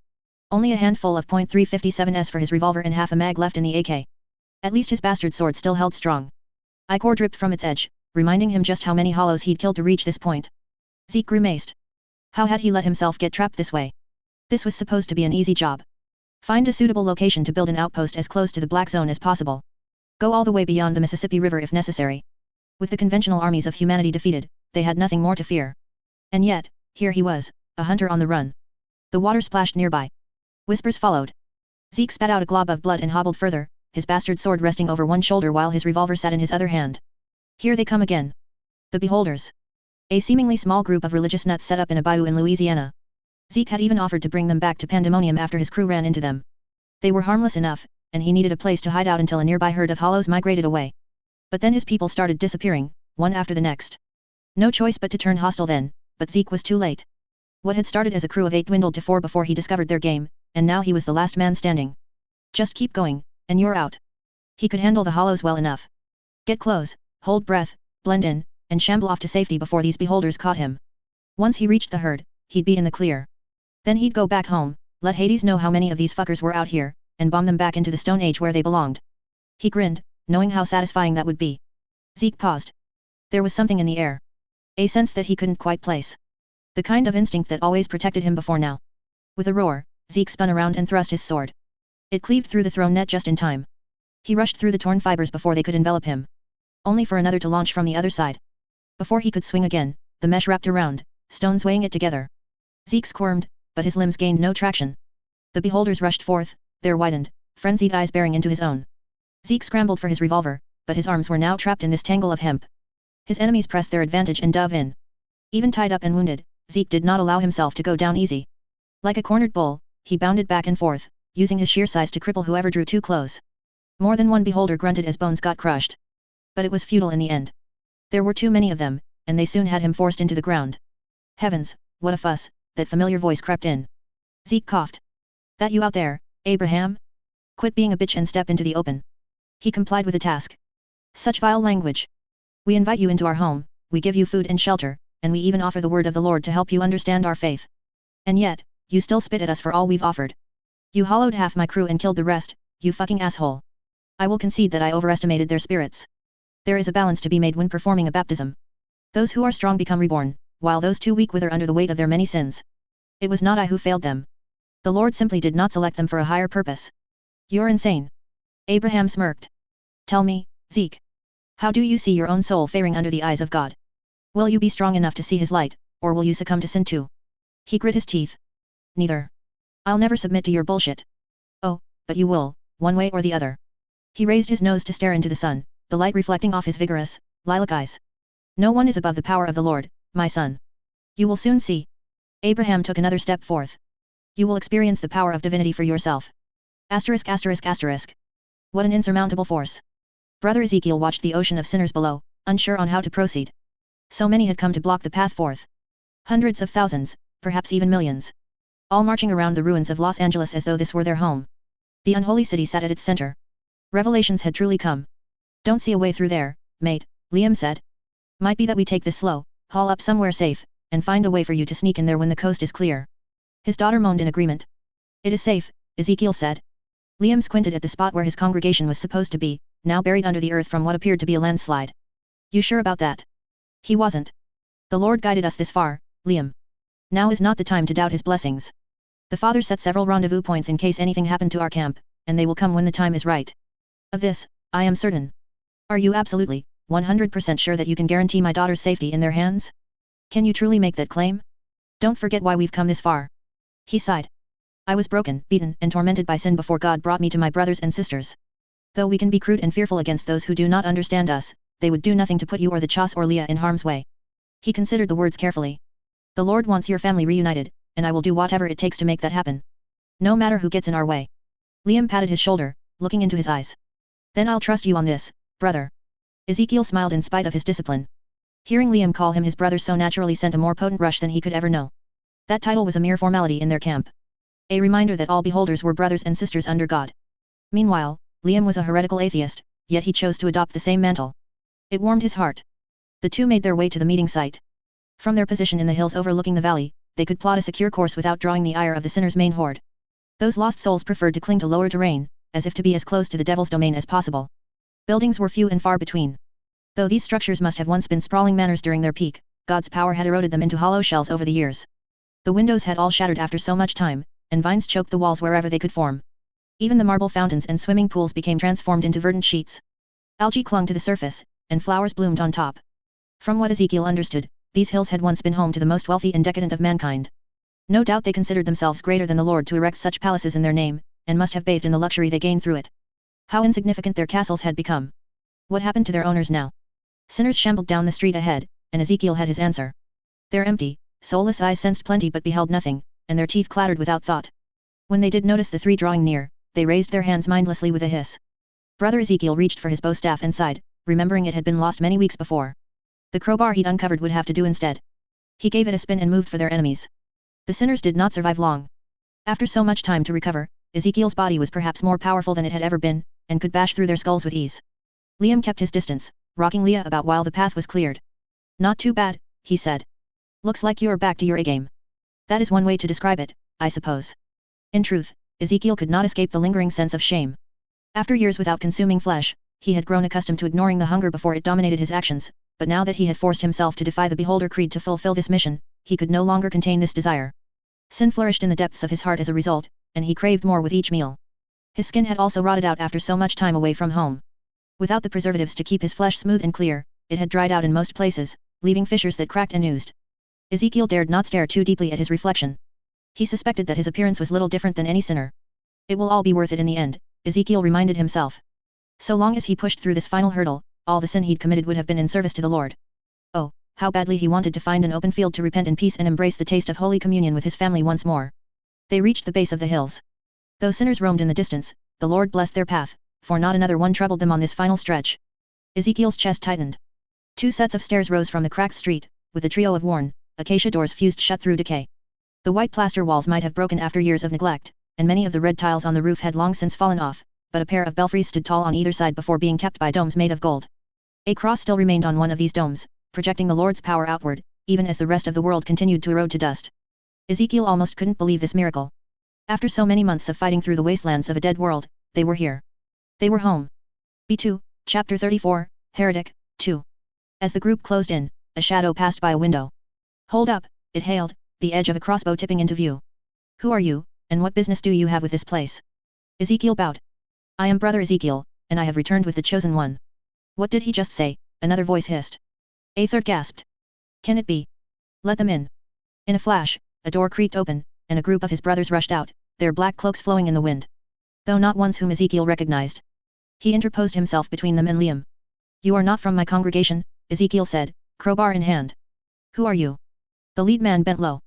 Speaker 1: Only a handful of .357s for his revolver and half a mag left in the AK. At least his bastard sword still held strong. Ichor dripped from its edge, reminding him just how many hollows he'd killed to reach this point. Zeke grew maced. How had he let himself get trapped this way? This was supposed to be an easy job. Find a suitable location to build an outpost as close to the Black Zone as possible. Go all the way beyond the Mississippi River if necessary. With the conventional armies of humanity defeated, they had nothing more to fear. And yet, here he was, a hunter on the run. The water splashed nearby. Whispers followed. Zeke spat out a glob of blood and hobbled further, his bastard sword resting over one shoulder while his revolver sat in his other hand. Here they come again. The Beholders. A seemingly small group of religious nuts set up in a bayou in Louisiana. Zeke had even offered to bring them back to Pandemonium after his crew ran into them. They were harmless enough, and he needed a place to hide out until a nearby herd of hollows migrated away. But then his people started disappearing, one after the next. No choice but to turn hostile then, but Zeke was too late. What had started as a crew of 8 dwindled to 4 before he discovered their game, and now he was the last man standing. Just keep going, and you're out. He could handle the hollows well enough. Get close, hold breath, blend in, and shamble off to safety before these Beholders caught him. Once he reached the herd, he'd be in the clear. Then he'd go back home, let Hades know how many of these fuckers were out here, and bomb them back into the Stone Age where they belonged. He grinned, knowing how satisfying that would be. Zeke paused. There was something in the air. A sense that he couldn't quite place. The kind of instinct that always protected him before now. With a roar, Zeke spun around and thrust his sword. It cleaved through the throne net just in time. He rushed through the torn fibers before they could envelop him. Only for another to launch from the other side. Before he could swing again, the mesh wrapped around, stones weighing it together. Zeke squirmed, but his limbs gained no traction. The Beholders rushed forth, their widened, frenzied eyes bearing into his own. Zeke scrambled for his revolver, but his arms were now trapped in this tangle of hemp. His enemies pressed their advantage and dove in. Even tied up and wounded, Zeke did not allow himself to go down easy. Like a cornered bull, he bounded back and forth, using his sheer size to cripple whoever drew too close. More than one Beholder grunted as bones got crushed. But it was futile in the end. There were too many of them, and they soon had him forced into the ground. Heavens, what a fuss, that familiar voice crept in. Zeke coughed. That you out there, Abraham? Quit being a bitch and step into the open. He complied with the task. Such vile language. We invite you into our home, we give you food and shelter, and we even offer the word of the Lord to help you understand our faith. And yet, you still spit at us for all we've offered. You hollowed half my crew and killed the rest, you fucking asshole. I will concede that I overestimated their spirits. There is a balance to be made when performing a baptism. Those who are strong become reborn, while those too weak wither under the weight of their many sins. It was not I who failed them. The Lord simply did not select them for a higher purpose. You're insane. Abraham smirked. Tell me, Zeke. How do you see your own soul faring under the eyes of God? Will you be strong enough to see his light, or will you succumb to sin too? He grit his teeth. Neither. I'll never submit to your bullshit. Oh, but you will, one way or the other. He raised his nose to stare into the sun, the light reflecting off his vigorous, lilac eyes. No one is above the power of the Lord, my son. You will soon see. Abraham took another step forth. You will experience the power of divinity for yourself. Asterisk asterisk asterisk. What an insurmountable force. Brother Ezekiel watched the ocean of sinners below, unsure on how to proceed. So many had come to block the path forth. Hundreds of thousands, perhaps even millions. All marching around the ruins of Los Angeles as though this were their home. The unholy city sat at its center. Revelations had truly come. Don't see a way through there, mate, Liam said. Might be that we take this slow, haul up somewhere safe, and find a way for you to sneak in there when the coast is clear. His daughter moaned in agreement. It is safe, Ezekiel said. Liam squinted at the spot where his congregation was supposed to be, now buried under the earth from what appeared to be a landslide. You sure about that? He wasn't. The Lord guided us this far, Liam. Now is not the time to doubt his blessings. The Father set several rendezvous points in case anything happened to our camp, and they will come when the time is right. Of this, I am certain. Are you absolutely, 100% sure that you can guarantee my daughter's safety in their hands? Can you truly make that claim? Don't forget why we've come this far. He sighed. I was broken, beaten, and tormented by sin before God brought me to my brothers and sisters. Though we can be crude and fearful against those who do not understand us, they would do nothing to put you or the Chas or Leah in harm's way. He considered the words carefully. The Lord wants your family reunited, and I will do whatever it takes to make that happen. No matter who gets in our way. Liam patted his shoulder, looking into his eyes. Then I'll trust you on this, brother. Ezekiel smiled in spite of his discipline. Hearing Liam call him his brother so naturally sent a more potent rush than he could ever know. That title was a mere formality in their camp. A reminder that all beholders were brothers and sisters under God. Meanwhile, Liam was a heretical atheist, yet he chose to adopt the same mantle. It warmed his heart. The two made their way to the meeting site. From their position in the hills overlooking the valley, they could plot a secure course without drawing the ire of the sinner's main horde. Those lost souls preferred to cling to lower terrain, as if to be as close to the devil's domain as possible. Buildings were few and far between. Though these structures must have once been sprawling manors during their peak, God's power had eroded them into hollow shells over the years. The windows had all shattered after so much time, and vines choked the walls wherever they could form. Even the marble fountains and swimming pools became transformed into verdant sheets. Algae clung to the surface, and flowers bloomed on top. From what Ezekiel understood, these hills had once been home to the most wealthy and decadent of mankind. No doubt they considered themselves greater than the Lord to erect such palaces in their name, and must have bathed in the luxury they gained through it. How insignificant their castles had become. What happened to their owners now? Sinners shambled down the street ahead, and Ezekiel had his answer. Their empty, soulless eyes sensed plenty but beheld nothing, and their teeth clattered without thought. When they did notice the three drawing near, they raised their hands mindlessly with a hiss. Brother Ezekiel reached for his bow staff and sighed, remembering it had been lost many weeks before. The crowbar he'd uncovered would have to do instead. He gave it a spin and moved for their enemies. The sinners did not survive long. After so much time to recover, Ezekiel's body was perhaps more powerful than it had ever been, and could bash through their skulls with ease. Liam kept his distance, rocking Leah about while the path was cleared. Not too bad, he said. Looks like you're back to your A-game. That is one way to describe it, I suppose. In truth, Ezekiel could not escape the lingering sense of shame. After years without consuming flesh, he had grown accustomed to ignoring the hunger before it dominated his actions, but now that he had forced himself to defy the beholder creed to fulfill this mission, he could no longer contain this desire. Sin flourished in the depths of his heart as a result, and he craved more with each meal. His skin had also rotted out after so much time away from home. Without the preservatives to keep his flesh smooth and clear, it had dried out in most places, leaving fissures that cracked and oozed. Ezekiel dared not stare too deeply at his reflection. He suspected that his appearance was little different than any sinner. It will all be worth it in the end, Ezekiel reminded himself. So long as he pushed through this final hurdle, all the sin he'd committed would have been in service to the Lord. Oh, how badly he wanted to find an open field to repent in peace and embrace the taste of Holy Communion with his family once more. They reached the base of the hills. Though sinners roamed in the distance, the Lord blessed their path, for not another one troubled them on this final stretch. Ezekiel's chest tightened. 2 sets of stairs rose from the cracked street, with a trio of worn, acacia doors fused shut through decay. The white plaster walls might have broken after years of neglect, and many of the red tiles on the roof had long since fallen off, but a pair of belfries stood tall on either side before being capped by domes made of gold. A cross still remained on one of these domes, projecting the Lord's power outward, even as the rest of the world continued to erode to dust. Ezekiel almost couldn't believe this miracle. After so many months of fighting through the wastelands of a dead world, they were here. They were home. B2, Chapter 34, Heretic, 2. As the group closed in, a shadow passed by a window. Hold up, it hailed, the edge of a crossbow tipping into view. Who are you, and what business do you have with this place? Ezekiel bowed. I am Brother Ezekiel, and I have returned with the Chosen One. What did he just say? Another voice hissed. A third gasped. Can it be? Let them in. In a flash, a door creaked open, and a group of his brothers rushed out, their black cloaks flowing in the wind. Though not ones whom Ezekiel recognized. He interposed himself between them and Liam. You are not from my congregation, Ezekiel said, crowbar in hand. Who are you? The lead man bent low.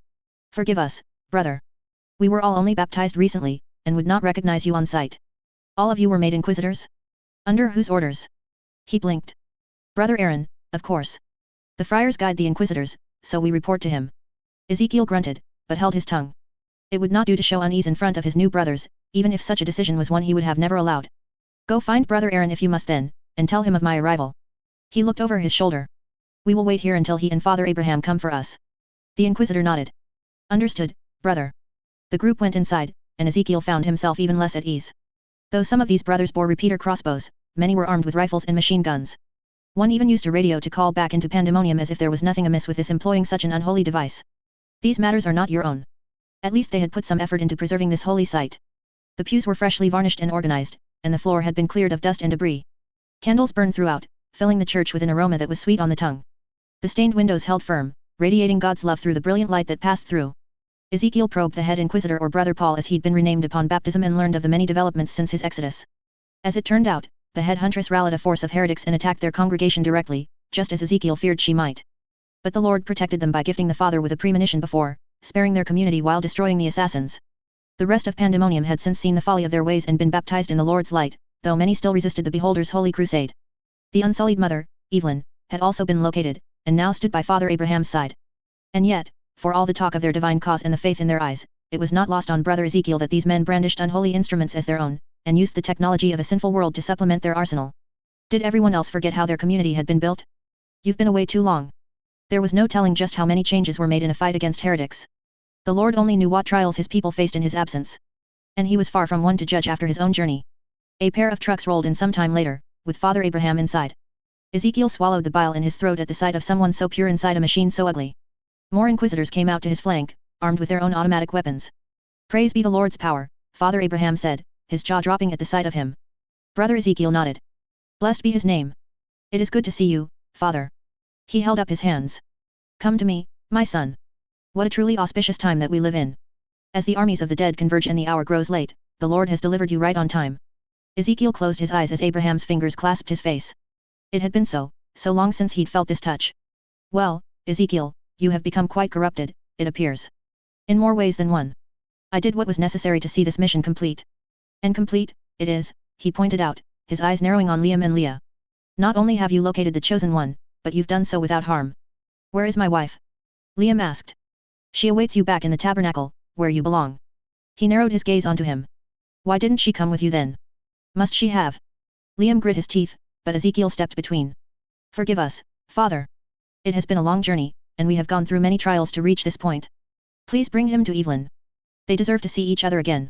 Speaker 1: Forgive us, brother. We were all only baptized recently, and would not recognize you on sight. All of you were made inquisitors? Under whose orders? He blinked. Brother Aaron, of course. The friars guide the inquisitors, so we report to him. Ezekiel grunted, but held his tongue. It would not do to show unease in front of his new brothers, even if such a decision was one he would have never allowed. Go find Brother Aaron if you must then, and tell him of my arrival. He looked over his shoulder. We will wait here until he and Father Abraham come for us. The Inquisitor nodded. Understood, brother. The group went inside, and Ezekiel found himself even less at ease. Though some of these brothers bore repeater crossbows, many were armed with rifles and machine guns. One even used a radio to call back into pandemonium as if there was nothing amiss with this employing such an unholy device. These matters are not your own. At least they had put some effort into preserving this holy site. The pews were freshly varnished and organized, and the floor had been cleared of dust and debris. Candles burned throughout, filling the church with an aroma that was sweet on the tongue. The stained windows held firm, radiating God's love through the brilliant light that passed through. Ezekiel probed the head inquisitor or Brother Paul as he'd been renamed upon baptism and learned of the many developments since his exodus. As it turned out, the head huntress rallied a force of heretics and attacked their congregation directly, just as Ezekiel feared she might. But the Lord protected them by gifting the Father with a premonition before, sparing their community while destroying the assassins. The rest of Pandemonium had since seen the folly of their ways and been baptized in the Lord's light, though many still resisted the Beholder's holy crusade. The unsullied mother, Evelyn, had also been located, and now stood by Father Abraham's side. And yet, for all the talk of their divine cause and the faith in their eyes, it was not lost on Brother Ezekiel that these men brandished unholy instruments as their own, and used the technology of a sinful world to supplement their arsenal. Did everyone else forget how their community had been built? You've been away too long. There was no telling just how many changes were made in a fight against heretics. The Lord only knew what trials his people faced in his absence. And he was far from one to judge after his own journey. A pair of trucks rolled in some time later, with Father Abraham inside. Ezekiel swallowed the bile in his throat at the sight of someone so pure inside a machine so ugly. More inquisitors came out to his flank, armed with their own automatic weapons. Praise be the Lord's power, Father Abraham said, his jaw dropping at the sight of him. Brother Ezekiel nodded. Blessed be his name. It is good to see you, Father. He held up his hands. Come to me, my son. What a truly auspicious time that we live in. As the armies of the dead converge and the hour grows late, the Lord has delivered you right on time. Ezekiel closed his eyes as Abraham's fingers clasped his face. It had been so long since he'd felt this touch. Well, Ezekiel, you have become quite corrupted, it appears. In more ways than one. I did what was necessary to see this mission complete. And complete, it is, he pointed out, his eyes narrowing on Liam and Leah. Not only have you located the chosen one, but you've done so without harm. Where is my wife? Liam asked. She awaits you back in the tabernacle, where you belong. He narrowed his gaze onto him. Why didn't she come with you then? Must she have? Liam grit his teeth, but Ezekiel stepped between. Forgive us, Father. It has been a long journey, and we have gone through many trials to reach this point. Please bring him to Evelyn. They deserve to see each other again.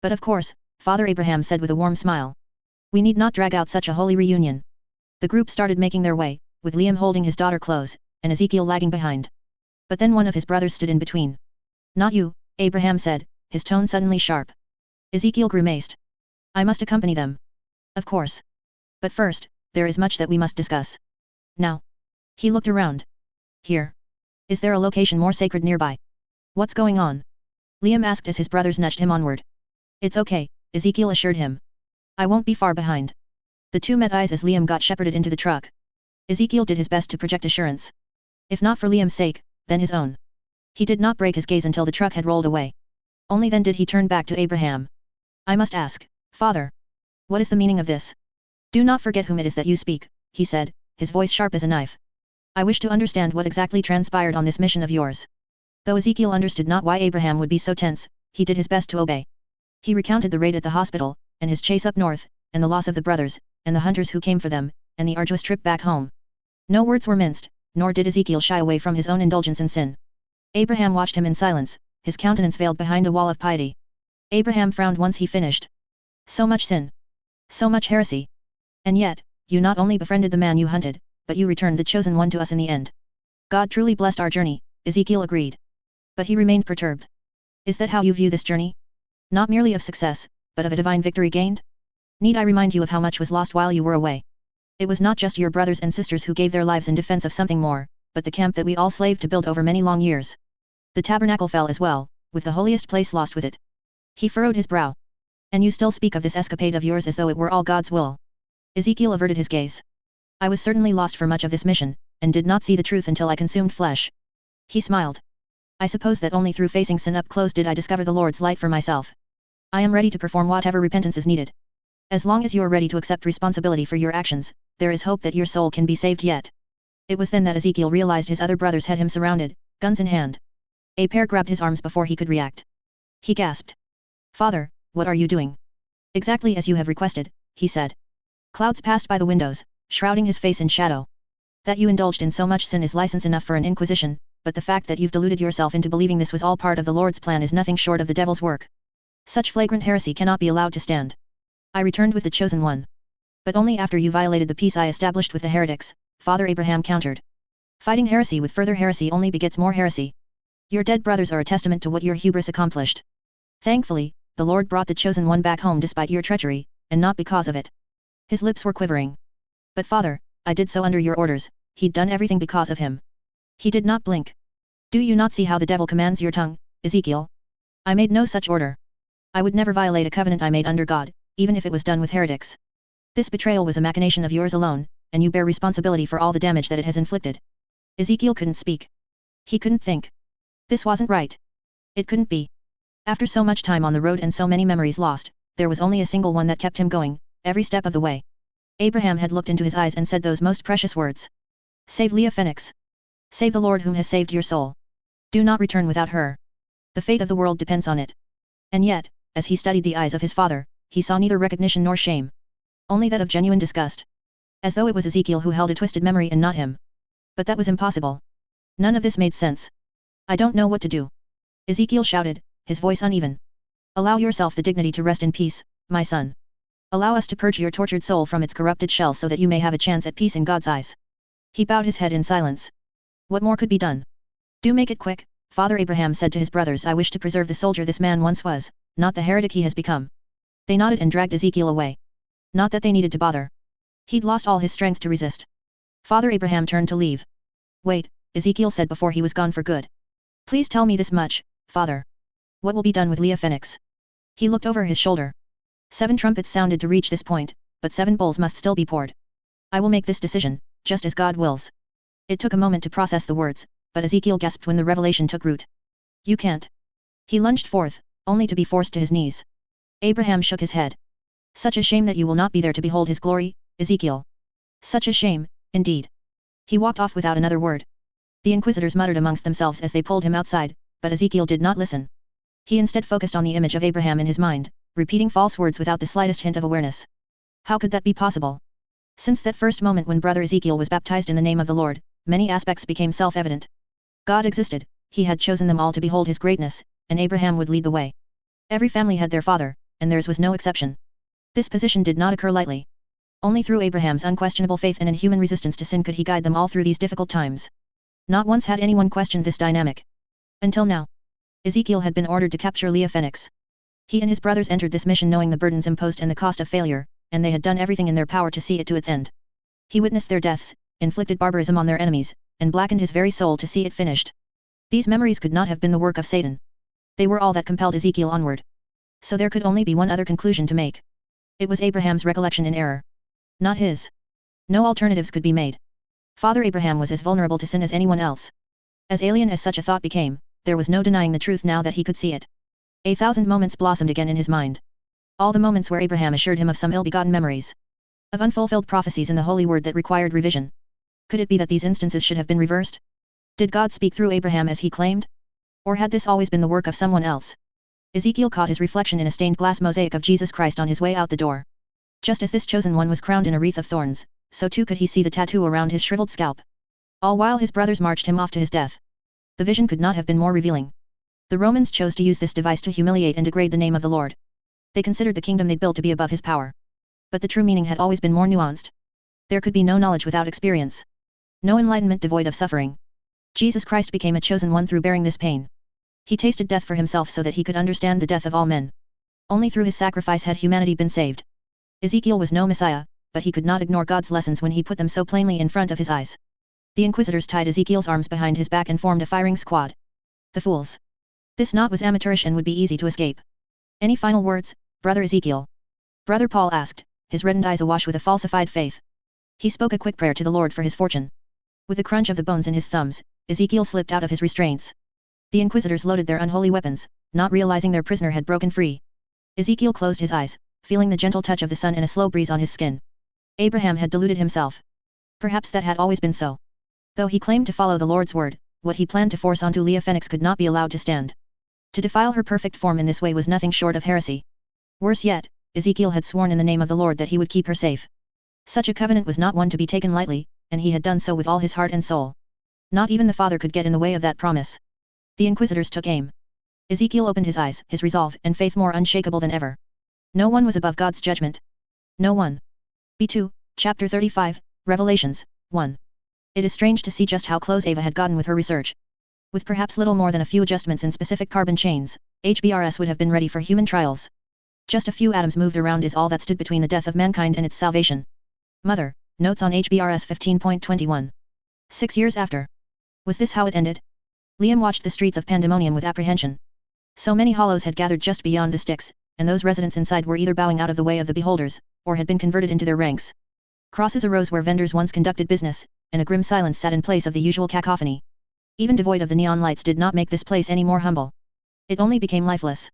Speaker 1: But of course, Father Abraham said with a warm smile. We need not drag out such a holy reunion. The group started making their way, with Liam holding his daughter close, and Ezekiel lagging behind. But then one of his brothers stood in between. Not you, Abraham said, his tone suddenly sharp. Ezekiel grimaced. I must accompany them. Of course. But first, there is much that we must discuss. Now. He looked around. Here. Is there a location more sacred nearby? What's going on? Liam asked as his brothers nudged him onward. It's okay, Ezekiel assured him. I won't be far behind. The two met eyes as Liam got shepherded into the truck. Ezekiel did his best to project assurance. If not for Liam's sake, then his own. He did not break his gaze until the truck had rolled away. Only then did he turn back to Abraham. I must ask, Father. What is the meaning of this? Do not forget whom it is that you speak, he said, his voice sharp as a knife. I wish to understand what exactly transpired on this mission of yours. Though Ezekiel understood not why Abraham would be so tense, he did his best to obey. He recounted the raid at the hospital, and his chase up north, and the loss of the brothers, and the hunters who came for them, and the arduous trip back home. No words were minced, nor did Ezekiel shy away from his own indulgence in sin. Abraham watched him in silence, his countenance veiled behind a wall of piety. Abraham frowned once he finished. So much sin. So much heresy. And yet, you not only befriended the man you hunted, but you returned the chosen one to us in the end. God truly blessed our journey, Ezekiel agreed. But he remained perturbed. Is that how you view this journey? Not merely of success, but of a divine victory gained? Need I remind you of how much was lost while you were away? It was not just your brothers and sisters who gave their lives in defense of something more, but the camp that we all slaved to build over many long years. The tabernacle fell as well, with the holiest place lost with it. He furrowed his brow. And you still speak of this escapade of yours as though it were all God's will. Ezekiel averted his gaze. I was certainly lost for much of this mission, and did not see the truth until I consumed flesh. He smiled. I suppose that only through facing sin up close did I discover the Lord's light for myself. I am ready to perform whatever repentance is needed. As long as you are ready to accept responsibility for your actions, there is hope that your soul can be saved yet. It was then that Ezekiel realized his other brothers had him surrounded, guns in hand. A pair grabbed his arms before he could react. He gasped. Father, what are you doing? Exactly as you have requested, he said. Clouds passed by the windows, shrouding his face in shadow. That you indulged in so much sin is license enough for an inquisition, but the fact that you've deluded yourself into believing this was all part of the Lord's plan is nothing short of the devil's work. Such flagrant heresy cannot be allowed to stand. I returned with the chosen one. But only after you violated the peace I established with the heretics, Father Abraham countered. Fighting heresy with further heresy only begets more heresy. Your dead brothers are a testament to what your hubris accomplished. Thankfully, the Lord brought the chosen one back home despite your treachery, and not because of it. His lips were quivering. But Father, I did so under your orders, he'd done everything because of him. He did not blink. Do you not see how the devil commands your tongue, Ezekiel? I made no such order. I would never violate a covenant I made under God, even if it was done with heretics. This betrayal was a machination of yours alone, and you bear responsibility for all the damage that it has inflicted. Ezekiel couldn't speak. He couldn't think. This wasn't right. It couldn't be. After so much time on the road and so many memories lost, there was only a single one that kept him going, every step of the way. Abraham had looked into his eyes and said those most precious words. Save Leah Fenix. Save the Lord whom has saved your soul. Do not return without her. The fate of the world depends on it. And yet, as he studied the eyes of his father, he saw neither recognition nor shame. Only that of genuine disgust. As though it was Ezekiel who held a twisted memory and not him. But that was impossible. None of this made sense. I don't know what to do. Ezekiel shouted, his voice uneven. Allow yourself the dignity to rest in peace, my son. Allow us to purge your tortured soul from its corrupted shell so that you may have a chance at peace in God's eyes. He bowed his head in silence. What more could be done? Do make it quick, Father Abraham said to his brothers. I wish to preserve the soldier this man once was, not the heretic he has become. They nodded and dragged Ezekiel away. Not that they needed to bother. He'd lost all his strength to resist. Father Abraham turned to leave. Wait, Ezekiel said before he was gone for good. Please tell me this much, Father. What will be done with Leah Fenix? He looked over his shoulder. 7 trumpets sounded to reach this point, but 7 bowls must still be poured. I will make this decision, just as God wills. It took a moment to process the words, but Ezekiel gasped when the revelation took root. You can't. He lunged forth, only to be forced to his knees. Abraham shook his head. Such a shame that you will not be there to behold his glory, Ezekiel. Such a shame, indeed. He walked off without another word. The inquisitors muttered amongst themselves as they pulled him outside, but Ezekiel did not listen. He instead focused on the image of Abraham in his mind, repeating false words without the slightest hint of awareness. How could that be possible? Since that first moment when brother Ezekiel was baptized in the name of the Lord, many aspects became self-evident. God existed, he had chosen them all to behold his greatness, and Abraham would lead the way. Every family had their father, and theirs was no exception. This position did not occur lightly. Only through Abraham's unquestionable faith and inhuman resistance to sin could he guide them all through these difficult times. Not once had anyone questioned this dynamic. Until now. Ezekiel had been ordered to capture Leah Fenix. He and his brothers entered this mission knowing the burdens imposed and the cost of failure, and they had done everything in their power to see it to its end. He witnessed their deaths, inflicted barbarism on their enemies, and blackened his very soul to see it finished. These memories could not have been the work of Satan. They were all that compelled Ezekiel onward. So there could only be one other conclusion to make. It was Abraham's recollection in error. Not his. No alternatives could be made. Father Abraham was as vulnerable to sin as anyone else. As alien as such a thought became, there was no denying the truth now that he could see it. 1,000 moments blossomed again in his mind. All the moments where Abraham assured him of some ill-begotten memories. Of unfulfilled prophecies in the holy word that required revision. Could it be that these instances should have been reversed? Did God speak through Abraham as he claimed? Or had this always been the work of someone else? Ezekiel caught his reflection in a stained glass mosaic of Jesus Christ on his way out the door. Just as this chosen one was crowned in a wreath of thorns, so too could he see the tattoo around his shriveled scalp. All while his brothers marched him off to his death. The vision could not have been more revealing. The Romans chose to use this device to humiliate and degrade the name of the Lord. They considered the kingdom they'd built to be above his power. But the true meaning had always been more nuanced. There could be no knowledge without experience. No enlightenment devoid of suffering. Jesus Christ became a chosen one through bearing this pain. He tasted death for himself so that he could understand the death of all men. Only through his sacrifice had humanity been saved. Ezekiel was no Messiah, but he could not ignore God's lessons when he put them so plainly in front of his eyes. The inquisitors tied Ezekiel's arms behind his back and formed a firing squad. The fools. This knot was amateurish and would be easy to escape. Any final words, Brother Ezekiel? Brother Paul asked, his reddened eyes awash with a falsified faith. He spoke a quick prayer to the Lord for his fortune. With a crunch of the bones in his thumbs, Ezekiel slipped out of his restraints. The inquisitors loaded their unholy weapons, not realizing their prisoner had broken free. Ezekiel closed his eyes, feeling the gentle touch of the sun and a slow breeze on his skin. Abraham had deluded himself. Perhaps that had always been so. Though he claimed to follow the Lord's word, what he planned to force onto Leah Fenix could not be allowed to stand. To defile her perfect form in this way was nothing short of heresy. Worse yet, Ezekiel had sworn in the name of the Lord that he would keep her safe. Such a covenant was not one to be taken lightly, and he had done so with all his heart and soul. Not even the father could get in the way of that promise. The inquisitors took aim. Ezekiel opened his eyes, his resolve and faith more unshakable than ever. No one was above God's judgment. No one. B2, chapter 35, Revelations, 1. It is strange to see just how close Ava had gotten with her research. With perhaps little more than a few adjustments in specific carbon chains, HBRS would have been ready for human trials. Just a few atoms moved around is all that stood between the death of mankind and its salvation. Mother, notes on HBRS 15.21. 6 years after. Was this how it ended? Liam watched the streets of Pandemonium with apprehension. So many hollows had gathered just beyond the sticks, and those residents inside were either bowing out of the way of the beholders, or had been converted into their ranks. Crosses arose where vendors once conducted business, and a grim silence sat in place of the usual cacophony. Even devoid of the neon lights did not make this place any more humble. It only became lifeless.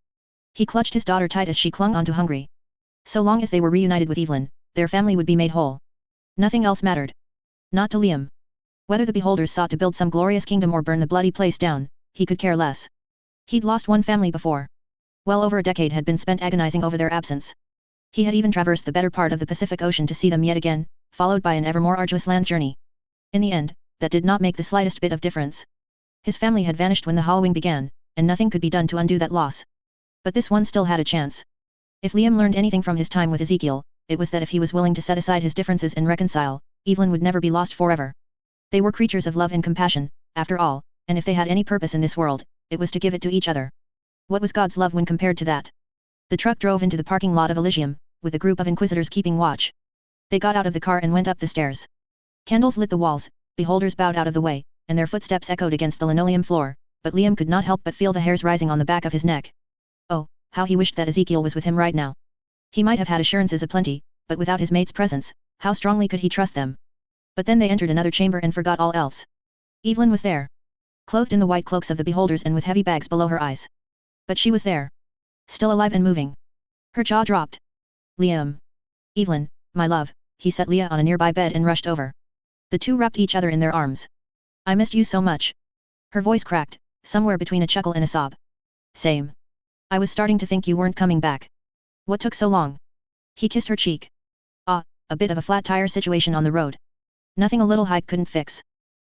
Speaker 1: He clutched his daughter tight as she clung onto Hungry. So long as they were reunited with Evelyn, their family would be made whole. Nothing else mattered. Not to Liam. Whether the beholders sought to build some glorious kingdom or burn the bloody place down, he could care less. He'd lost one family before. Well over a decade had been spent agonizing over their absence. He had even traversed the better part of the Pacific Ocean to see them yet again, followed by an ever more arduous land journey. In the end, that did not make the slightest bit of difference. His family had vanished when the Hallowing began, and nothing could be done to undo that loss. But this one still had a chance. If Liam learned anything from his time with Ezekiel, it was that if he was willing to set aside his differences and reconcile, Evelyn would never be lost forever. They were creatures of love and compassion, after all, and if they had any purpose in this world, it was to give it to each other. What was God's love when compared to that? The truck drove into the parking lot of Elysium, with a group of inquisitors keeping watch. They got out of the car and went up the stairs. Candles lit the walls, beholders bowed out of the way, and their footsteps echoed against the linoleum floor, but Liam could not help but feel the hairs rising on the back of his neck. Oh, how he wished that Ezekiel was with him right now. He might have had assurances aplenty, but without his mate's presence, how strongly could he trust them? But then they entered another chamber and forgot all else. Evelyn was there. Clothed in the white cloaks of the beholders and with heavy bags below her eyes. But she was there. Still alive and moving. Her jaw dropped. Liam. Evelyn, my love, he set Leah on a nearby bed and rushed over. The two wrapped each other in their arms. I missed you so much. Her voice cracked, somewhere between a chuckle and a sob. Same. I was starting to think you weren't coming back. What took so long? He kissed her cheek. Ah, a bit of a flat tire situation on the road. Nothing a little hike couldn't fix.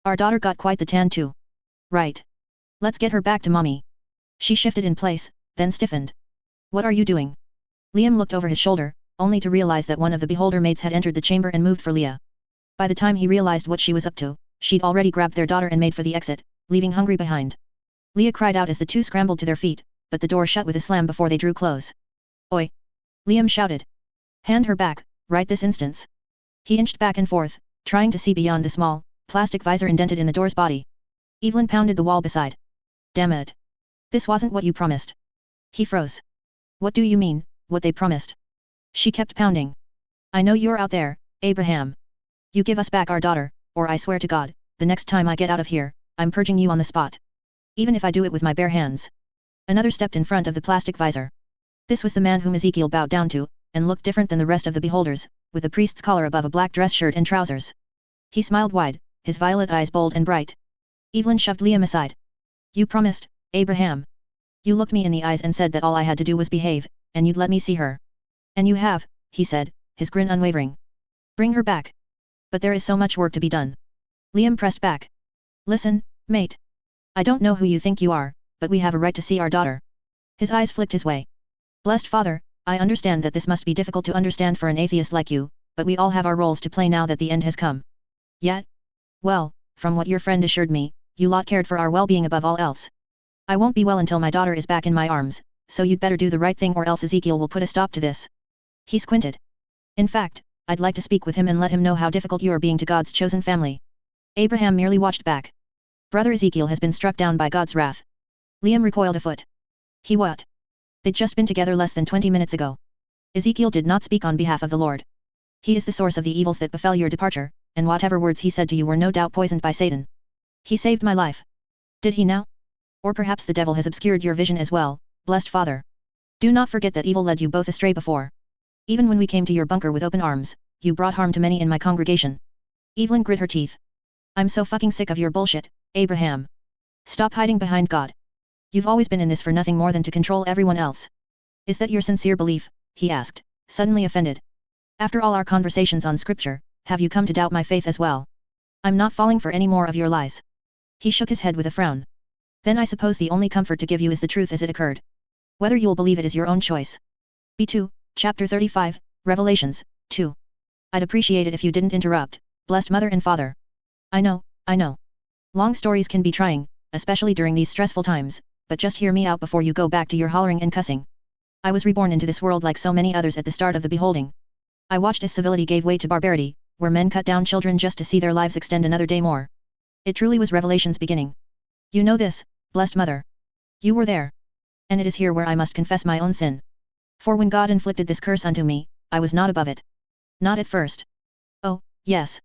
Speaker 1: Our daughter got quite the tan too. Right. Let's get her back to mommy. She shifted in place, then stiffened. What are you doing? Liam looked over his shoulder, only to realize that one of the beholder maids had entered the chamber and moved for Leah. By the time he realized what she was up to, she'd already grabbed their daughter and made for the exit, leaving Hungry behind. Leah cried out as the two scrambled to their feet, but the door shut with a slam before they drew close. Oi! Liam shouted. Hand her back, right this instance. He inched back and forth, trying to see beyond the small, plastic visor indented in the door's body. Evelyn pounded the wall beside. Damn it. This wasn't what you promised. He froze. What do you mean, what they promised? She kept pounding. I know you're out there, Abraham. You give us back our daughter, or I swear to God, the next time I get out of here, I'm purging you on the spot. Even if I do it with my bare hands. Another stepped in front of the plastic visor. This was the man whom Ezekiel bowed down to, and looked different than the rest of the beholders, with a priest's collar above a black dress shirt and trousers. He smiled wide, his violet eyes bold and bright. Evelyn shoved Liam aside. You promised, Abraham. You looked me in the eyes and said that all I had to do was behave, and you'd let me see her. And you have, he said, his grin unwavering. Bring her back. But there is so much work to be done. Liam pressed back. Listen, mate. I don't know who you think you are, but we have a right to see our daughter. His eyes flicked his way. Blessed Father, I understand that this must be difficult to understand for an atheist like you, but we all have our roles to play now that the end has come. Yet? Well, from what your friend assured me, you lot cared for our well-being above all else. I won't be well until my daughter is back in my arms, so you'd better do the right thing or else Ezekiel will put a stop to this. He squinted. In fact, I'd like to speak with him and let him know how difficult you are being to God's chosen family. Abraham merely watched back. Brother Ezekiel has been struck down by God's wrath. Liam recoiled a foot. He what? They'd just been together less than 20 minutes ago. Ezekiel did not speak on behalf of the Lord. He is the source of the evils that befell your departure, and whatever words he said to you were no doubt poisoned by Satan. He saved my life. Did he now? Or perhaps the devil has obscured your vision as well, blessed Father. Do not forget that evil led you both astray before. Even when we came to your bunker with open arms, you brought harm to many in my congregation. Evelyn grit her teeth. I'm so fucking sick of your bullshit, Abraham. Stop hiding behind God. You've always been in this for nothing more than to control everyone else. Is that your sincere belief? He asked, suddenly offended. After all our conversations on scripture, have you come to doubt my faith as well? I'm not falling for any more of your lies. He shook his head with a frown. Then I suppose the only comfort to give you is the truth as it occurred. Whether you'll believe it is your own choice. B2, Chapter 35, Revelations, 2. I'd appreciate it if you didn't interrupt, blessed mother and father. I know. Long stories can be trying, especially during these stressful times, but just hear me out before you go back to your hollering and cussing. I was reborn into this world like so many others at the start of the beholding. I watched as civility gave way to barbarity, where men cut down children just to see their lives extend another day more. It truly was Revelation's beginning. You know this, blessed mother. You were there. And it is here where I must confess my own sin. For when God inflicted this curse unto me, I was not above it. Not at first. Oh, yes.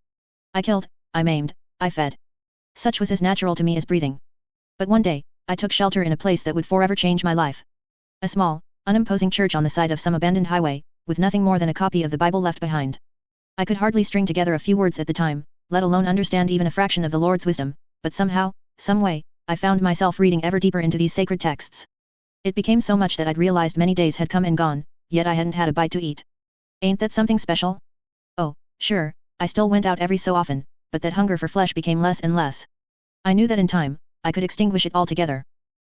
Speaker 1: I killed, I maimed, I fed. Such was as natural to me as breathing. But one day, I took shelter in a place that would forever change my life. A small, unimposing church on the side of some abandoned highway, with nothing more than a copy of the Bible left behind. I could hardly string together a few words at the time, let alone understand even a fraction of the Lord's wisdom, but somehow, some way, I found myself reading ever deeper into these sacred texts. It became so much that I'd realized many days had come and gone, yet I hadn't had a bite to eat. Ain't that something special? Oh, sure, I still went out every so often, but that hunger for flesh became less and less. I knew that in time, I could extinguish it altogether.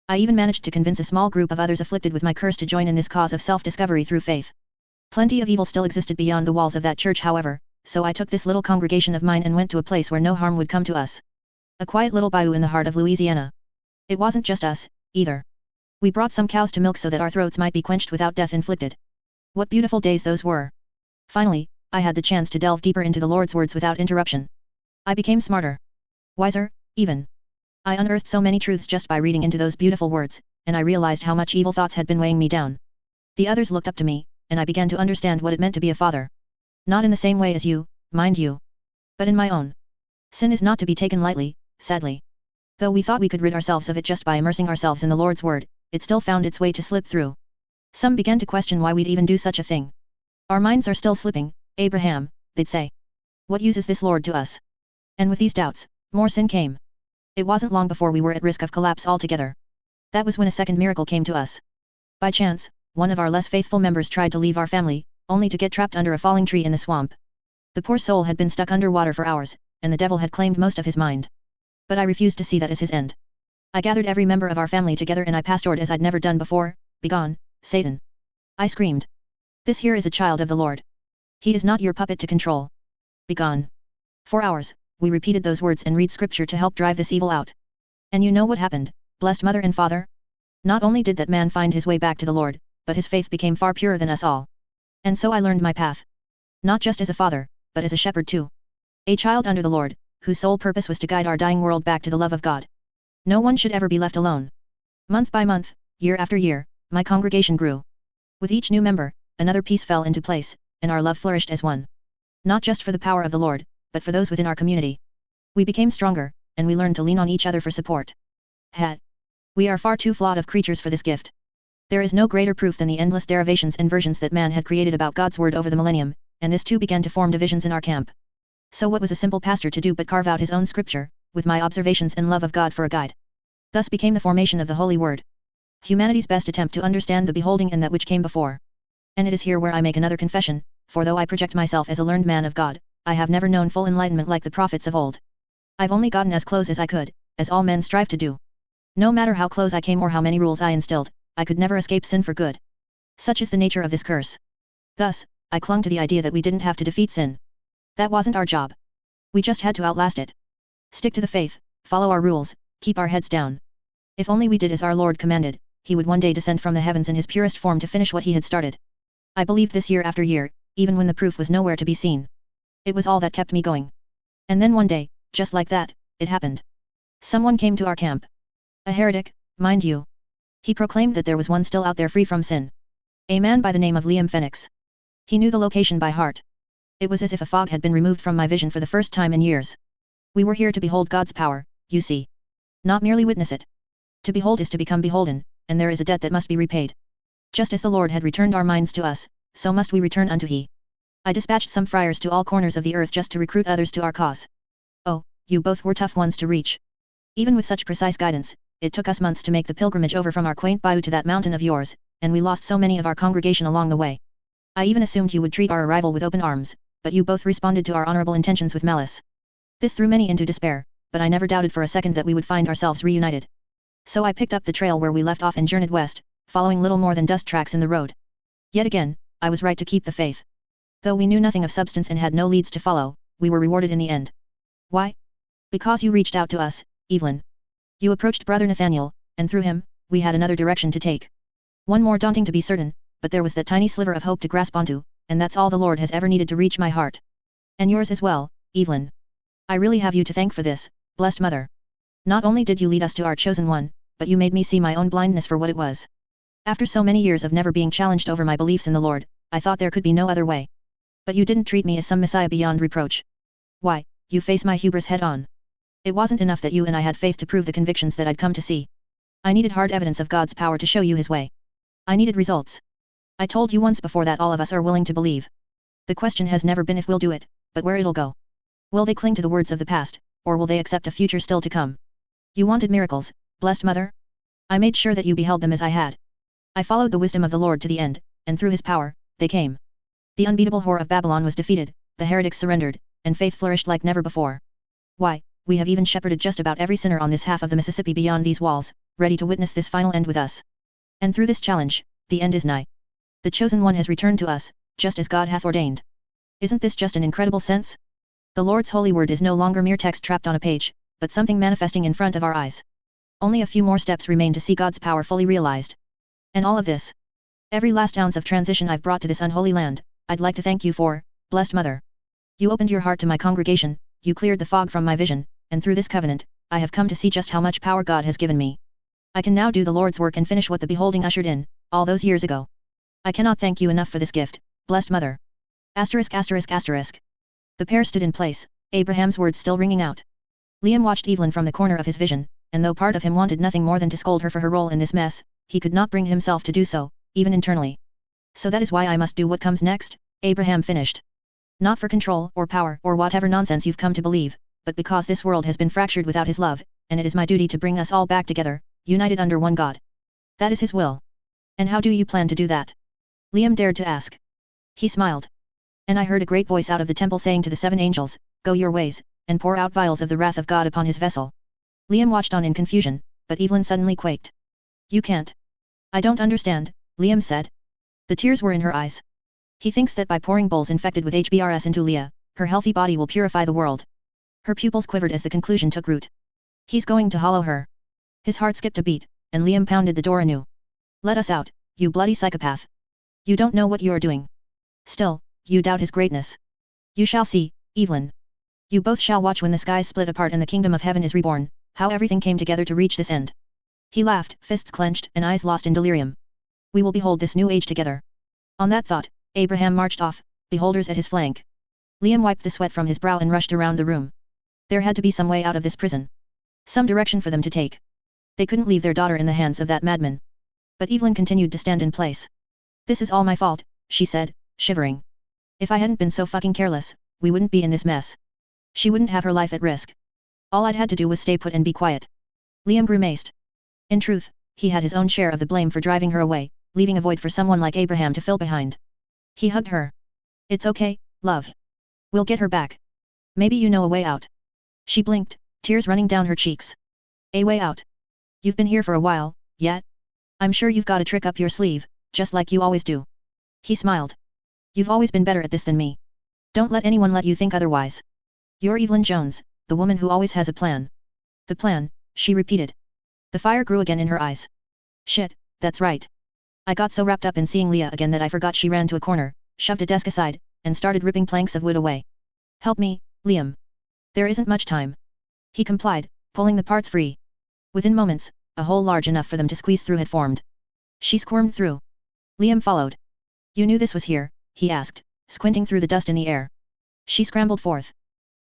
Speaker 1: I even managed to convince a small group of others afflicted with my curse to join in this cause of self-discovery through faith. Plenty of evil still existed beyond the walls of that church, however, so I took this little congregation of mine and went to a place where no harm would come to us. A quiet little bayou in the heart of Louisiana. It wasn't just us, either. We brought some cows to milk so that our throats might be quenched without death inflicted. What beautiful days those were. Finally, I had the chance to delve deeper into the Lord's words without interruption. I became smarter. Wiser, even. I unearthed so many truths just by reading into those beautiful words, and I realized how much evil thoughts had been weighing me down. The others looked up to me, and I began to understand what it meant to be a father. Not in the same way as you, mind you. But in my own. Sin is not to be taken lightly, sadly. Though we thought we could rid ourselves of it just by immersing ourselves in the Lord's word, it still found its way to slip through. Some began to question why we'd even do such a thing. Our minds are still slipping, Abraham, they'd say. What use is this Lord to us? And with these doubts, more sin came. It wasn't long before we were at risk of collapse altogether. That was when a second miracle came to us. By chance, one of our less faithful members tried to leave our family, only to get trapped under a falling tree in the swamp. The poor soul had been stuck underwater for hours, and the devil had claimed most of his mind. But I refused to see that as his end. I gathered every member of our family together and I pastored as I'd never done before. Begone, Satan. I screamed. This here is a child of the Lord. He is not your puppet to control. Begone. For hours, we repeated those words and read scripture to help drive this evil out. And you know what happened, blessed mother and father? Not only did that man find his way back to the Lord, but his faith became far purer than us all. And so I learned my path. Not just as a father, but as a shepherd too. A child under the Lord, whose sole purpose was to guide our dying world back to the love of God. No one should ever be left alone. Month by month, year after year, my congregation grew. With each new member, another piece fell into place, and our love flourished as one. Not just for the power of the Lord, but for those within our community. We became stronger, and we learned to lean on each other for support. We are far too flawed of creatures for this gift. There is no greater proof than the endless derivations and versions that man had created about God's word over the millennium, and this too began to form divisions in our camp. So what was a simple pastor to do but carve out his own scripture, with my observations and love of God for a guide? Thus became the formation of the Holy Word. Humanity's best attempt to understand the beholding and that which came before. And it is here where I make another confession, for though I project myself as a learned man of God, I have never known full enlightenment like the prophets of old. I've only gotten as close as I could, as all men strive to do. No matter how close I came or how many rules I instilled, I could never escape sin for good. Such is the nature of this curse. Thus, I clung to the idea that we didn't have to defeat sin. That wasn't our job. We just had to outlast it. Stick to the faith, follow our rules, keep our heads down. If only we did as our Lord commanded, he would one day descend from the heavens in his purest form to finish what he had started. I believed this year after year, even when the proof was nowhere to be seen. It was all that kept me going. And then one day, just like that, it happened. Someone came to our camp. A heretic, mind you. He proclaimed that there was one still out there free from sin. A man by the name of Liam Fenix. He knew the location by heart. It was as if a fog had been removed from my vision for the first time in years. We were here to behold God's power, you see. Not merely witness it. To behold is to become beholden, and there is a debt that must be repaid. Just as the Lord had returned our minds to us, so must we return unto He. I dispatched some friars to all corners of the earth just to recruit others to our cause. Oh, you both were tough ones to reach. Even with such precise guidance, it took us months to make the pilgrimage over from our quaint bayou to that mountain of yours, and we lost so many of our congregation along the way. I even assumed you would treat our arrival with open arms, but you both responded to our honorable intentions with malice. This threw many into despair, but I never doubted for a second that we would find ourselves reunited. So I picked up the trail where we left off and journeyed west, following little more than dust tracks in the road. Yet again, I was right to keep the faith. Though we knew nothing of substance and had no leads to follow, we were rewarded in the end. Why? Because you reached out to us, Evelyn. You approached Brother Nathaniel, and through him, we had another direction to take. One more daunting to be certain, but there was that tiny sliver of hope to grasp onto, and that's all the Lord has ever needed to reach my heart. And yours as well, Evelyn. I really have you to thank for this, blessed mother. Not only did you lead us to our chosen one, but you made me see my own blindness for what it was. After so many years of never being challenged over my beliefs in the Lord, I thought there could be no other way. But you didn't treat me as some messiah beyond reproach. Why, you faced my hubris head on. It wasn't enough that you and I had faith to prove the convictions that I'd come to see. I needed hard evidence of God's power to show you his way. I needed results. I told you once before that all of us are willing to believe. The question has never been if we'll do it, but where it'll go. Will they cling to the words of the past, or will they accept a future still to come? You wanted miracles, blessed mother? I made sure that you beheld them as I had. I followed the wisdom of the Lord to the end, and through his power, they came. The unbeatable whore of Babylon was defeated, the heretics surrendered, and faith flourished like never before. Why, we have even shepherded just about every sinner on this half of the Mississippi beyond these walls, ready to witness this final end with us. And through this challenge, the end is nigh. The chosen one has returned to us, just as God hath ordained. Isn't this just an incredible sense? The Lord's holy word is no longer mere text trapped on a page, but something manifesting in front of our eyes. Only a few more steps remain to see God's power fully realized. And all of this, every last ounce of transition I've brought to this unholy land, I'd like to thank you for, blessed mother. You opened your heart to my congregation, you cleared the fog from my vision, and through this covenant, I have come to see just how much power God has given me. I can now do the Lord's work and finish what the beholding ushered in, all those years ago. I cannot thank you enough for this gift, blessed mother. Asterisk asterisk asterisk. The pair stood in place, Abraham's words still ringing out. Liam watched Evelyn from the corner of his vision, and though part of him wanted nothing more than to scold her for her role in this mess, he could not bring himself to do so, even internally. So that is why I must do what comes next, Abraham finished. Not for control or power or whatever nonsense you've come to believe, but because this world has been fractured without his love, and it is my duty to bring us all back together, united under one God. That is his will. And how do you plan to do that? Liam dared to ask. He smiled. And I heard a great voice out of the temple saying to the 7 angels, go your ways, and pour out vials of the wrath of God upon his vessel. Liam watched on in confusion, but Evelyn suddenly quaked. You can't. I don't understand, Liam said. The tears were in her eyes. He thinks that by pouring bowls infected with HBRS into Leah, her healthy body will purify the world. Her pupils quivered as the conclusion took root. He's going to hollow her. His heart skipped a beat, and Liam pounded the door anew. Let us out, you bloody psychopath. You don't know what you are doing. Still, you doubt his greatness. You shall see, Evelyn. You both shall watch when the skies split apart and the kingdom of heaven is reborn, how everything came together to reach this end. He laughed, fists clenched and eyes lost in delirium. We will behold this new age together. On that thought, Abraham marched off, beholders at his flank. Liam wiped the sweat from his brow and rushed around the room. There had to be some way out of this prison. Some direction for them to take. They couldn't leave their daughter in the hands of that madman. But Evelyn continued to stand in place. This is all my fault, she said, shivering. If I hadn't been so fucking careless, we wouldn't be in this mess. She wouldn't have her life at risk. All I'd had to do was stay put and be quiet. Liam grimaced. In truth, he had his own share of the blame for driving her away, leaving a void for someone like Abraham to fill behind. He hugged her. It's okay, love. We'll get her back. Maybe you know a way out. She blinked, tears running down her cheeks. A way out? You've been here for a while, yet? I'm sure you've got a trick up your sleeve, just like you always do. He smiled. You've always been better at this than me. Don't let anyone let you think otherwise. You're Evelyn Jones, the woman who always has a plan. The plan, she repeated. The fire grew again in her eyes. Shit, that's right. I got so wrapped up in seeing Leah again that I forgot. She ran to a corner, shoved a desk aside, and started ripping planks of wood away. Help me, Liam. There isn't much time. He complied, pulling the parts free. Within moments, a hole large enough for them to squeeze through had formed. She squirmed through. Liam followed. You knew this was here, he asked, squinting through the dust in the air. She scrambled forth.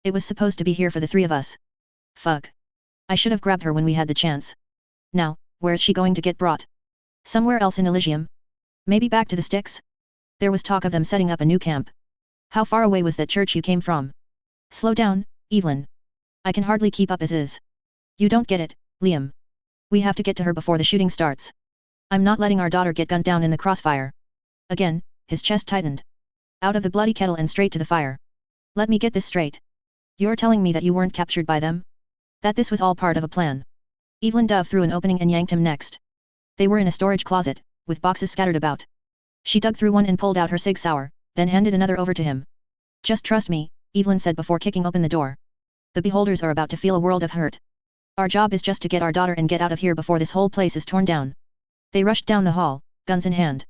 Speaker 1: It was supposed to be here for the 3 of us. Fuck. I should have grabbed her when we had the chance. Now, where's she going to get brought? Somewhere else in Elysium? Maybe back to the sticks? There was talk of them setting up a new camp. How far away was that church you came from? Slow down, Evelyn. I can hardly keep up as is. You don't get it, Liam. We have to get to her before the shooting starts. I'm not letting our daughter get gunned down in the crossfire. Again, his chest tightened. Out of the bloody kettle and straight to the fire. Let me get this straight. You're telling me that you weren't captured by them? That this was all part of a plan? Evelyn dove through an opening and yanked him next. They were in a storage closet, with boxes scattered about. She dug through one and pulled out her Sig Sauer, then handed another over to him. Just trust me, Evelyn said before kicking open the door. The beholders are about to feel a world of hurt. Our job is just to get our daughter and get out of here before this whole place is torn down. They rushed down the hall, guns in hand.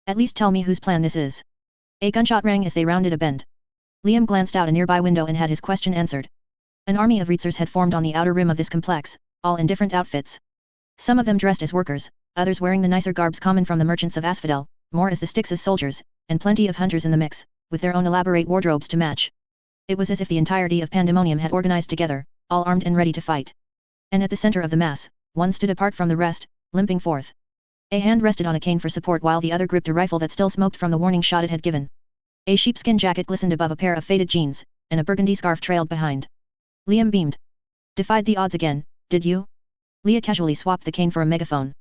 Speaker 1: At least tell me whose plan this is. A gunshot rang as they rounded a bend. Liam glanced out a nearby window and had his question answered. An army of Reitsers had formed on the outer rim of this complex, all in different outfits. Some of them dressed as workers, others wearing the nicer garbs common from the merchants of Asphodel, more as the Styx as soldiers, and plenty of hunters in the mix, with their own elaborate wardrobes to match. It was as if the entirety of Pandemonium had organized together, all armed and ready to fight. And at the center of the mass, one stood apart from the rest, limping forth. A hand rested on a cane for support while the other gripped a rifle that still smoked from the warning shot it had given. A sheepskin jacket glistened above a pair of faded jeans, and a burgundy scarf trailed behind. Liam beamed. Defied the odds again, did you? Leah casually swapped the cane for a megaphone.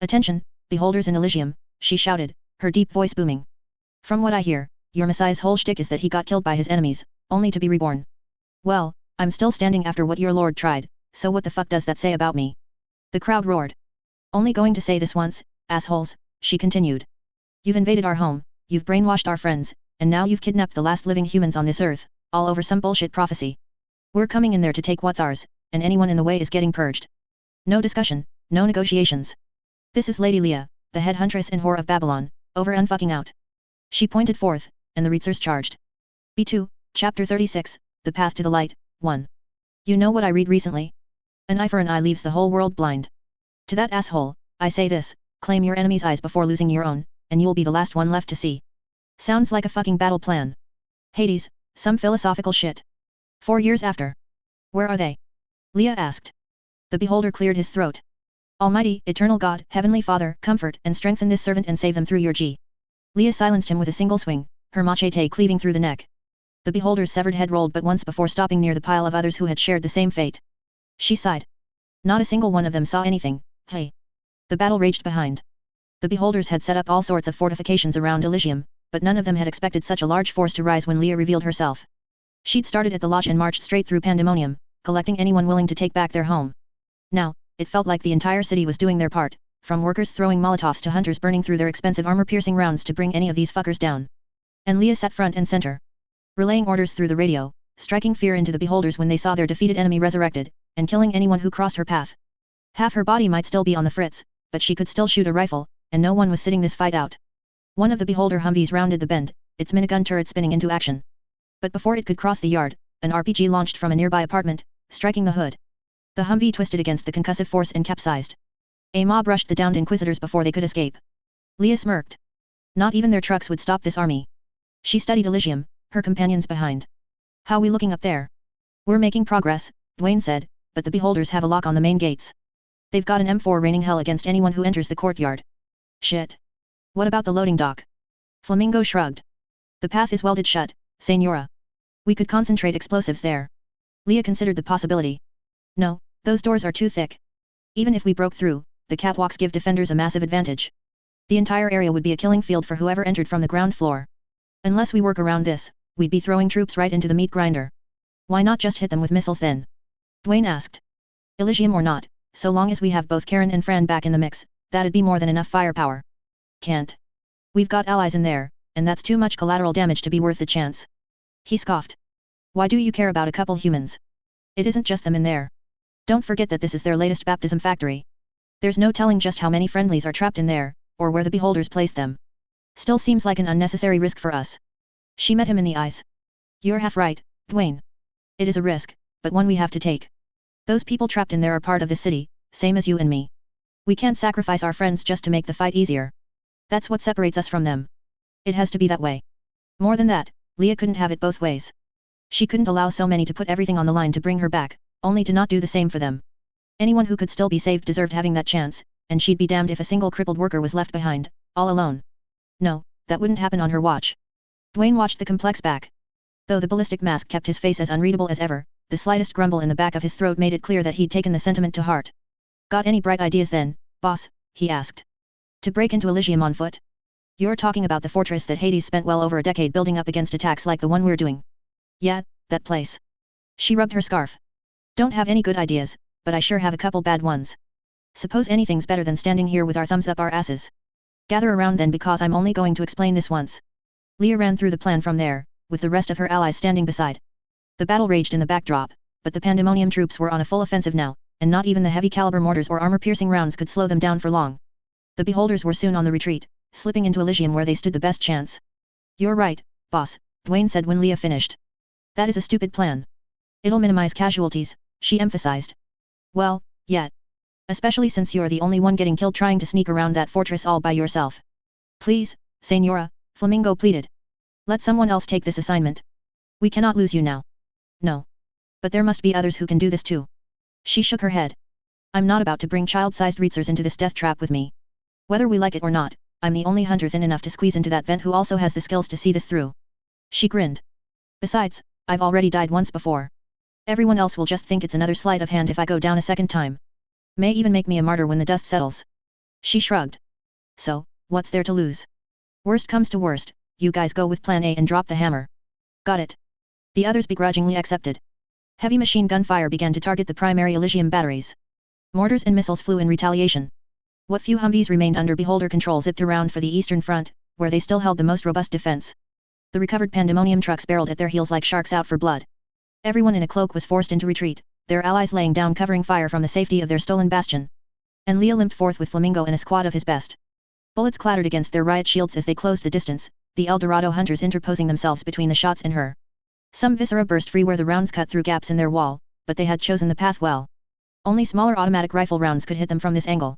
Speaker 1: Attention, beholders in Elysium, she shouted, her deep voice booming. From what I hear, your Messiah's whole shtick is that he got killed by his enemies, only to be reborn. Well, I'm still standing after what your lord tried, so what the fuck does that say about me? The crowd roared. Only going to say this once, assholes, she continued. You've invaded our home, you've brainwashed our friends, and now you've kidnapped the last living humans on this earth, all over some bullshit prophecy. We're coming in there to take what's ours, and anyone in the way is getting purged. No discussion, no negotiations. This is Lady Leah, the head huntress and whore of Babylon, over and fucking out. She pointed forth, and the Reitsers charged. B2, Chapter 36, The Path to the Light, 1. You know what I read recently? An eye for an eye leaves the whole world blind. To that asshole, I say this, claim your enemy's eyes before losing your own, and you'll be the last one left to see. Sounds like a fucking battle plan. Hades, some philosophical shit. 4 years after. Where are they? Leah asked. The beholder cleared his throat. Almighty, eternal God, Heavenly Father, comfort and strengthen this servant and save them through your G. Leah silenced him with a single swing, her machete cleaving through the neck. The beholder's severed head rolled but once before stopping near the pile of others who had shared the same fate. She sighed. Not a single one of them saw anything, hey. The battle raged behind. The beholders had set up all sorts of fortifications around Elysium, but none of them had expected such a large force to rise when Leah revealed herself. She'd started at the lodge and marched straight through Pandemonium, collecting anyone willing to take back their home. Now, it felt like the entire city was doing their part, from workers throwing Molotovs to hunters burning through their expensive armor-piercing rounds to bring any of these fuckers down. And Leah sat front and center, relaying orders through the radio, striking fear into the beholders when they saw their defeated enemy resurrected, and killing anyone who crossed her path. Half her body might still be on the fritz, but she could still shoot a rifle, and no one was sitting this fight out. One of the beholder Humvees rounded the bend, its minigun turret spinning into action. But before it could cross the yard, an RPG launched from a nearby apartment, striking the hood. The Humvee twisted against the concussive force and capsized. A mob rushed the downed inquisitors before they could escape. Leah smirked. Not even their trucks would stop this army. She studied Elysium, her companions behind. How we looking up there? We're making progress, Dwayne said, but the beholders have a lock on the main gates. They've got an M4 raining hell against anyone who enters the courtyard. Shit. What about the loading dock? Flamingo shrugged. The path is welded shut, Senora. We could concentrate explosives there. Leah considered the possibility. No, those doors are too thick. Even if we broke through, the catwalks give defenders a massive advantage. The entire area would be a killing field for whoever entered from the ground floor. Unless we work around this, we'd be throwing troops right into the meat grinder. Why not just hit them with missiles then? Dwayne asked. Elysium or not, so long as we have both Karen and Fran back in the mix, that'd be more than enough firepower. Can't. We've got allies in there, and that's too much collateral damage to be worth the chance. He scoffed. Why do you care about a couple humans? It isn't just them in there. Don't forget that this is their latest baptism factory. There's no telling just how many friendlies are trapped in there, or where the beholders place them. Still seems like an unnecessary risk for us. She met him in the eyes. You're half right, Dwayne. It is a risk, but one we have to take. Those people trapped in there are part of the city, same as you and me. We can't sacrifice our friends just to make the fight easier. That's what separates us from them. It has to be that way. More than that, Leah couldn't have it both ways. She couldn't allow so many to put everything on the line to bring her back, only to not do the same for them. Anyone who could still be saved deserved having that chance, and she'd be damned if a single crippled worker was left behind, all alone. No, that wouldn't happen on her watch. Dwayne watched the complex back. Though the ballistic mask kept his face as unreadable as ever, the slightest grumble in the back of his throat made it clear that he'd taken the sentiment to heart. Got any bright ideas then, boss? He asked. To break into Elysium on foot? You're talking about the fortress that Hades spent well over a decade building up against attacks like the one we're doing. Yeah, that place. She rubbed her scarf. Don't have any good ideas, but I sure have a couple bad ones. Suppose anything's better than standing here with our thumbs up our asses. Gather around then because I'm only going to explain this once. Leah ran through the plan from there, with the rest of her allies standing beside. The battle raged in the backdrop, but the Pandemonium troops were on a full offensive now, and not even the heavy-caliber mortars or armor-piercing rounds could slow them down for long. The beholders were soon on the retreat, slipping into Elysium where they stood the best chance. You're right, boss, Dwayne said when Leah finished. That is a stupid plan. It'll minimize casualties, she emphasized. Well, yet. Especially since you're the only one getting killed trying to sneak around that fortress all by yourself. Please, Senora, Flamingo pleaded. Let someone else take this assignment. We cannot lose you now. No. But there must be others who can do this too. She shook her head. I'm not about to bring child-sized Reetzers into this death trap with me. Whether we like it or not, I'm the only hunter thin enough to squeeze into that vent who also has the skills to see this through. She grinned. Besides, I've already died once before. Everyone else will just think it's another sleight of hand if I go down a second time. May even make me a martyr when the dust settles. She shrugged. So, what's there to lose? Worst comes to worst, you guys go with plan A and drop the hammer. Got it. The others begrudgingly accepted. Heavy machine gun fire began to target the primary Elysium batteries. Mortars and missiles flew in retaliation. What few Humvees remained under beholder control zipped around for the eastern front, where they still held the most robust defense. The recovered Pandemonium trucks barreled at their heels like sharks out for blood. Everyone in a cloak was forced into retreat, their allies laying down covering fire from the safety of their stolen bastion. And Leah limped forth with Flamingo and a squad of his best. Bullets clattered against their riot shields as they closed the distance, the El Dorado hunters interposing themselves between the shots and her. Some viscera burst free where the rounds cut through gaps in their wall, but they had chosen the path well. Only smaller automatic rifle rounds could hit them from this angle.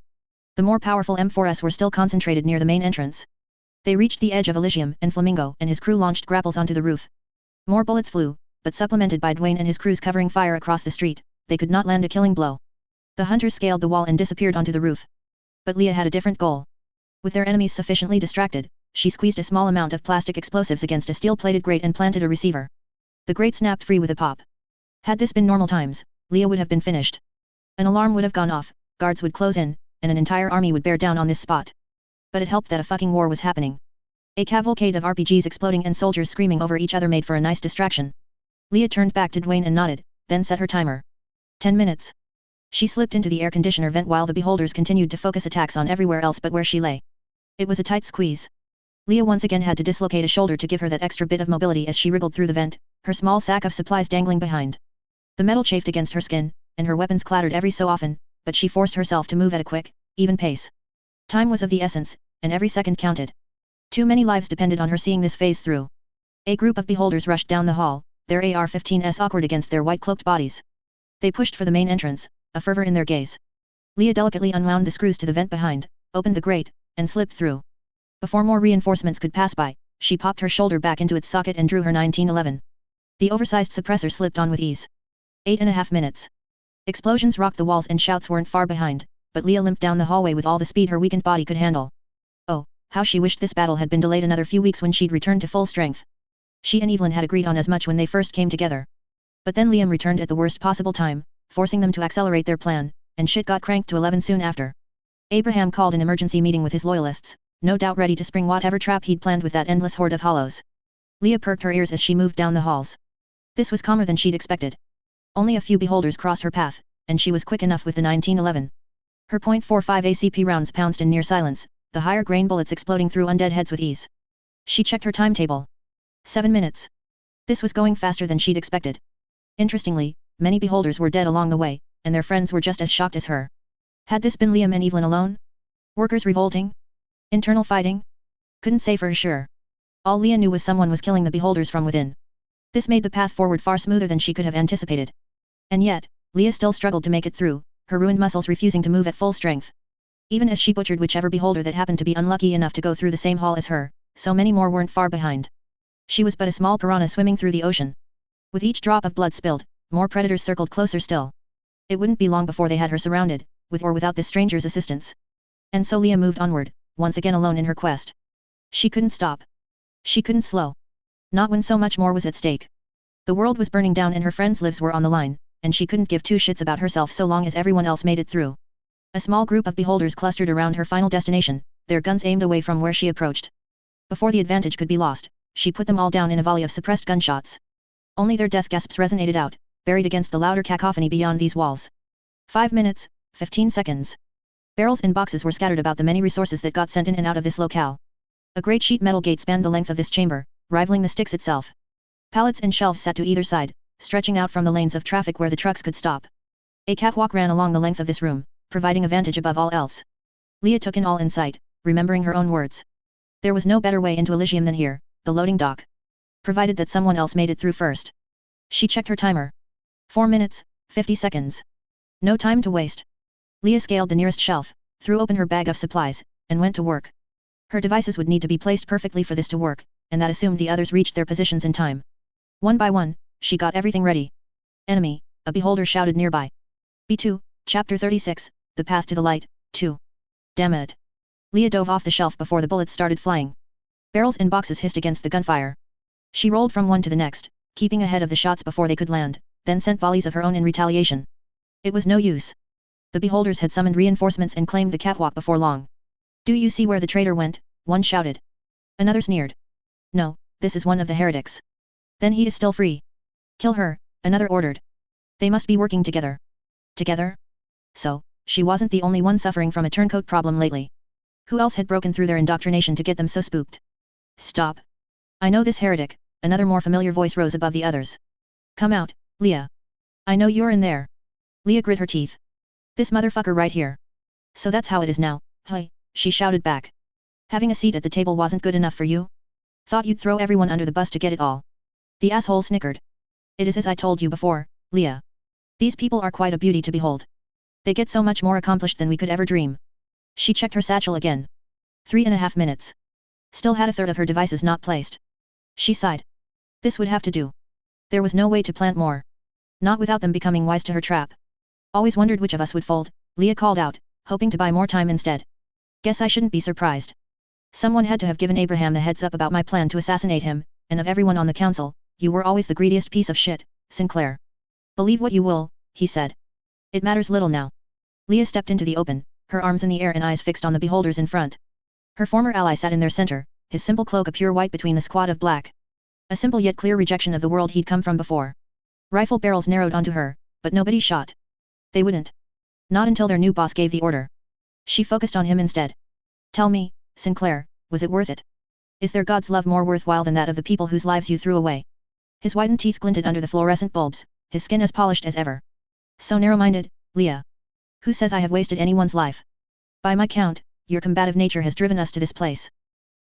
Speaker 1: The more powerful M4s were still concentrated near the main entrance. They reached the edge of Elysium and Flamingo and his crew launched grapples onto the roof. More bullets flew, but supplemented by Dwayne and his crews covering fire across the street, they could not land a killing blow. The hunters scaled the wall and disappeared onto the roof. But Leah had a different goal. With their enemies sufficiently distracted, she squeezed a small amount of plastic explosives against a steel-plated grate and planted a receiver. The grate snapped free with a pop. Had this been normal times, Leah would have been finished. An alarm would have gone off, guards would close in, and an entire army would bear down on this spot. But it helped that a fucking war was happening. A cavalcade of RPGs exploding and soldiers screaming over each other made for a nice distraction. Leah turned back to Dwayne and nodded, then set her timer. 10 minutes. She slipped into the air conditioner vent while the beholders continued to focus attacks on everywhere else but where she lay. It was a tight squeeze. Leah once again had to dislocate a shoulder to give her that extra bit of mobility as she wriggled through the vent, her small sack of supplies dangling behind. The metal chafed against her skin, and her weapons clattered every so often, but she forced herself to move at a quick, even pace. Time was of the essence, and every second counted. Too many lives depended on her seeing this phase through. A group of beholders rushed down the hall, their AR-15s awkward against their white-cloaked bodies. They pushed for the main entrance, a fervor in their gaze. Leah delicately unwound the screws to the vent behind, opened the grate, and slipped through. Before more reinforcements could pass by, she popped her shoulder back into its socket and drew her 1911. The oversized suppressor slipped on with ease. 8.5 minutes. Explosions rocked the walls and shouts weren't far behind, but Leah limped down the hallway with all the speed her weakened body could handle. Oh, how she wished this battle had been delayed another few weeks when she'd returned to full strength. She and Evelyn had agreed on as much when they first came together. But then Liam returned at the worst possible time, forcing them to accelerate their plan, and shit got cranked to 11 soon after. Abraham called an emergency meeting with his loyalists, no doubt ready to spring whatever trap he'd planned with that endless horde of hollows. Leah perked her ears as she moved down the halls. This was calmer than she'd expected. Only a few beholders crossed her path, and she was quick enough with the 1911. Her .45 ACP rounds pounced in near silence, the higher grain bullets exploding through undead heads with ease. She checked her timetable. 7 minutes. This was going faster than she'd expected. Interestingly, many beholders were dead along the way, and their friends were just as shocked as her. Had this been Liam and Evelyn alone? Workers revolting? Internal fighting? Couldn't say for sure. All Leah knew was someone was killing the beholders from within. This made the path forward far smoother than she could have anticipated. And yet, Leah still struggled to make it through, her ruined muscles refusing to move at full strength. Even as she butchered whichever beholder that happened to be unlucky enough to go through the same hall as her, so many more weren't far behind. She was but a small piranha swimming through the ocean. With each drop of blood spilled, more predators circled closer still. It wouldn't be long before they had her surrounded, with or without this stranger's assistance. And so Leah moved onward, once again alone in her quest. She couldn't stop. She couldn't slow. Not when so much more was at stake. The world was burning down and her friends' lives were on the line, and she couldn't give two shits about herself so long as everyone else made it through. A small group of beholders clustered around her final destination, their guns aimed away from where she approached. Before the advantage could be lost, she put them all down in a volley of suppressed gunshots. Only their death gasps resonated out, buried against the louder cacophony beyond these walls. 5 minutes, 15 seconds. Barrels and boxes were scattered about the many resources that got sent in and out of this locale. A great sheet metal gate spanned the length of this chamber, rivaling the Styx itself. Pallets and shelves sat to either side, stretching out from the lanes of traffic where the trucks could stop. A catwalk ran along the length of this room, providing a vantage above all else. Leah took in all in sight, remembering her own words. There was no better way into Elysium than here, the loading dock. Provided that someone else made it through first. She checked her timer. 4 minutes, 50 seconds. No time to waste. Leah scaled the nearest shelf, threw open her bag of supplies, and went to work. Her devices would need to be placed perfectly for this to work, and that assumed the others reached their positions in time. One by one, she got everything ready. Enemy, a beholder shouted nearby. B2, chapter 36, the path to the light, 2. Damn it. Leah dove off the shelf before the bullets started flying. Barrels and boxes hissed against the gunfire. She rolled from one to the next, keeping ahead of the shots before they could land, then sent volleys of her own in retaliation. It was no use. The beholders had summoned reinforcements and claimed the catwalk before long. Do you see where the traitor went? One shouted. Another sneered. No, this is one of the heretics. Then he is still free. Kill her, another ordered. They must be working together. Together? So, she wasn't the only one suffering from a turncoat problem lately. Who else had broken through their indoctrination to get them so spooked? Stop. I know this heretic, another more familiar voice rose above the others. Come out, Leah. I know you're in there. Leah grit her teeth. This motherfucker right here. So that's how it is now, huh? She shouted back. Having a seat at the table wasn't good enough for you? Thought you'd throw everyone under the bus to get it all. The asshole snickered. It is as I told you before, Leah. These people are quite a beauty to behold. They get so much more accomplished than we could ever dream. She checked her satchel again. 3.5 minutes. Still had a third of her devices not placed. She sighed. This would have to do. There was no way to plant more. Not without them becoming wise to her trap. Always wondered which of us would fold, Leah called out, hoping to buy more time instead. Guess I shouldn't be surprised. Someone had to have given Abraham the heads up about my plan to assassinate him, and of everyone on the council, you were always the greediest piece of shit, Sinclair. Believe what you will, he said. It matters little now. Leah stepped into the open, her arms in the air and eyes fixed on the beholders in front. Her former ally sat in their center, his simple cloak a pure white between the squad of black. A simple yet clear rejection of the world he'd come from before. Rifle barrels narrowed onto her, but nobody shot. They wouldn't. Not until their new boss gave the order. She focused on him instead. Tell me, Sinclair, was it worth it? Is there God's love more worthwhile than that of the people whose lives you threw away? His whitened teeth glinted under the fluorescent bulbs, his skin as polished as ever. So narrow-minded, Leah. Who says I have wasted anyone's life? By my count, your combative nature has driven us to this place.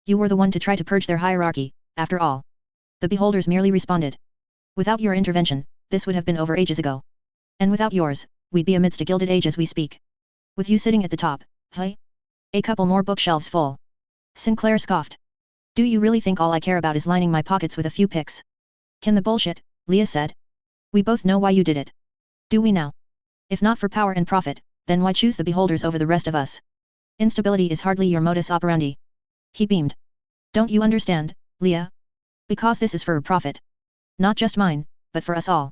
Speaker 1: You were the one to try to purge their hierarchy, after all. The beholders merely responded. Without your intervention, this would have been over ages ago. And without yours, we'd be amidst a gilded age as we speak. With you sitting at the top, huh? A couple more bookshelves full. Sinclair scoffed. Do you really think all I care about is lining my pockets with a few picks? Can the bullshit, Leah said. We both know why you did it. Do we now? If not for power and profit, then why choose the beholders over the rest of us? Instability is hardly your modus operandi. He beamed. Don't you understand, Leah? Because this is for profit. Not just mine, but for us all.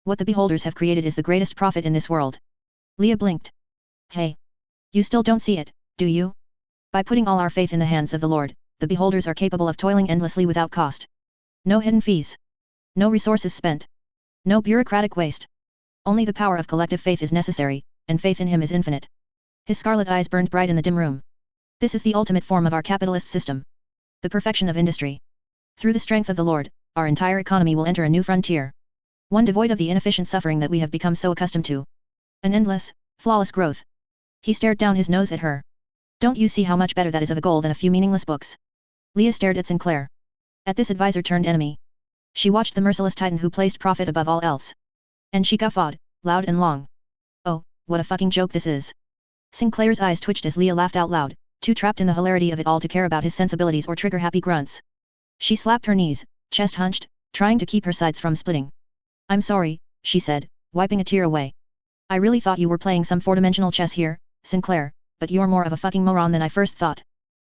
Speaker 1: What the beholders have created is the greatest profit in this world. Leah blinked. Hey. You still don't see it, do you? By putting all our faith in the hands of the Lord, the beholders are capable of toiling endlessly without cost. No hidden fees. No resources spent. No bureaucratic waste. Only the power of collective faith is necessary, and faith in him is infinite. His scarlet eyes burned bright in the dim room. This is the ultimate form of our capitalist system. The perfection of industry. Through the strength of the Lord, our entire economy will enter a new frontier. One devoid of the inefficient suffering that we have become so accustomed to. An endless, flawless growth. He stared down his nose at her. Don't you see how much better that is of a goal than a few meaningless books? Leah stared at Sinclair. At this advisor turned enemy. She watched the merciless titan who placed profit above all else. And she guffawed, loud and long. Oh, what a fucking joke this is. Sinclair's eyes twitched as Leah laughed out loud, too trapped in the hilarity of it all to care about his sensibilities or trigger happy grunts. She slapped her knees, chest hunched, trying to keep her sides from splitting. I'm sorry, she said, wiping a tear away. I really thought you were playing some four-dimensional chess here, Sinclair, but you're more of a fucking moron than I first thought.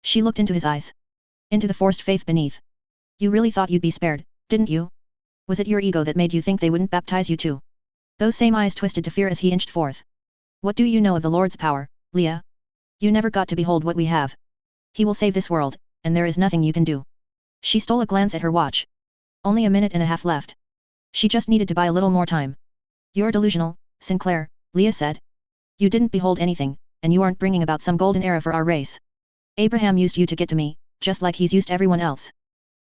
Speaker 1: She looked into his eyes. Into the forced faith beneath. You really thought you'd be spared, didn't you? Was it your ego that made you think they wouldn't baptize you too? Those same eyes twisted to fear as he inched forth. What do you know of the Lord's power, Leah? You never got to behold what we have. He will save this world, and there is nothing you can do. She stole a glance at her watch. Only a minute and a half left. She just needed to buy a little more time. You're delusional, Sinclair, Leah said. You didn't behold anything, and you aren't bringing about some golden era for our race. Abraham used you to get to me, just like he's used everyone else.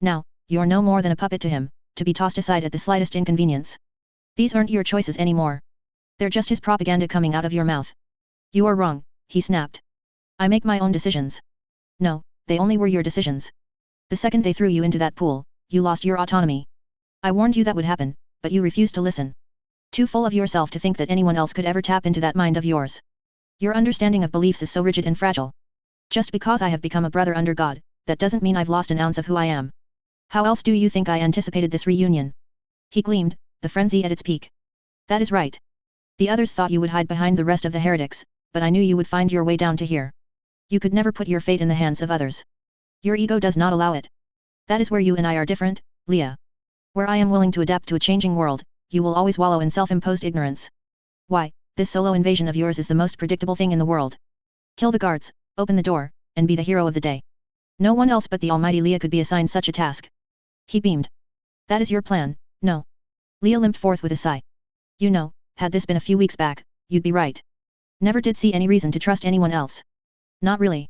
Speaker 1: Now, you're no more than a puppet to him, to be tossed aside at the slightest inconvenience. These aren't your choices anymore. They're just his propaganda coming out of your mouth. You are wrong, he snapped. I make my own decisions. No, they only were your decisions. The second they threw you into that pool, you lost your autonomy. I warned you that would happen, but you refused to listen. Too full of yourself to think that anyone else could ever tap into that mind of yours. Your understanding of beliefs is so rigid and fragile. Just because I have become a brother under God, that doesn't mean I've lost an ounce of who I am. How else do you think I anticipated this reunion? He gleamed, the frenzy at its peak. That is right. The others thought you would hide behind the rest of the heretics, but I knew you would find your way down to here. You could never put your fate in the hands of others. Your ego does not allow it. That is where you and I are different, Leah. Where I am willing to adapt to a changing world, you will always wallow in self-imposed ignorance. Why, this solo invasion of yours is the most predictable thing in the world. Kill the guards, open the door, and be the hero of the day. No one else but the almighty Leah could be assigned such a task. He beamed. That is your plan, no. Leah limped forth with a sigh. You know, had this been a few weeks back, you'd be right. Never did see any reason to trust anyone else. Not really.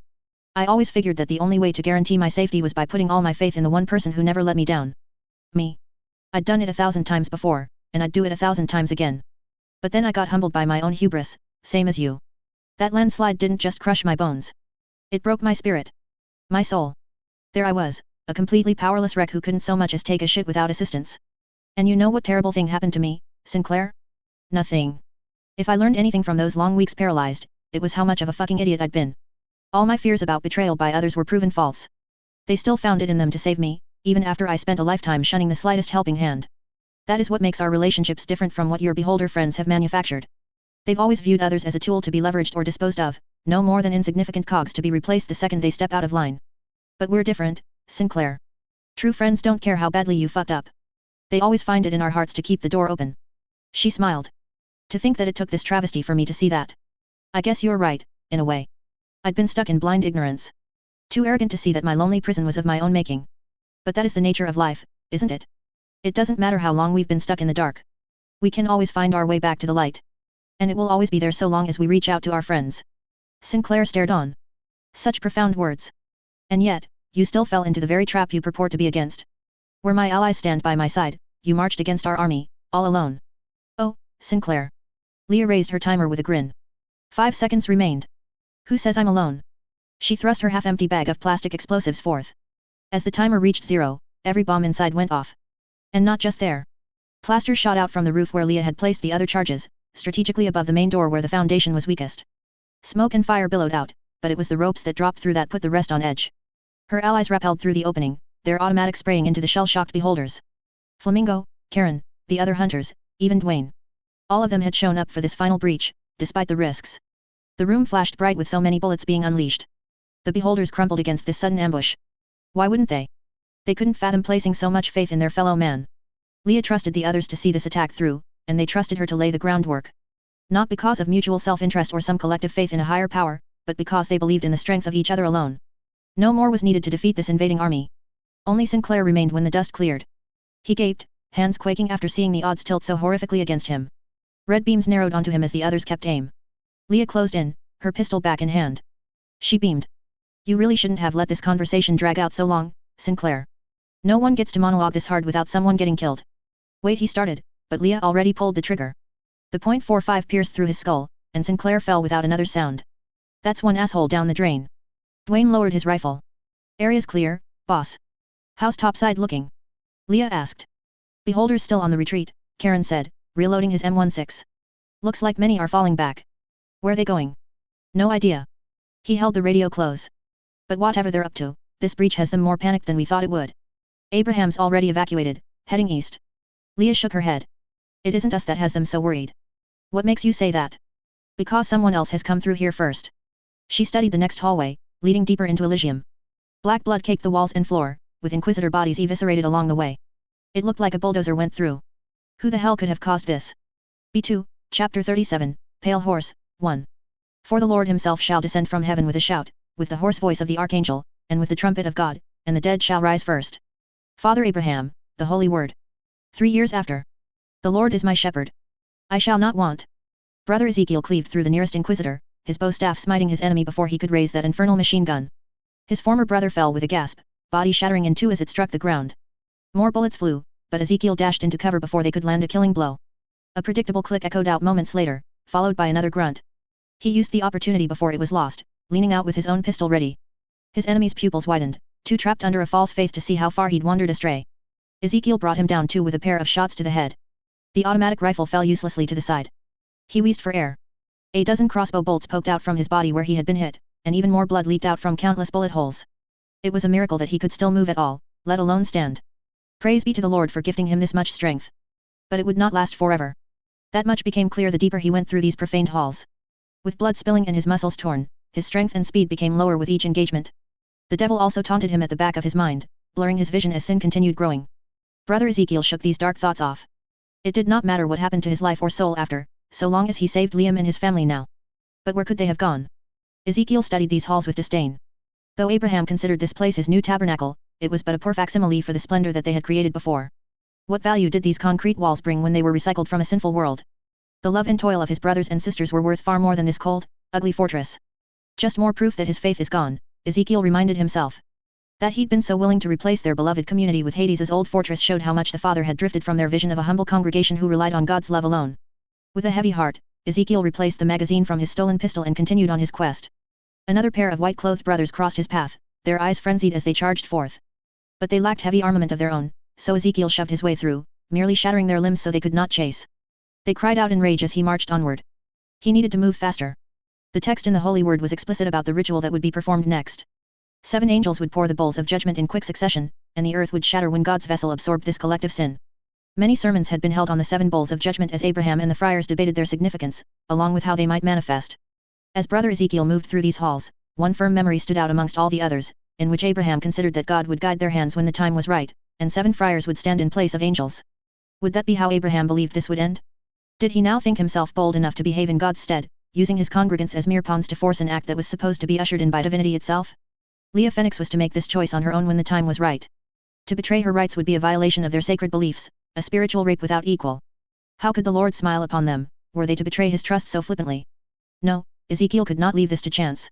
Speaker 1: I always figured that the only way to guarantee my safety was by putting all my faith in the one person who never let me down. Me. I'd done it 1,000 times before, and I'd do it 1,000 times again. But then I got humbled by my own hubris, same as you. That landslide didn't just crush my bones. It broke my spirit. My soul. There I was, a completely powerless wreck who couldn't so much as take a shit without assistance. And you know what terrible thing happened to me, Sinclair? Nothing. If I learned anything from those long weeks paralyzed, it was how much of a fucking idiot I'd been. All my fears about betrayal by others were proven false. They still found it in them to save me, even after I spent a lifetime shunning the slightest helping hand. That is what makes our relationships different from what your beholder friends have manufactured. They've always viewed others as a tool to be leveraged or disposed of, no more than insignificant cogs to be replaced the second they step out of line. But we're different, Sinclair. True friends don't care how badly you fucked up. They always find it in our hearts to keep the door open. She smiled. To think that it took this travesty for me to see that. I guess you're right, in a way. I'd been stuck in blind ignorance. Too arrogant to see that my lonely prison was of my own making. But that is the nature of life, isn't it? It doesn't matter how long we've been stuck in the dark. We can always find our way back to the light. And it will always be there so long as we reach out to our friends. Sinclair stared on. Such profound words. And yet, you still fell into the very trap you purport to be against. Where my allies stand by my side, you marched against our army, all alone. Oh, Sinclair. Leah raised her timer with a grin. 5 seconds remained. Who says I'm alone? She thrust her half-empty bag of plastic explosives forth. As the timer reached 0, every bomb inside went off. And not just there. Plaster shot out from the roof where Leah had placed the other charges, strategically above the main door where the foundation was weakest. Smoke and fire billowed out, but it was the ropes that dropped through that put the rest on edge. Her allies rappelled through the opening, their automatic spraying into the shell-shocked beholders. Flamingo, Karen, the other hunters, even Dwayne. All of them had shown up for this final breach, despite the risks. The room flashed bright with so many bullets being unleashed. The beholders crumpled against this sudden ambush. Why wouldn't they? They couldn't fathom placing so much faith in their fellow man. Leah trusted the others to see this attack through, and they trusted her to lay the groundwork. Not because of mutual self-interest or some collective faith in a higher power, but because they believed in the strength of each other alone. No more was needed to defeat this invading army. Only Sinclair remained when the dust cleared. He gaped, hands quaking after seeing the odds tilt so horrifically against him. Red beams narrowed onto him as the others kept aim. Leah closed in, her pistol back in hand. She beamed. You really shouldn't have let this conversation drag out so long, Sinclair. No one gets to monologue this hard without someone getting killed. Wait, he started, but Leah already pulled the trigger. The .45 pierced through his skull, and Sinclair fell without another sound. That's one asshole down the drain. Dwayne lowered his rifle. Area's clear, boss. How's topside looking? Leah asked. Beholders still on the retreat, Karen said, reloading his M16. Looks like many are falling back. Where they going? No idea. He held the radio close. But whatever they're up to, this breach has them more panicked than we thought it would. Abraham's already evacuated, heading east. Leah shook her head. It isn't us that has them so worried. What makes you say that? Because someone else has come through here first. She studied the next hallway, leading deeper into Elysium. Black blood caked the walls and floor, with Inquisitor bodies eviscerated along the way. It looked like a bulldozer went through. Who the hell could have caused this? B2, Chapter 37, Pale Horse, 1. For the Lord himself shall descend from heaven with a shout, with the hoarse voice of the archangel, and with the trumpet of God, and the dead shall rise first. Father Abraham, the Holy Word. 3 years after. The Lord is my shepherd. I shall not want. Brother Ezekiel cleaved through the nearest inquisitor, his bow staff smiting his enemy before he could raise that infernal machine gun. His former brother fell with a gasp, body shattering in two as it struck the ground. More bullets flew, but Ezekiel dashed into cover before they could land a killing blow. A predictable click echoed out moments later, followed by another grunt. He used the opportunity before it was lost, leaning out with his own pistol ready. His enemy's pupils widened, too trapped under a false faith to see how far he'd wandered astray. Ezekiel brought him down too with a pair of shots to the head. The automatic rifle fell uselessly to the side. He wheezed for air. A dozen crossbow bolts poked out from his body where he had been hit, and even more blood leaked out from countless bullet holes. It was a miracle that he could still move at all, let alone stand. Praise be to the Lord for gifting him this much strength. But it would not last forever. That much became clear the deeper he went through these profaned halls. With blood spilling and his muscles torn, his strength and speed became lower with each engagement. The devil also taunted him at the back of his mind, blurring his vision as sin continued growing. Brother Ezekiel shook these dark thoughts off. It did not matter what happened to his life or soul after, so long as he saved Liam and his family now. But where could they have gone? Ezekiel studied these halls with disdain. Though Abraham considered this place his new tabernacle, it was but a poor facsimile for the splendor that they had created before. What value did these concrete walls bring when they were recycled from a sinful world? The love and toil of his brothers and sisters were worth far more than this cold, ugly fortress. Just more proof that his faith is gone, Ezekiel reminded himself. That he'd been so willing to replace their beloved community with Hades' old fortress showed how much the father had drifted from their vision of a humble congregation who relied on God's love alone. With a heavy heart, Ezekiel replaced the magazine from his stolen pistol and continued on his quest. Another pair of white-clothed brothers crossed his path, their eyes frenzied as they charged forth. But they lacked heavy armament of their own, so Ezekiel shoved his way through, merely shattering their limbs so they could not chase. They cried out in rage as he marched onward. He needed to move faster. The text in the Holy Word was explicit about the ritual that would be performed next. 7 angels would pour the bowls of judgment in quick succession, and the earth would shatter when God's vessel absorbed this collective sin. Many sermons had been held on the 7 bowls of judgment as Abraham and the friars debated their significance, along with how they might manifest. As Brother Ezekiel moved through these halls, one firm memory stood out amongst all the others, in which Abraham considered that God would guide their hands when the time was right, and 7 friars would stand in place of angels. Would that be how Abraham believed this would end? Did he now think himself bold enough to behave in God's stead, using his congregants as mere pawns to force an act that was supposed to be ushered in by divinity itself? Leah Fenix was to make this choice on her own when the time was right. To betray her rights would be a violation of their sacred beliefs, a spiritual rape without equal. How could the Lord smile upon them, were they to betray his trust so flippantly? No, Ezekiel could not leave this to chance.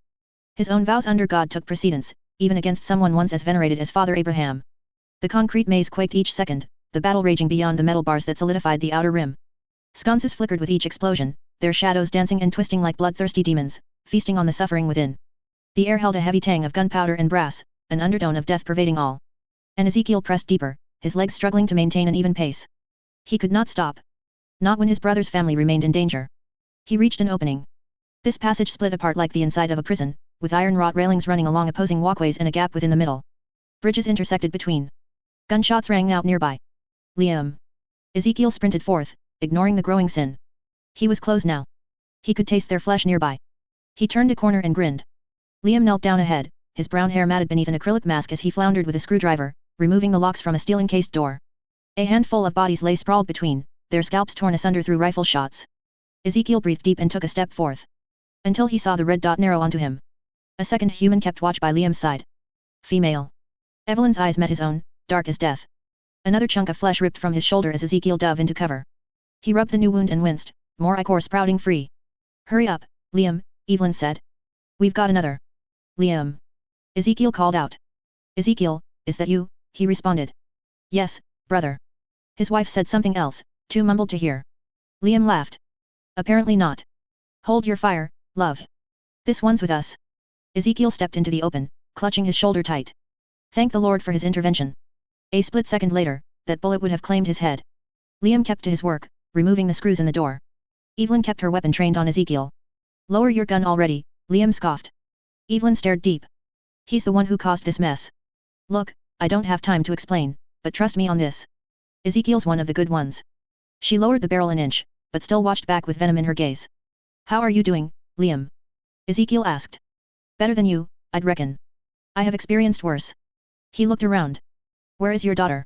Speaker 1: His own vows under God took precedence, even against someone once as venerated as Father Abraham. The concrete maze quaked each second, the battle raging beyond the metal bars that solidified the outer rim. Sconces flickered with each explosion, their shadows dancing and twisting like bloodthirsty demons, feasting on the suffering within. The air held a heavy tang of gunpowder and brass, an undertone of death pervading all. And Ezekiel pressed deeper, his legs struggling to maintain an even pace. He could not stop. Not when his brother's family remained in danger. He reached an opening. This passage split apart like the inside of a prison, with iron-wrought railings running along opposing walkways and a gap within the middle. Bridges intersected between. Gunshots rang out nearby. Liam. Ezekiel sprinted forth, ignoring the growing sin. He was close now. He could taste their flesh nearby. He turned a corner and grinned. Liam knelt down ahead, his brown hair matted beneath an acrylic mask as he floundered with a screwdriver, removing the locks from a steel-encased door. A handful of bodies lay sprawled between, their scalps torn asunder through rifle shots. Ezekiel breathed deep and took a step forth. Until he saw the red dot narrow onto him. A second human kept watch by Liam's side. Female. Evelyn's eyes met his own, dark as death. Another chunk of flesh ripped from his shoulder as Ezekiel dove into cover. He rubbed the new wound and winced, more ichor sprouting free. Hurry up, Liam, Evelyn said. We've got another. Liam. Ezekiel called out. Ezekiel, is that you? He responded. Yes, brother. His wife said something else, too mumbled to hear. Liam laughed. Apparently not. Hold your fire, love. This one's with us. Ezekiel stepped into the open, clutching his shoulder tight. Thank the Lord for his intervention. A split second later, that bullet would have claimed his head. Liam kept to his work, removing the screws in the door. Evelyn kept her weapon trained on Ezekiel. Lower your gun already, Liam scoffed. Evelyn stared deep. He's the one who caused this mess. Look, I don't have time to explain, but trust me on this. Ezekiel's one of the good ones. She lowered the barrel an inch, but still watched back with venom in her gaze. How are you doing, Liam? Ezekiel asked. Better than you, I'd reckon. I have experienced worse. He looked around. Where is your daughter?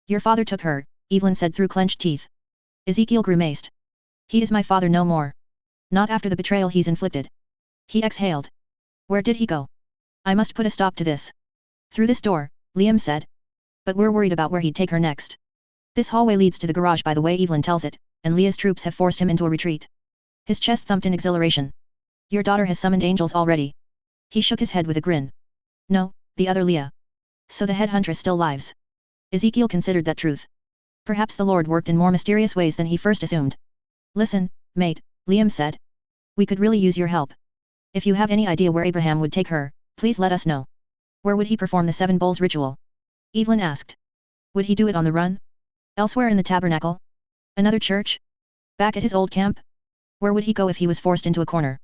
Speaker 1: Your father took her, Evelyn said through clenched teeth. Ezekiel grimaced. He is my father no more. Not after the betrayal he's inflicted. He exhaled. Where did he go? I must put a stop to this. Through this door, Liam said. But we're worried about where he'd take her next. This hallway leads to the garage by the way Evelyn tells it, and Leah's troops have forced him into a retreat. His chest thumped in exhilaration. Your daughter has summoned angels already. He shook his head with a grin. No, the other Leah. So the head huntress still lives. Ezekiel considered that truth. Perhaps the Lord worked in more mysterious ways than he first assumed. Listen, mate, Liam said. We could really use your help. If you have any idea where Abraham would take her, please let us know. Where would he perform the 7 bowls ritual? Evelyn asked. Would he do it on the run? Elsewhere in the tabernacle? Another church? Back at his old camp? Where would he go if he was forced into a corner?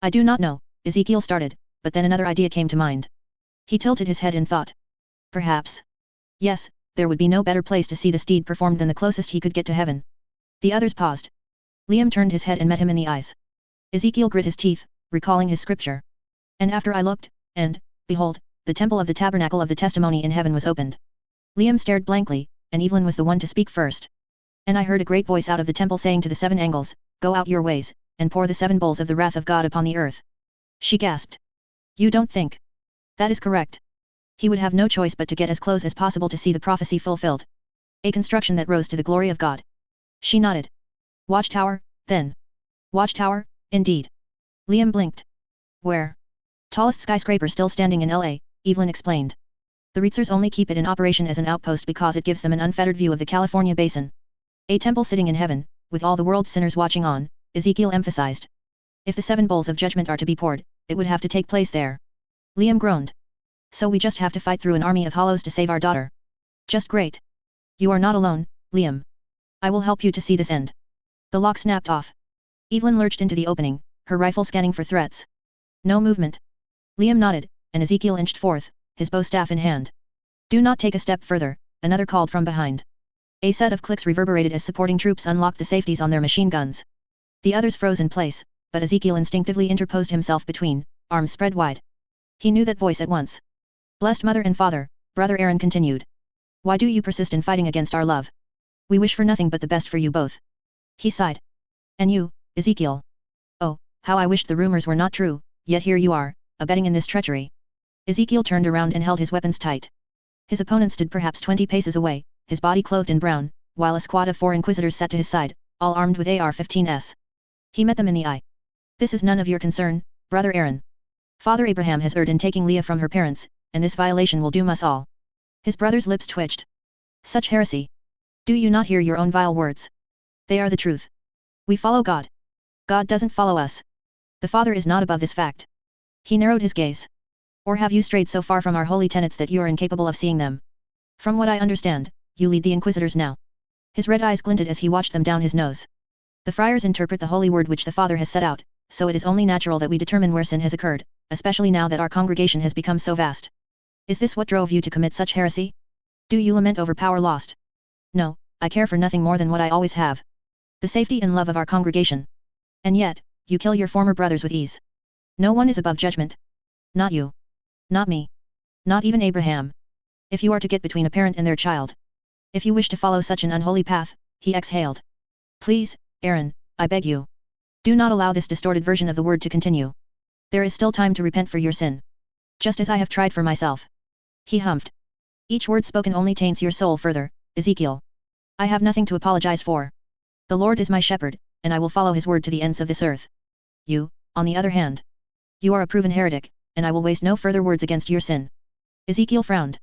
Speaker 1: I do not know, Ezekiel started, but then another idea came to mind. He tilted his head in thought. Perhaps. Yes, there would be no better place to see the steed performed than the closest he could get to heaven. The others paused. Liam turned his head and met him in the eyes. Ezekiel grit his teeth, recalling his scripture. And after I looked, and, behold, the temple of the tabernacle of the testimony in heaven was opened. Liam stared blankly, and Evelyn was the one to speak first. And I heard a great voice out of the temple saying to the 7 angles, Go out your ways, and pour the 7 bowls of the wrath of God upon the earth. She gasped. You don't think? That is correct. He would have no choice but to get as close as possible to see the prophecy fulfilled. A construction that rose to the glory of God. She nodded. Watchtower, then. Watchtower, indeed. Liam blinked. Where? Tallest skyscraper still standing in LA, Evelyn explained. The Reitzers only keep it in operation as an outpost because it gives them an unfettered view of the California basin. A temple sitting in heaven, with all the world's sinners watching on, Ezekiel emphasized. If the 7 bowls of judgment are to be poured, it would have to take place there. Liam groaned. So we just have to fight through an army of hollows to save our daughter. Just great. You are not alone, Liam. I will help you to see this end. The lock snapped off. Evelyn lurched into the opening, her rifle scanning for threats. No movement. Liam nodded, and Ezekiel inched forth, his bow staff in hand. Do not take a step further, another called from behind. A set of clicks reverberated as supporting troops unlocked the safeties on their machine guns. The others froze in place, but Ezekiel instinctively interposed himself between, arms spread wide. He knew that voice at once. Blessed Mother and Father, Brother Aaron continued. Why do you persist in fighting against our love? We wish for nothing but the best for you both. He sighed. And you, Ezekiel. Oh, how I wished the rumors were not true, yet here you are, abetting in this treachery. Ezekiel turned around and held his weapons tight. His opponent stood perhaps 20 paces away, his body clothed in brown, while a squad of 4 inquisitors sat to his side, all armed with AR-15s. He met them in the eye. This is none of your concern, Brother Aaron. Father Abraham has erred in taking Leah from her parents, and this violation will doom us all. His brother's lips twitched. Such heresy. Do you not hear your own vile words? They are the truth. We follow God. God doesn't follow us. The Father is not above this fact. He narrowed his gaze. Or have you strayed so far from our holy tenets that you are incapable of seeing them? From what I understand, you lead the Inquisitors now. His red eyes glinted as he watched them down his nose. The friars interpret the holy word which the Father has set out, so it is only natural that we determine where sin has occurred, especially now that our congregation has become so vast. Is this what drove you to commit such heresy? Do you lament over power lost? No, I care for nothing more than what I always have. The safety and love of our congregation. And yet, you kill your former brothers with ease. No one is above judgment. Not you. Not me. Not even Abraham. If you are to get between a parent and their child. If you wish to follow such an unholy path, he exhaled. Please, Aaron, I beg you. Do not allow this distorted version of the word to continue. There is still time to repent for your sin. Just as I have tried for myself. He humphed. Each word spoken only taints your soul further, Ezekiel. I have nothing to apologize for. The Lord is my shepherd, and I will follow his word to the ends of this earth. You, on the other hand. You are a proven heretic, and I will waste no further words against your sin. Ezekiel frowned.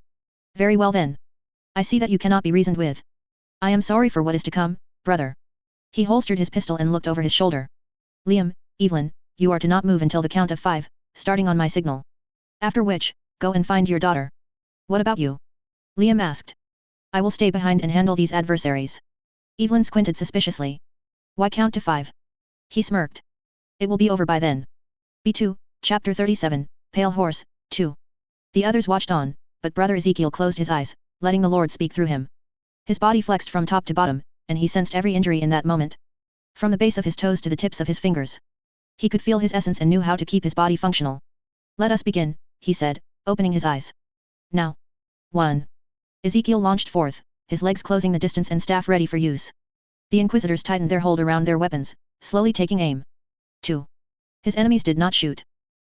Speaker 1: Very well then. I see that you cannot be reasoned with. I am sorry for what is to come, brother. He holstered his pistol and looked over his shoulder. Liam, Evelyn, you are to not move until the count of 5, starting on my signal. After which, go and find your daughter. What about you? Liam asked. I will stay behind and handle these adversaries. Evelyn squinted suspiciously. Why count to 5? He smirked. It will be over by then. B2, chapter 37, Pale Horse, 2. The others watched on, but Brother Ezekiel closed his eyes, letting the Lord speak through him. His body flexed from top to bottom, and he sensed every injury in that moment. From the base of his toes to the tips of his fingers. He could feel his essence and knew how to keep his body functional. Let us begin, he said, opening his eyes. Now. 1. Ezekiel launched forth, his legs closing the distance and staff ready for use. The Inquisitors tightened their hold around their weapons, slowly taking aim. 2. His enemies did not shoot.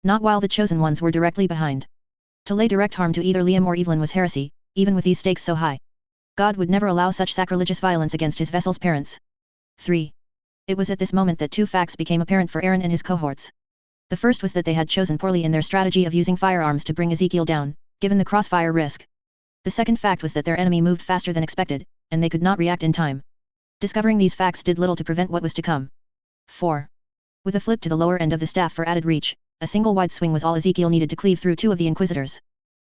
Speaker 1: Not while the chosen ones were directly behind. To lay direct harm to either Liam or Evelyn was heresy, even with these stakes so high. God would never allow such sacrilegious violence against his vessel's parents. 3. It was at this moment that two facts became apparent for Aaron and his cohorts. The first was that they had chosen poorly in their strategy of using firearms to bring Ezekiel down, given the crossfire risk. The second fact was that their enemy moved faster than expected, and they could not react in time. Discovering these facts did little to prevent what was to come. 4. With a flip to the lower end of the staff for added reach, a single wide swing was all Ezekiel needed to cleave through two of the Inquisitors.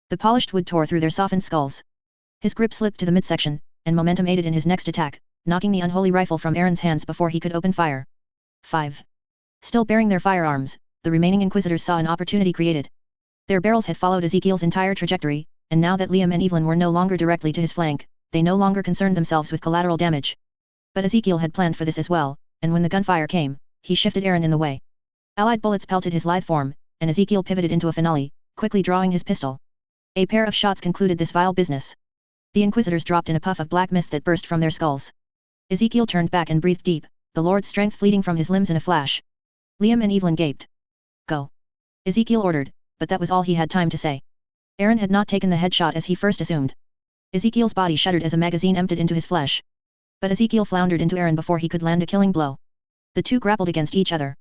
Speaker 1: The polished wood tore through their softened skulls. His grip slipped to the midsection, and momentum aided in his next attack, knocking the unholy rifle from Aaron's hands before he could open fire. 5. Still bearing their firearms, the remaining Inquisitors saw an opportunity created. Their barrels had followed Ezekiel's entire trajectory, and now that Liam and Evelyn were no longer directly to his flank, they no longer concerned themselves with collateral damage. But Ezekiel had planned for this as well, and when the gunfire came, he shifted Aaron in the way. Allied bullets pelted his lithe form, and Ezekiel pivoted into a finale, quickly drawing his pistol. A pair of shots concluded this vile business. The Inquisitors dropped in a puff of black mist that burst from their skulls. Ezekiel turned back and breathed deep, the Lord's strength fleeting from his limbs in a flash. Liam and Evelyn gaped. Go! Ezekiel ordered, but that was all he had time to say. Aaron had not taken the headshot as he first assumed. Ezekiel's body shuddered as a magazine emptied into his flesh. But Ezekiel floundered into Aaron before he could land a killing blow. The two grappled against each other.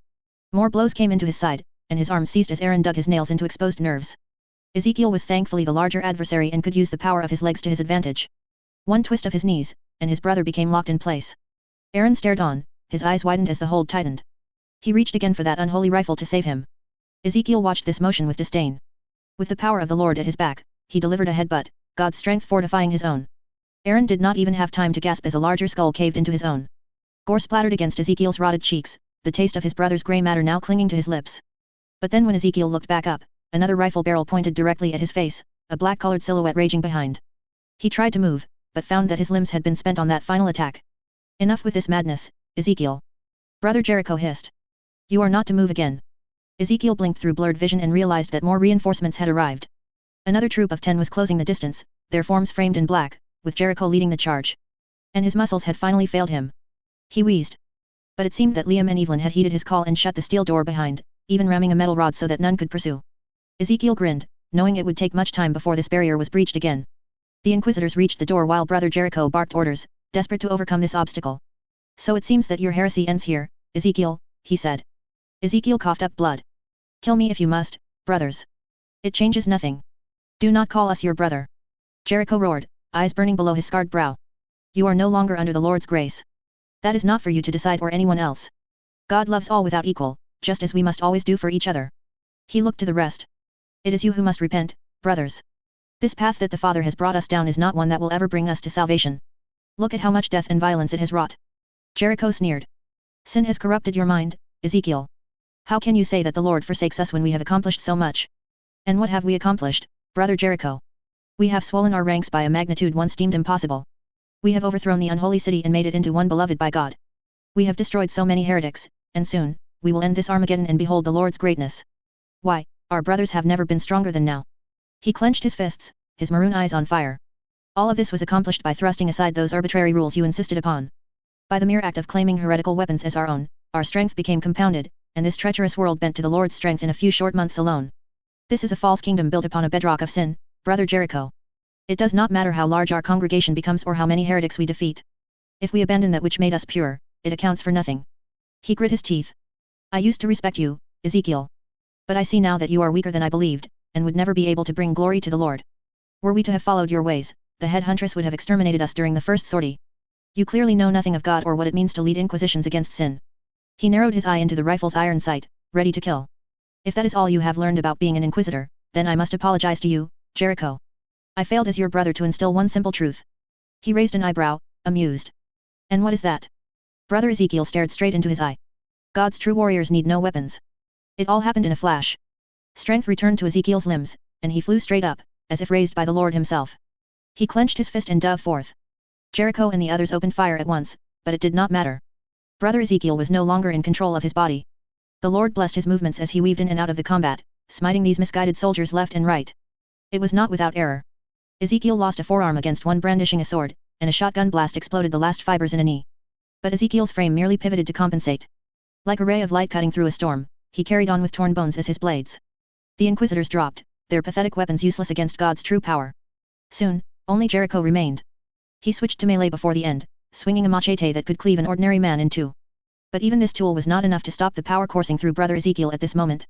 Speaker 1: More blows came into his side, and his arm seized as Aaron dug his nails into exposed nerves. Ezekiel was thankfully the larger adversary and could use the power of his legs to his advantage. One twist of his knees, and his brother became locked in place. Aaron stared on, his eyes widened as the hold tightened. He reached again for that unholy rifle to save him. Ezekiel watched this motion with disdain. With the power of the Lord at his back, he delivered a headbutt, God's strength fortifying his own. Aaron did not even have time to gasp as a larger skull caved into his own. Gore splattered against Ezekiel's rotted cheeks, the taste of his brother's grey matter now clinging to his lips. But then when Ezekiel looked back up, another rifle barrel pointed directly at his face, a black-colored silhouette raging behind. He tried to move, but found that his limbs had been spent on that final attack. Enough with this madness, Ezekiel. Brother Jericho hissed. You are not to move again. Ezekiel blinked through blurred vision and realized that more reinforcements had arrived. Another troop of 10 was closing the distance, their forms framed in black, with Jericho leading the charge. And his muscles had finally failed him. He wheezed. But it seemed that Liam and Evelyn had heeded his call and shut the steel door behind, even ramming a metal rod so that none could pursue. Ezekiel grinned, knowing it would take much time before this barrier was breached again. The Inquisitors reached the door while Brother Jericho barked orders, desperate to overcome this obstacle. So it seems that your heresy ends here, Ezekiel, he said. Ezekiel coughed up blood. Kill me if you must, brothers. It changes nothing. Do not call us your brother. Jericho roared, eyes burning below his scarred brow. You are no longer under the Lord's grace. That is not for you to decide or anyone else. God loves all without equal, just as we must always do for each other. He looked to the rest. It is you who must repent, brothers. This path that the Father has brought us down is not one that will ever bring us to salvation. Look at how much death and violence it has wrought. Jericho sneered. Sin has corrupted your mind, Ezekiel. How can you say that the Lord forsakes us when we have accomplished so much? And what have we accomplished, Brother Jericho? We have swollen our ranks by a magnitude once deemed impossible. We have overthrown the unholy city and made it into one beloved by God. We have destroyed so many heretics, and soon, we will end this Armageddon and behold the Lord's greatness. Why, our brothers have never been stronger than now. He clenched his fists, his maroon eyes on fire. All of this was accomplished by thrusting aside those arbitrary rules you insisted upon. By the mere act of claiming heretical weapons as our own, our strength became compounded, and this treacherous world bent to the Lord's strength in a few short months alone. This is a false kingdom built upon a bedrock of sin, Brother Jericho. It does not matter how large our congregation becomes or how many heretics we defeat. If we abandon that which made us pure, it accounts for nothing. He grit his teeth. I used to respect you, Ezekiel. But I see now that you are weaker than I believed, and would never be able to bring glory to the Lord. Were we to have followed your ways, the head huntress would have exterminated us during the first sortie. You clearly know nothing of God or what it means to lead inquisitions against sin. He narrowed his eye into the rifle's iron sight, ready to kill. If that is all you have learned about being an inquisitor, then I must apologize to you, Jericho. I failed as your brother to instill one simple truth. He raised an eyebrow, amused. And what is that? Brother Ezekiel stared straight into his eye. God's true warriors need no weapons. It all happened in a flash. Strength returned to Ezekiel's limbs, and he flew straight up, as if raised by the Lord himself. He clenched his fist and dove forth. Jericho and the others opened fire at once, but it did not matter. Brother Ezekiel was no longer in control of his body. The Lord blessed his movements as he weaved in and out of the combat, smiting these misguided soldiers left and right. It was not without error. Ezekiel lost a forearm against one brandishing a sword, and a shotgun blast exploded the last fibers in a knee. But Ezekiel's frame merely pivoted to compensate. Like a ray of light cutting through a storm, he carried on with torn bones as his blades. The Inquisitors dropped, their pathetic weapons useless against God's true power. Soon, only Jericho remained. He switched to melee before the end, swinging a machete that could cleave an ordinary man in two. But even this tool was not enough to stop the power coursing through Brother Ezekiel at this moment.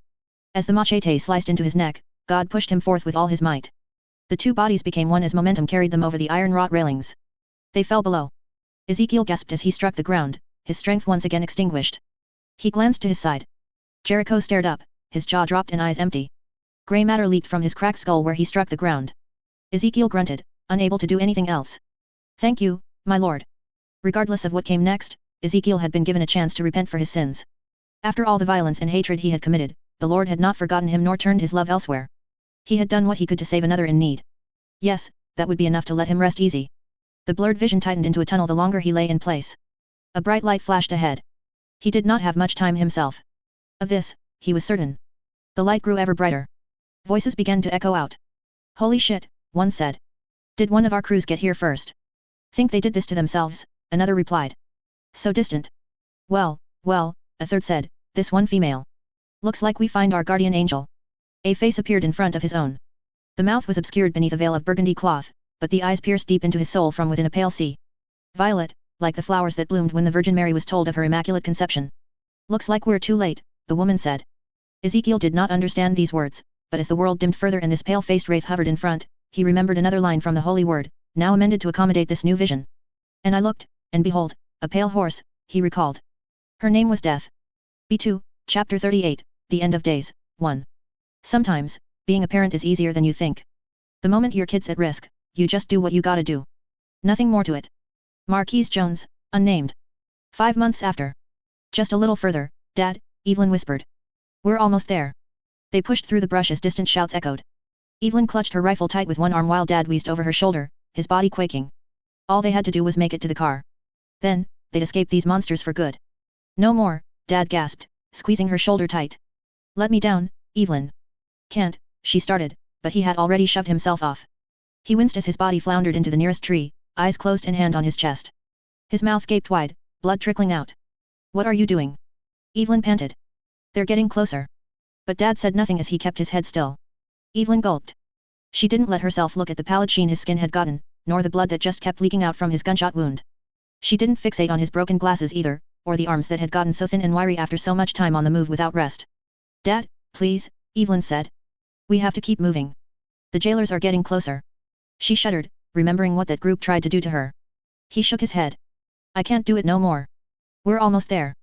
Speaker 1: As the machete sliced into his neck, God pushed him forth with all his might. The two bodies became one as momentum carried them over the iron-wrought railings. They fell below. Ezekiel gasped as he struck the ground, his strength once again extinguished. He glanced to his side. Jericho stared up, his jaw dropped and eyes empty. Grey matter leaked from his cracked skull where he struck the ground. Ezekiel grunted, unable to do anything else. "Thank you, my lord." Regardless of what came next, Ezekiel had been given a chance to repent for his sins. After all the violence and hatred he had committed, the Lord had not forgotten him nor turned his love elsewhere. He had done what he could to save another in need. Yes, that would be enough to let him rest easy. The blurred vision tightened into a tunnel the longer he lay in place. A bright light flashed ahead. He did not have much time himself. Of this, he was certain. The light grew ever brighter. Voices began to echo out. "Holy shit," one said. "Did one of our crews get here first?" "Think they did this to themselves," another replied. "So distant." Well, a third said, "This one female. Looks like we find our guardian angel." A face appeared in front of his own. The mouth was obscured beneath a veil of burgundy cloth, but the eyes pierced deep into his soul from within a pale sea. Violet, like the flowers that bloomed when the Virgin Mary was told of her immaculate conception. "Looks like we're too late," the woman said. Ezekiel did not understand these words, but as the world dimmed further and this pale-faced wraith hovered in front, he remembered another line from the Holy Word, now amended to accommodate this new vision. "And I looked, and behold, a pale horse," he recalled. Her name was Death. B2, Chapter 38, The End of Days, 1. Sometimes, being a parent is easier than you think. The moment your kid's at risk, you just do what you gotta do. Nothing more to it. Marquise Jones, unnamed. 5 months after. "Just a little further, Dad," Evelyn whispered. "We're almost there." They pushed through the brush as distant shouts echoed. Evelyn clutched her rifle tight with one arm while Dad wheezed over her shoulder, his body quaking. All they had to do was make it to the car. Then, they'd escape these monsters for good. "No more," Dad gasped, squeezing her shoulder tight. "Let me down, Evelyn." "Can't," she started, but he had already shoved himself off. He winced as his body floundered into the nearest tree, eyes closed and hand on his chest. His mouth gaped wide, blood trickling out. "What are you doing?" Evelyn panted. "They're getting closer." But Dad said nothing as he kept his head still. Evelyn gulped. She didn't let herself look at the pallid sheen his skin had gotten, nor the blood that just kept leaking out from his gunshot wound. She didn't fixate on his broken glasses either, or the arms that had gotten so thin and wiry after so much time on the move without rest. "Dad, please," Evelyn said. "We have to keep moving. The jailers are getting closer." She shuddered, remembering what that group tried to do to her. He shook his head. "I can't do it no more. We're almost there.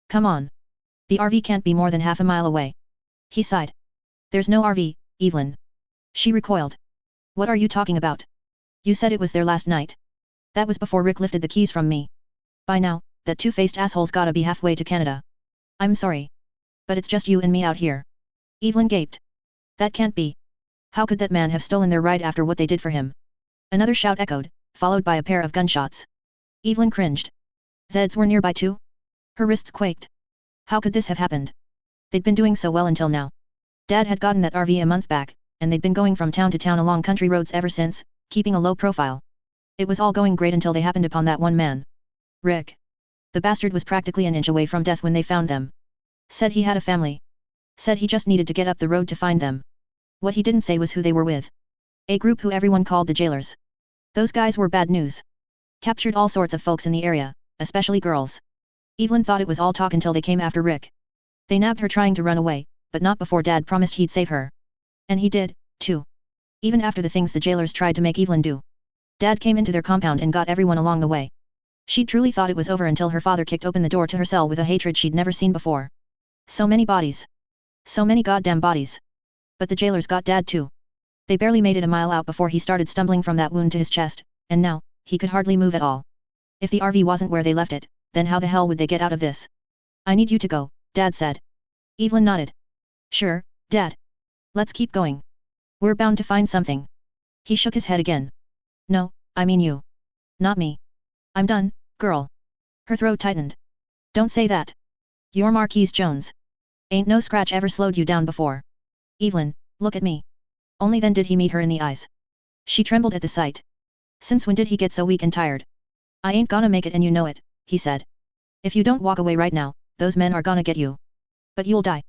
Speaker 1: Come on. The RV can't be more than half a mile away." He sighed. "There's no RV, Evelyn." She recoiled. "What are you talking about? You said it was there last night." "That was before Rick lifted the keys from me. By now, that two-faced asshole's gotta be halfway to Canada." "I'm sorry. But it's just you and me out here." Evelyn gaped. "That can't be. How could that man have stolen their ride after what they did for him?" Another shout echoed, followed by a pair of gunshots. Evelyn cringed. Zeds were nearby too? Her wrists quaked. How could this have happened? They'd been doing so well until now. Dad had gotten that RV a month back, and they'd been going from town to town along country roads ever since, keeping a low profile. It was all going great until they happened upon that one man. Rick. The bastard was practically an inch away from death when they found them. Said he had a family. Said he just needed to get up the road to find them. What he didn't say was who they were with. A group who everyone called the jailers. Those guys were bad news. Captured all sorts of folks in the area, especially girls. Evelyn thought it was all talk until they came after Rick. They nabbed her trying to run away, but not before Dad promised he'd save her. And he did, too. Even after the things the jailers tried to make Evelyn do. Dad came into their compound and got everyone along the way. She truly thought it was over until her father kicked open the door to her cell with a hatred she'd never seen before. So many bodies. So many goddamn bodies. But the jailers got Dad too. They barely made it a mile out before he started stumbling from that wound to his chest, and now, he could hardly move at all. If the RV wasn't where they left it, then how the hell would they get out of this? I need you to go, Dad said. Evelyn nodded. Sure, Dad. Let's keep going. We're bound to find something. He shook his head again. No, I mean you. Not me. I'm done, girl. Her throat tightened. Don't say that. You're Marquise Jones. Ain't no scratch ever slowed you down before. Evelyn, look at me. Only then did he meet her in the eyes. She trembled at the sight. Since when did he get so weak and tired? I ain't gonna make it and you know it, he said. If you don't walk away right now, those men are gonna get you. But you'll die.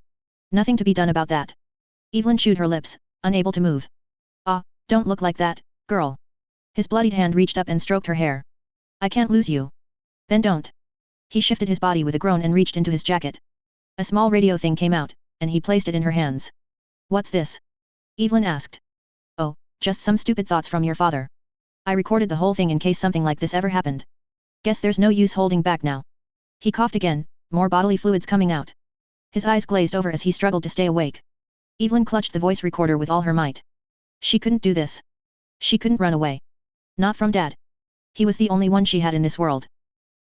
Speaker 1: Nothing to be done about that. Evelyn chewed her lips, unable to move. Ah, don't look like that, girl. His bloodied hand reached up and stroked her hair. I can't lose you, Then don't. He shifted his body with a groan and reached into his jacket. A small radio thing came out, and he placed it in her hands. What's this? Evelyn asked. Oh, just some stupid thoughts from your father. I recorded the whole thing in case something like this ever happened. Guess there's no use holding back now. He coughed again, more bodily fluids coming out. His eyes glazed over as he struggled to stay awake. Evelyn clutched the voice recorder with all her might. She couldn't do this. She couldn't run away. Not from Dad. He was the only one she had in this world.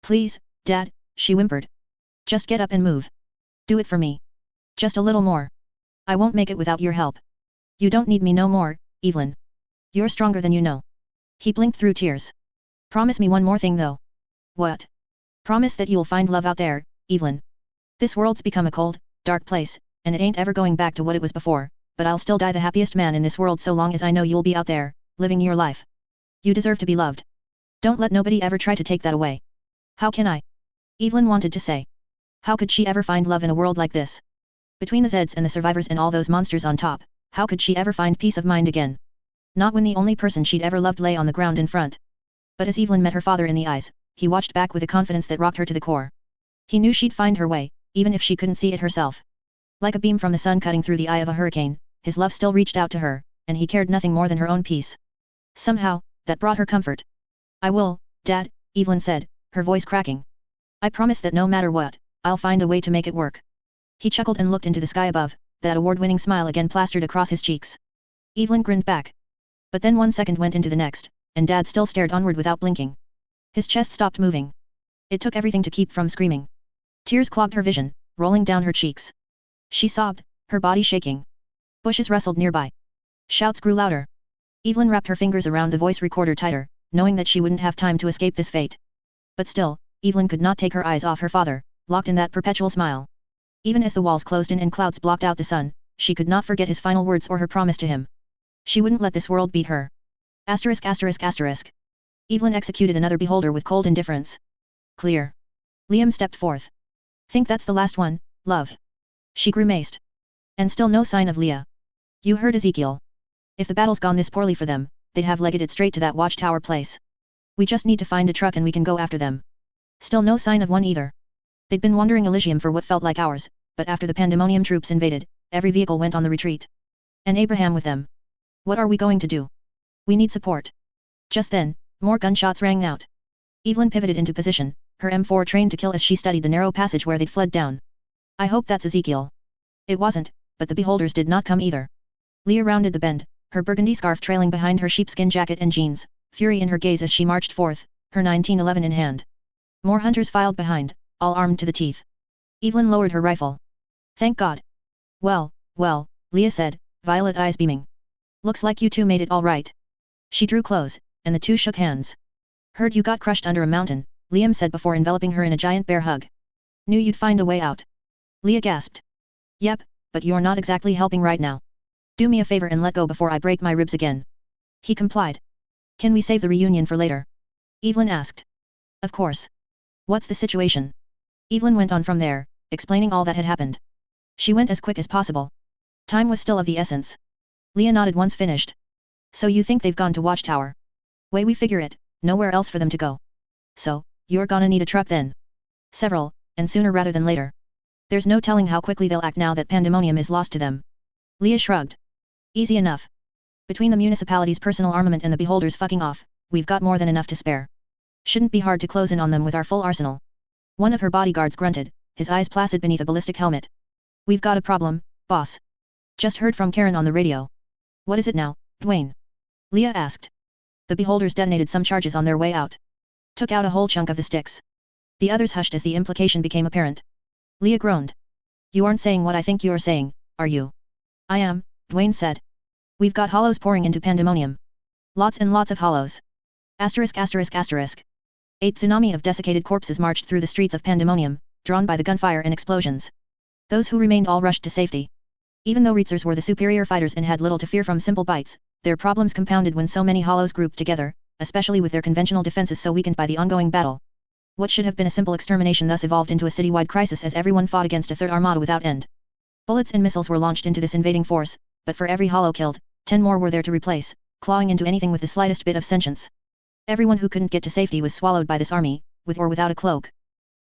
Speaker 1: Please, Dad, she whimpered. Just get up and move. Do it for me. Just a little more. I won't make it without your help. You don't need me no more, Evelyn. You're stronger than you know. He blinked through tears. Promise me one more thing though. What? Promise that you'll find love out there, Evelyn. This world's become a cold, dark place, and it ain't ever going back to what it was before, but I'll still die the happiest man in this world so long as I know you'll be out there, living your life. You deserve to be loved. Don't let nobody ever try to take that away. How can I? Evelyn wanted to say. How could she ever find love in a world like this? Between the Zeds and the survivors and all those monsters on top, how could she ever find peace of mind again? Not when the only person she'd ever loved lay on the ground in front. But as Evelyn met her father in the eyes, he watched back with a confidence that rocked her to the core. He knew she'd find her way, even if she couldn't see it herself. Like a beam from the sun cutting through the eye of a hurricane, his love still reached out to her, and he cared nothing more than her own peace. Somehow, that brought her comfort. I will, Dad, Evelyn said, her voice cracking. I promise that no matter what, I'll find a way to make it work. He chuckled and looked into the sky above, that award-winning smile again plastered across his cheeks. Evelyn grinned back. But then 1 second went into the next, and Dad still stared onward without blinking. His chest stopped moving. It took everything to keep from screaming. Tears clogged her vision, rolling down her cheeks. She sobbed, her body shaking. Bushes rustled nearby. Shouts grew louder. Evelyn wrapped her fingers around the voice recorder tighter, knowing that she wouldn't have time to escape this fate. But still, Evelyn could not take her eyes off her father, locked in that perpetual smile. Even as the walls closed in and clouds blocked out the sun, she could not forget his final words or her promise to him. She wouldn't let this world beat her. Asterisk asterisk asterisk. Evelyn executed another beholder with cold indifference. Clear. Liam stepped forth. Think that's the last one, love. She grimaced. And still no sign of Leah. You heard Ezekiel. If the battle's gone this poorly for them, they'd have legged it straight to that watchtower place. We just need to find a truck and we can go after them. Still no sign of one either. They'd been wandering Elysium for what felt like hours, but after the Pandemonium troops invaded, every vehicle went on the retreat. And Abraham with them. What are we going to do? We need support. Just then, more gunshots rang out. Evelyn pivoted into position, her M4 trained to kill as she studied the narrow passage where they'd fled down. I hope that's Ezekiel. It wasn't, but the beholders did not come either. Leah rounded the bend, her burgundy scarf trailing behind her sheepskin jacket and jeans, fury in her gaze as she marched forth, her 1911 in hand. More hunters filed behind, all armed to the teeth. Evelyn lowered her rifle. Thank God. Well, well, Leah said, violet eyes beaming. Looks like you two made it all right. She drew close, and the two shook hands. Heard you got crushed under a mountain, Liam said before enveloping her in a giant bear hug. Knew you'd find a way out. Leah gasped. Yep, but you're not exactly helping right now. Do me a favor and let go before I break my ribs again. He complied. Can we save the reunion for later? Evelyn asked. Of course. What's the situation? Evelyn went on from there, explaining all that had happened. She went as quick as possible. Time was still of the essence. Leah nodded once finished. So you think they've gone to Watchtower? Way we figure it, nowhere else for them to go. So, you're gonna need a truck then. Several, and sooner rather than later. There's no telling how quickly they'll act now that Pandemonium is lost to them. Leah shrugged. Easy enough. Between the municipality's personal armament and the beholders fucking off, we've got more than enough to spare. Shouldn't be hard to close in on them with our full arsenal. One of her bodyguards grunted, his eyes placid beneath a ballistic helmet. We've got a problem, boss. Just heard from Karen on the radio. What is it now, Dwayne? Leah asked. The beholders detonated some charges on their way out. Took out a whole chunk of the sticks. The others hushed as the implication became apparent. Leah groaned. You aren't saying what I think you're saying, are you? I am, Dwayne said. We've got hollows pouring into Pandemonium. Lots and lots of hollows. Asterisk asterisk asterisk. A tsunami of desiccated corpses marched through the streets of Pandemonium, drawn by the gunfire and explosions. Those who remained all rushed to safety. Even though Reitzers were the superior fighters and had little to fear from simple bites, their problems compounded when so many hollows grouped together, especially with their conventional defenses so weakened by the ongoing battle. What should have been a simple extermination thus evolved into a citywide crisis as everyone fought against a third armada without end. Bullets and missiles were launched into this invading force, but for every hollow killed, 10 more were there to replace, clawing into anything with the slightest bit of sentience. Everyone who couldn't get to safety was swallowed by this army, with or without a cloak.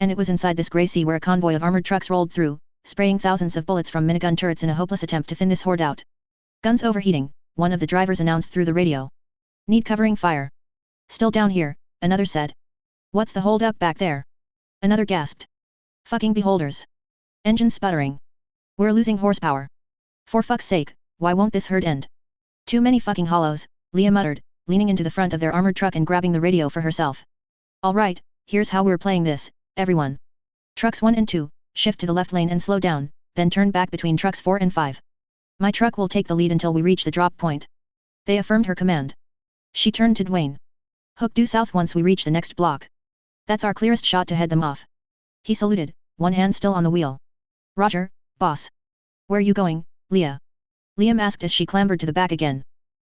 Speaker 1: And it was inside this grey sea where a convoy of armored trucks rolled through, spraying thousands of bullets from minigun turrets in a hopeless attempt to thin this horde out. Guns overheating, one of the drivers announced through the radio. Need covering fire. Still down here, another said. What's the hold up back there? Another gasped. Fucking beholders. Engines sputtering. We're losing horsepower. For fuck's sake, why won't this herd end? Too many fucking hollows, Leah muttered, leaning into the front of their armored truck and grabbing the radio for herself. Alright, here's how we're playing this, everyone. Trucks 1 and 2, shift to the left lane and slow down, then turn back between trucks 4 and 5. My truck will take the lead until we reach the drop point. They affirmed her command. She turned to Dwayne. Hook due south once we reach the next block. That's our clearest shot to head them off. He saluted, one hand still on the wheel. Roger, boss. Where you going, Leah? Liam asked as she clambered to the back again.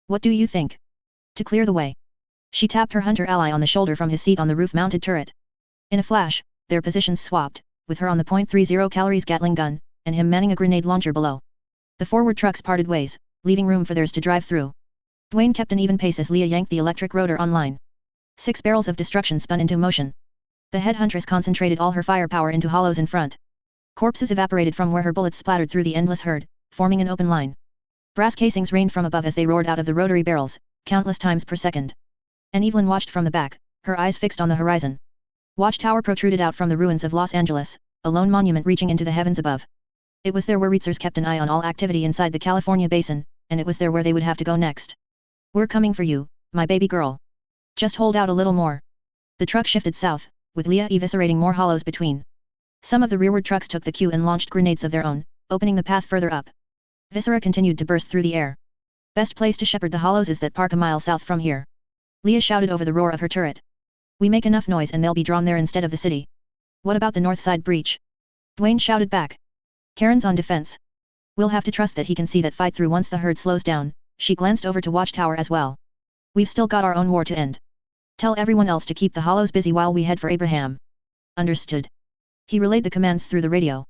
Speaker 1: What do you think? To clear the way. She tapped her hunter ally on the shoulder from his seat on the roof-mounted turret. In a flash, their positions swapped, with her on the .30 calories Gatling gun, and him manning a grenade launcher below. The forward trucks parted ways, leaving room for theirs to drive through. Dwayne kept an even pace as Leah yanked the electric rotor online. 6 barrels of destruction spun into motion. The headhuntress concentrated all her firepower into hollows in front. Corpses evaporated from where her bullets splattered through the endless herd, forming an open line. Brass casings rained from above as they roared out of the rotary barrels, countless times per second. And Evelyn watched from the back, her eyes fixed on the horizon. Watchtower protruded out from the ruins of Los Angeles, a lone monument reaching into the heavens above. It was there where Reitzers kept an eye on all activity inside the California basin, and it was there where they would have to go next. We're coming for you, my baby girl. Just hold out a little more. The truck shifted south, with Leah eviscerating more hollows between. Some of the rearward trucks took the cue and launched grenades of their own, opening the path further up. Viscera continued to burst through the air. Best place to shepherd the hollows is that park a mile south from here. Leah shouted over the roar of her turret. We make enough noise and they'll be drawn there instead of the city. What about the north side breach? Dwayne shouted back. Karen's on defense. We'll have to trust that he can see that fight through once the herd slows down. She glanced over to Watchtower as well. We've still got our own war to end. Tell everyone else to keep the hollows busy while we head for Abraham. Understood. He relayed the commands through the radio.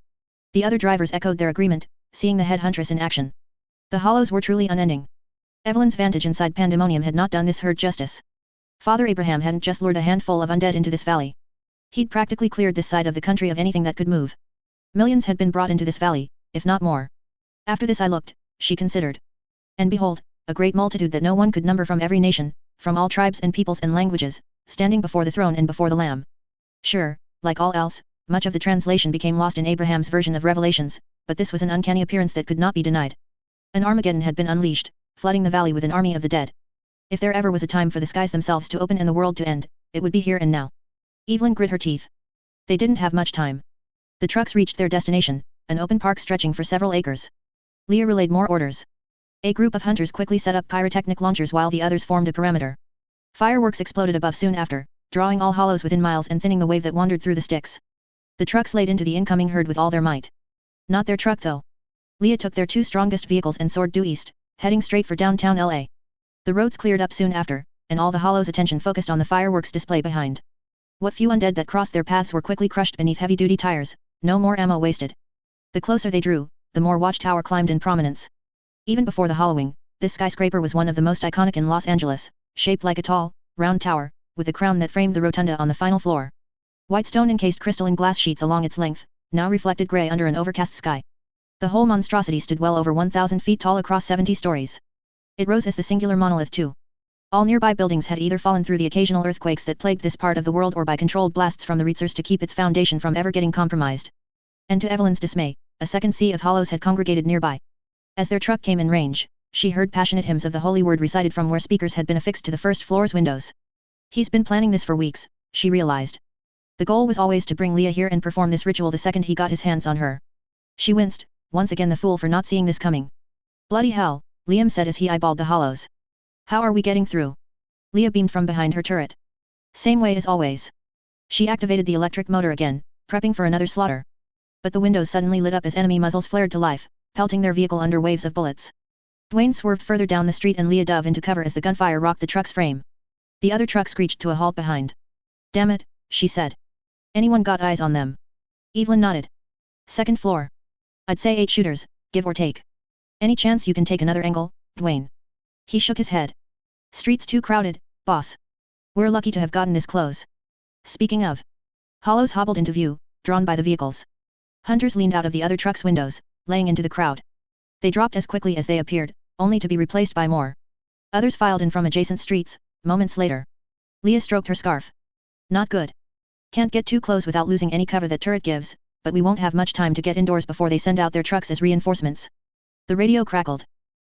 Speaker 1: The other drivers echoed their agreement, seeing the headhuntress in action. The hollows were truly unending. Evelyn's vantage inside Pandemonium had not done this herd justice. Father Abraham hadn't just lured a handful of undead into this valley. He'd practically cleared this side of the country of anything that could move. Millions had been brought into this valley, if not more. After this I looked, she considered. And behold, a great multitude that no one could number from every nation, from all tribes and peoples and languages, standing before the throne and before the Lamb. Sure, like all else, much of the translation became lost in Abraham's version of Revelations, but this was an uncanny appearance that could not be denied. An Armageddon had been unleashed, flooding the valley with an army of the dead. If there ever was a time for the skies themselves to open and the world to end, it would be here and now. Evelyn grit her teeth. They didn't have much time. The trucks reached their destination, an open park stretching for several acres. Leah relayed more orders. A group of hunters quickly set up pyrotechnic launchers while the others formed a perimeter. Fireworks exploded above soon after, drawing all hollows within miles and thinning the wave that wandered through the sticks. The trucks laid into the incoming herd with all their might. Not their truck though. Leah took their 2 strongest vehicles and soared due east, heading straight for downtown LA. The roads cleared up soon after, and all the hollows' attention focused on the fireworks display behind. What few undead that crossed their paths were quickly crushed beneath heavy-duty tires, no more ammo wasted. The closer they drew, the more Watchtower climbed in prominence. Even before the hollowing, this skyscraper was one of the most iconic in Los Angeles, shaped like a tall, round tower, with a crown that framed the rotunda on the final floor. White stone encased crystalline glass sheets along its length, now reflected grey under an overcast sky. The whole monstrosity stood well over 1,000 feet tall across 70 stories. It rose as the singular monolith too. All nearby buildings had either fallen through the occasional earthquakes that plagued this part of the world or by controlled blasts from the Reitzers to keep its foundation from ever getting compromised. And to Evelyn's dismay, a second sea of hollows had congregated nearby. As their truck came in range, she heard passionate hymns of the holy word recited from where speakers had been affixed to the first floor's windows. He's been planning this for weeks, she realized. The goal was always to bring Leah here and perform this ritual the second he got his hands on her. She winced, once again the fool for not seeing this coming. Bloody hell, Liam said as he eyeballed the hollows. How are we getting through? Leah beamed from behind her turret. Same way as always. She activated the electric motor again, prepping for another slaughter. But the windows suddenly lit up as enemy muzzles flared to life, pelting their vehicle under waves of bullets. Dwayne swerved further down the street and Leah dove into cover as the gunfire rocked the truck's frame. The other truck screeched to a halt behind. Damn it, she said. Anyone got eyes on them? Evelyn nodded. Second floor. I'd say 8 shooters, give or take. Any chance you can take another angle, Dwayne? He shook his head. Street's too crowded, boss. We're lucky to have gotten this close. Speaking of, hollows hobbled into view, drawn by the vehicles. Hunters leaned out of the other truck's windows, laying into the crowd. They dropped as quickly as they appeared, only to be replaced by more. Others filed in from adjacent streets, moments later. Leah stroked her scarf. Not good. Can't get too close without losing any cover that turret gives, but we won't have much time to get indoors before they send out their trucks as reinforcements. The radio crackled.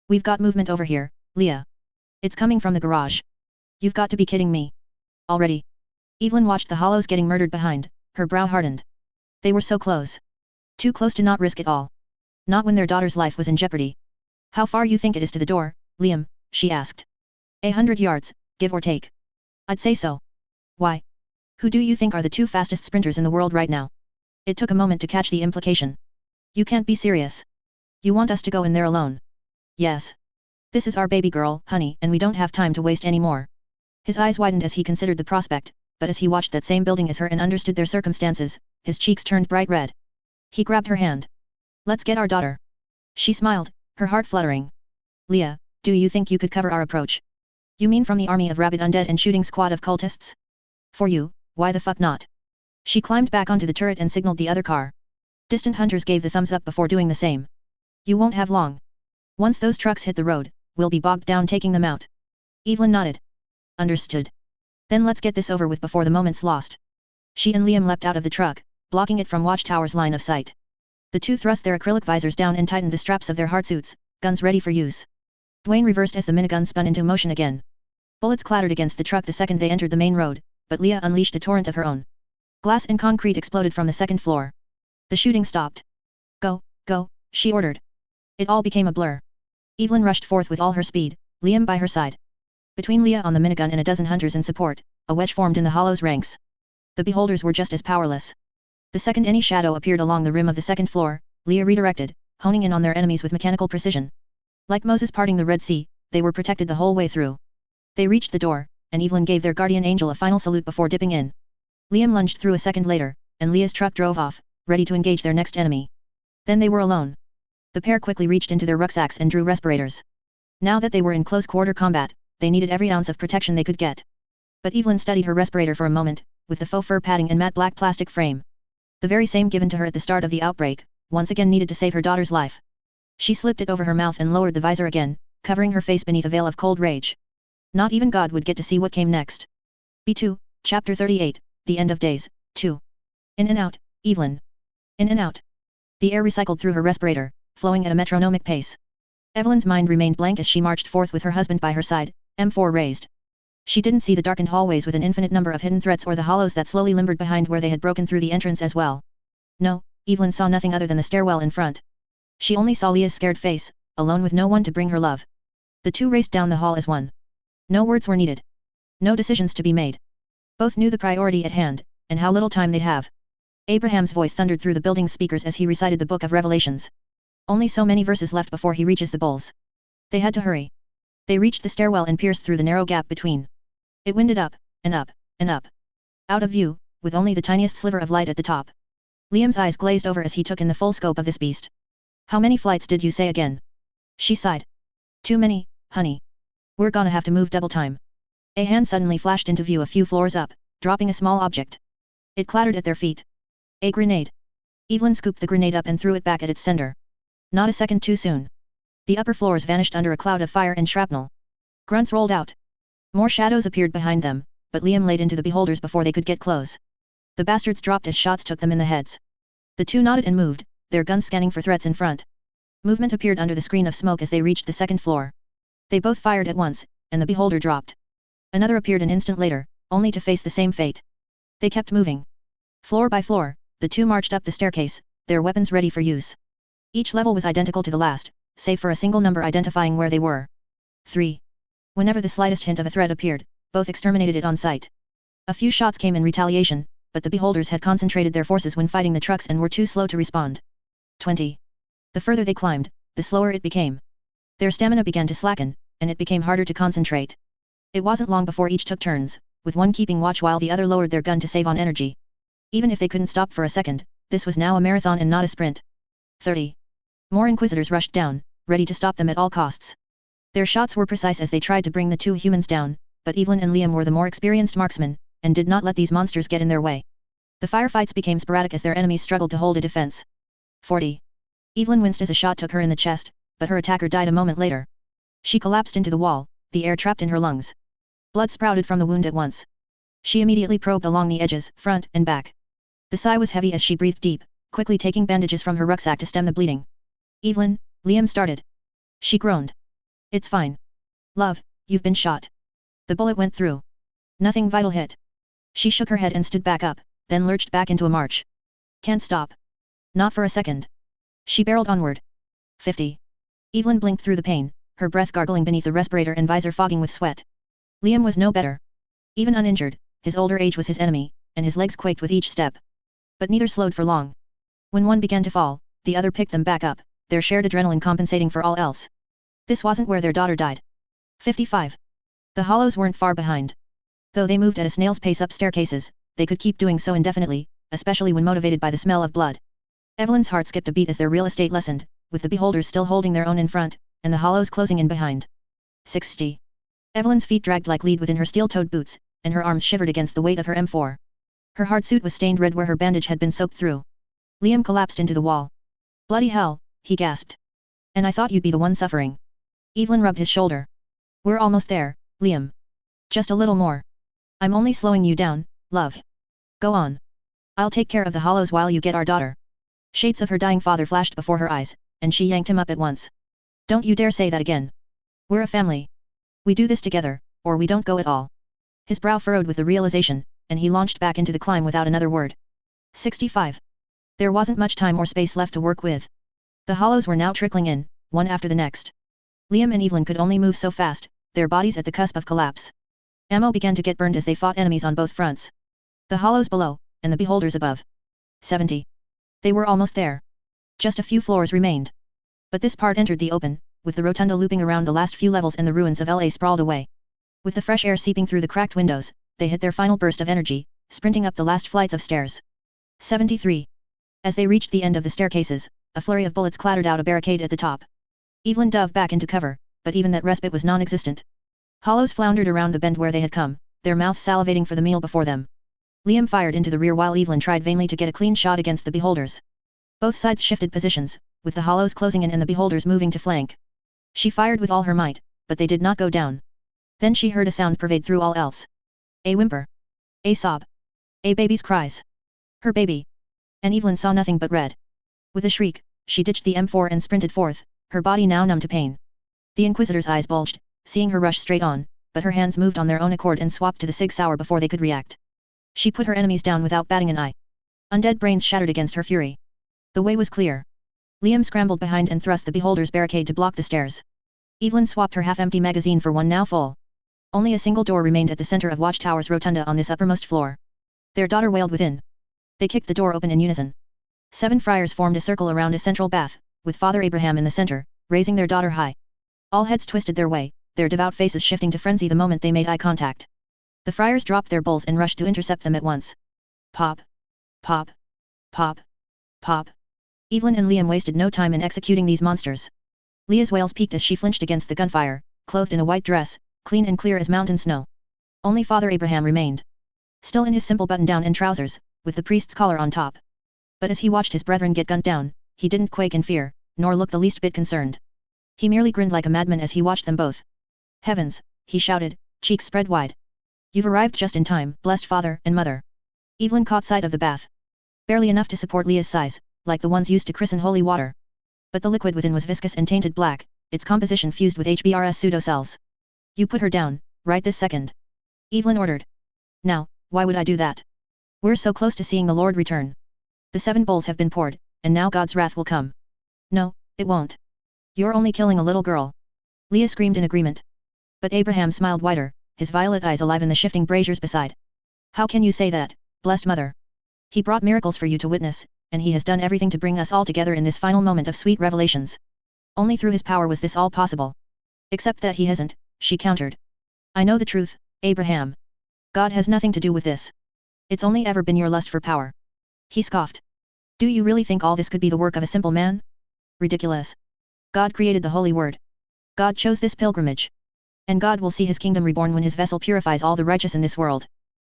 Speaker 1: We've got movement over here, Leah. It's coming from the garage. You've got to be kidding me. Already. Evelyn watched the hollows getting murdered behind, her brow hardened. They were so close. Too close to not risk it all. Not when their daughter's life was in jeopardy. How far you think it is to the door, Liam? She asked. 100 yards, give or take. I'd say so. Why? Who do you think are the two fastest sprinters in the world right now? It took a moment to catch the implication. You can't be serious. You want us to go in there alone? Yes. This is our baby girl, honey, and we don't have time to waste any more. His eyes widened as he considered the prospect, but as he watched that same building as her and understood their circumstances, his cheeks turned bright red. He grabbed her hand. Let's get our daughter. She smiled, her heart fluttering. Leah, do you think you could cover our approach? You mean from the army of rabid undead and shooting squad of cultists? For you, why the fuck not? She climbed back onto the turret and signaled the other car. Distant hunters gave the thumbs up before doing the same. You won't have long. Once those trucks hit the road, we'll be bogged down taking them out. Evelyn nodded. Understood. Then let's get this over with before the moment's lost. She and Liam leapt out of the truck, blocking it from Watchtower's line of sight. The two thrust their acrylic visors down and tightened the straps of their hardsuits, guns ready for use. Dwayne reversed as the minigun spun into motion again. Bullets clattered against the truck the second they entered the main road, but Leah unleashed a torrent of her own. Glass and concrete exploded from the second floor. The shooting stopped. Go, go, she ordered. It all became a blur. Evelyn rushed forth with all her speed, Liam by her side. Between Leah on the minigun and a dozen hunters in support, a wedge formed in the hollow's ranks. The beholders were just as powerless. The second any shadow appeared along the rim of the second floor, Leah redirected, honing in on their enemies with mechanical precision. Like Moses parting the Red Sea, they were protected the whole way through. They reached the door, and Evelyn gave their guardian angel a final salute before dipping in. Liam lunged through a second later, and Leah's truck drove off, ready to engage their next enemy. Then they were alone. The pair quickly reached into their rucksacks and drew respirators. Now that they were in close-quarter combat, they needed every ounce of protection they could get. But Evelyn studied her respirator for a moment, with the faux fur padding and matte black plastic frame. The very same given to her at the start of the outbreak, once again needed to save her daughter's life. She slipped it over her mouth and lowered the visor again, covering her face beneath a veil of cold rage. Not even God would get to see what came next. B2, Chapter 38, The End of Days, 2. In and out, Evelyn. In and out. The air recycled through her respirator, flowing at a metronomic pace. Evelyn's mind remained blank as she marched forth with her husband by her side, M4 raised. She didn't see the darkened hallways with an infinite number of hidden threats or the hollows that slowly limbered behind where they had broken through the entrance as well. No, Evelyn saw nothing other than the stairwell in front. She only saw Leah's scared face, alone with no one to bring her love. The two raced down the hall as one. No words were needed. No decisions to be made. Both knew the priority at hand, and how little time they'd have. Abraham's voice thundered through the building's speakers as he recited the Book of Revelations. Only so many verses left before he reaches the bowls. They had to hurry. They reached the stairwell and pierced through the narrow gap between. It winded up, and up, and up. Out of view, with only the tiniest sliver of light at the top. Liam's eyes glazed over as he took in the full scope of this beast. How many flights did you say again? She sighed. Too many, honey. We're gonna have to move double time. A hand suddenly flashed into view a few floors up, dropping a small object. It clattered at their feet. A grenade. Evelyn scooped the grenade up and threw it back at its sender. Not a second too soon. The upper floors vanished under a cloud of fire and shrapnel. Grunts rolled out. More shadows appeared behind them, but Liam laid into the beholders before they could get close. The bastards dropped as shots took them in the heads. The two nodded and moved, their guns scanning for threats in front. Movement appeared under the screen of smoke as they reached the second floor. They both fired at once, and the beholder dropped. Another appeared an instant later, only to face the same fate. They kept moving. Floor by floor, the two marched up the staircase, their weapons ready for use. Each level was identical to the last, save for a single number identifying where they were. 3. Whenever the slightest hint of a threat appeared, both exterminated it on sight. A few shots came in retaliation, but the beholders had concentrated their forces when fighting the trucks and were too slow to respond. 20. The further they climbed, the slower it became. Their stamina began to slacken, and it became harder to concentrate. It wasn't long before each took turns, with one keeping watch while the other lowered their gun to save on energy. Even if they couldn't stop for a second, this was now a marathon and not a sprint. 30. More inquisitors rushed down, ready to stop them at all costs. Their shots were precise as they tried to bring the two humans down, but Evelyn and Liam were the more experienced marksmen, and did not let these monsters get in their way. The firefights became sporadic as their enemies struggled to hold a defense. 40. Evelyn winced as a shot took her in the chest, but her attacker died a moment later. She collapsed into the wall, the air trapped in her lungs. Blood sprouted from the wound at once. She immediately probed along the edges, front and back. The sigh was heavy as she breathed deep, quickly taking bandages from her rucksack to stem the bleeding. Evelyn, Liam started. She groaned. It's fine. Love, you've been shot. The bullet went through. Nothing vital hit. She shook her head and stood back up, then lurched back into a march. Can't stop. Not for a second. She barreled onward. 50. Evelyn blinked through the pain, her breath gargling beneath the respirator and visor fogging with sweat. Liam was no better. Even uninjured, his older age was his enemy, and his legs quaked with each step. But neither slowed for long. When one began to fall, the other picked them back up, their shared adrenaline compensating for all else. This wasn't where their daughter died. 55. The Hollows weren't far behind. Though they moved at a snail's pace up staircases, they could keep doing so indefinitely, especially when motivated by the smell of blood. Evelyn's heart skipped a beat as their real estate lessened, with the beholders still holding their own in front, and the Hollows closing in behind. 60. Evelyn's feet dragged like lead within her steel-toed boots, and her arms shivered against the weight of her M4. Her hard suit was stained red where her bandage had been soaked through. Liam collapsed into the wall. Bloody hell, he gasped. And I thought you'd be the one suffering. Evelyn rubbed his shoulder. We're almost there, Liam. Just a little more. I'm only slowing you down, love. Go on. I'll take care of the Hollows while you get our daughter. Shades of her dying father flashed before her eyes, and she yanked him up at once. Don't you dare say that again. We're a family. We do this together, or we don't go at all. His brow furrowed with the realization, and he launched back into the climb without another word. 65. There wasn't much time or space left to work with. The Hollows were now trickling in, one after the next. Liam and Evelyn could only move so fast, their bodies at the cusp of collapse. Ammo began to get burned as they fought enemies on both fronts. The Hollows below, and the beholders above. 70. They were almost there. Just a few floors remained. But this part entered the open, with the rotunda looping around the last few levels and the ruins of LA sprawled away. With the fresh air seeping through the cracked windows, they hit their final burst of energy, sprinting up the last flights of stairs. 73. As they reached the end of the staircases, a flurry of bullets clattered out a barricade at the top. Evelyn dove back into cover, but even that respite was non-existent. Hollows floundered around the bend where they had come, their mouths salivating for the meal before them. Liam fired into the rear while Evelyn tried vainly to get a clean shot against the beholders. Both sides shifted positions, with the Hollows closing in and the beholders moving to flank. She fired with all her might, but they did not go down. Then she heard a sound pervade through all else. A whimper. A sob. A baby's cries. Her baby. And Evelyn saw nothing but red. With a shriek, she ditched the M4 and sprinted forth, her body now numb to pain. The Inquisitor's eyes bulged, seeing her rush straight on, but her hands moved on their own accord and swapped to the Sig Sauer before they could react. She put her enemies down without batting an eye. Undead brains shattered against her fury. The way was clear. Liam scrambled behind and thrust the beholder's barricade to block the stairs. Evelyn swapped her half-empty magazine for one now full. Only a single door remained at the center of Watchtower's rotunda on this uppermost floor. Their daughter wailed within. They kicked the door open in unison. 7 friars formed a circle around a central bath, with Father Abraham in the center, raising their daughter high. All heads twisted their way, their devout faces shifting to frenzy the moment they made eye contact. The friars dropped their bowls and rushed to intercept them at once. Pop. Pop. Pop. Pop. Evelyn and Liam wasted no time in executing these monsters. Leah's wails peaked as she flinched against the gunfire, clothed in a white dress, clean and clear as mountain snow. Only Father Abraham remained. Still in his simple button-down and trousers, with the priest's collar on top. But as he watched his brethren get gunned down, he didn't quake in fear, nor look the least bit concerned. He merely grinned like a madman as he watched them both. Heavens, he shouted, cheeks spread wide. You've arrived just in time, blessed father and mother. Evelyn caught sight of the bath. Barely enough to support Leah's size, like the ones used to christen holy water. But the liquid within was viscous and tainted black, its composition fused with HBRS pseudocells. You put her down, right this second. Evelyn ordered. Now, why would I do that? We're so close to seeing the Lord return. The 7 bowls have been poured, and now God's wrath will come. No, it won't. You're only killing a little girl. Leah screamed in agreement. But Abraham smiled wider, his violet eyes alive in the shifting braziers beside. How can you say that, blessed mother? He brought miracles for you to witness, and he has done everything to bring us all together in this final moment of sweet revelations. Only through his power was this all possible. Except that he hasn't, she countered. I know the truth, Abraham. God has nothing to do with this. It's only ever been your lust for power. He scoffed. Do you really think all this could be the work of a simple man? Ridiculous. God created the holy word. God chose this pilgrimage. And God will see his kingdom reborn when his vessel purifies all the righteous in this world.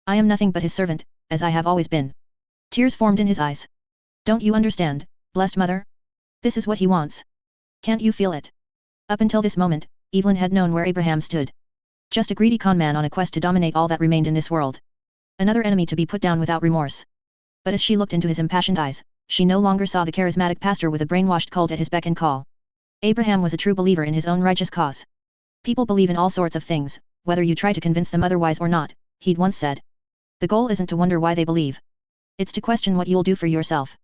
Speaker 1: I am nothing but his servant, as I have always been. Tears formed in his eyes. Don't you understand, blessed mother? This is what he wants. Can't you feel it? Up until this moment, Evelyn had known where Abraham stood. Just a greedy con man on a quest to dominate all that remained in this world. Another enemy to be put down without remorse. But as she looked into his impassioned eyes, she no longer saw the charismatic pastor with a brainwashed cult at his beck and call. Abraham was a true believer in his own righteous cause. People believe in all sorts of things, whether you try to convince them otherwise or not, he'd once said. The goal isn't to wonder why they believe. It's to question what you'll do for yourself.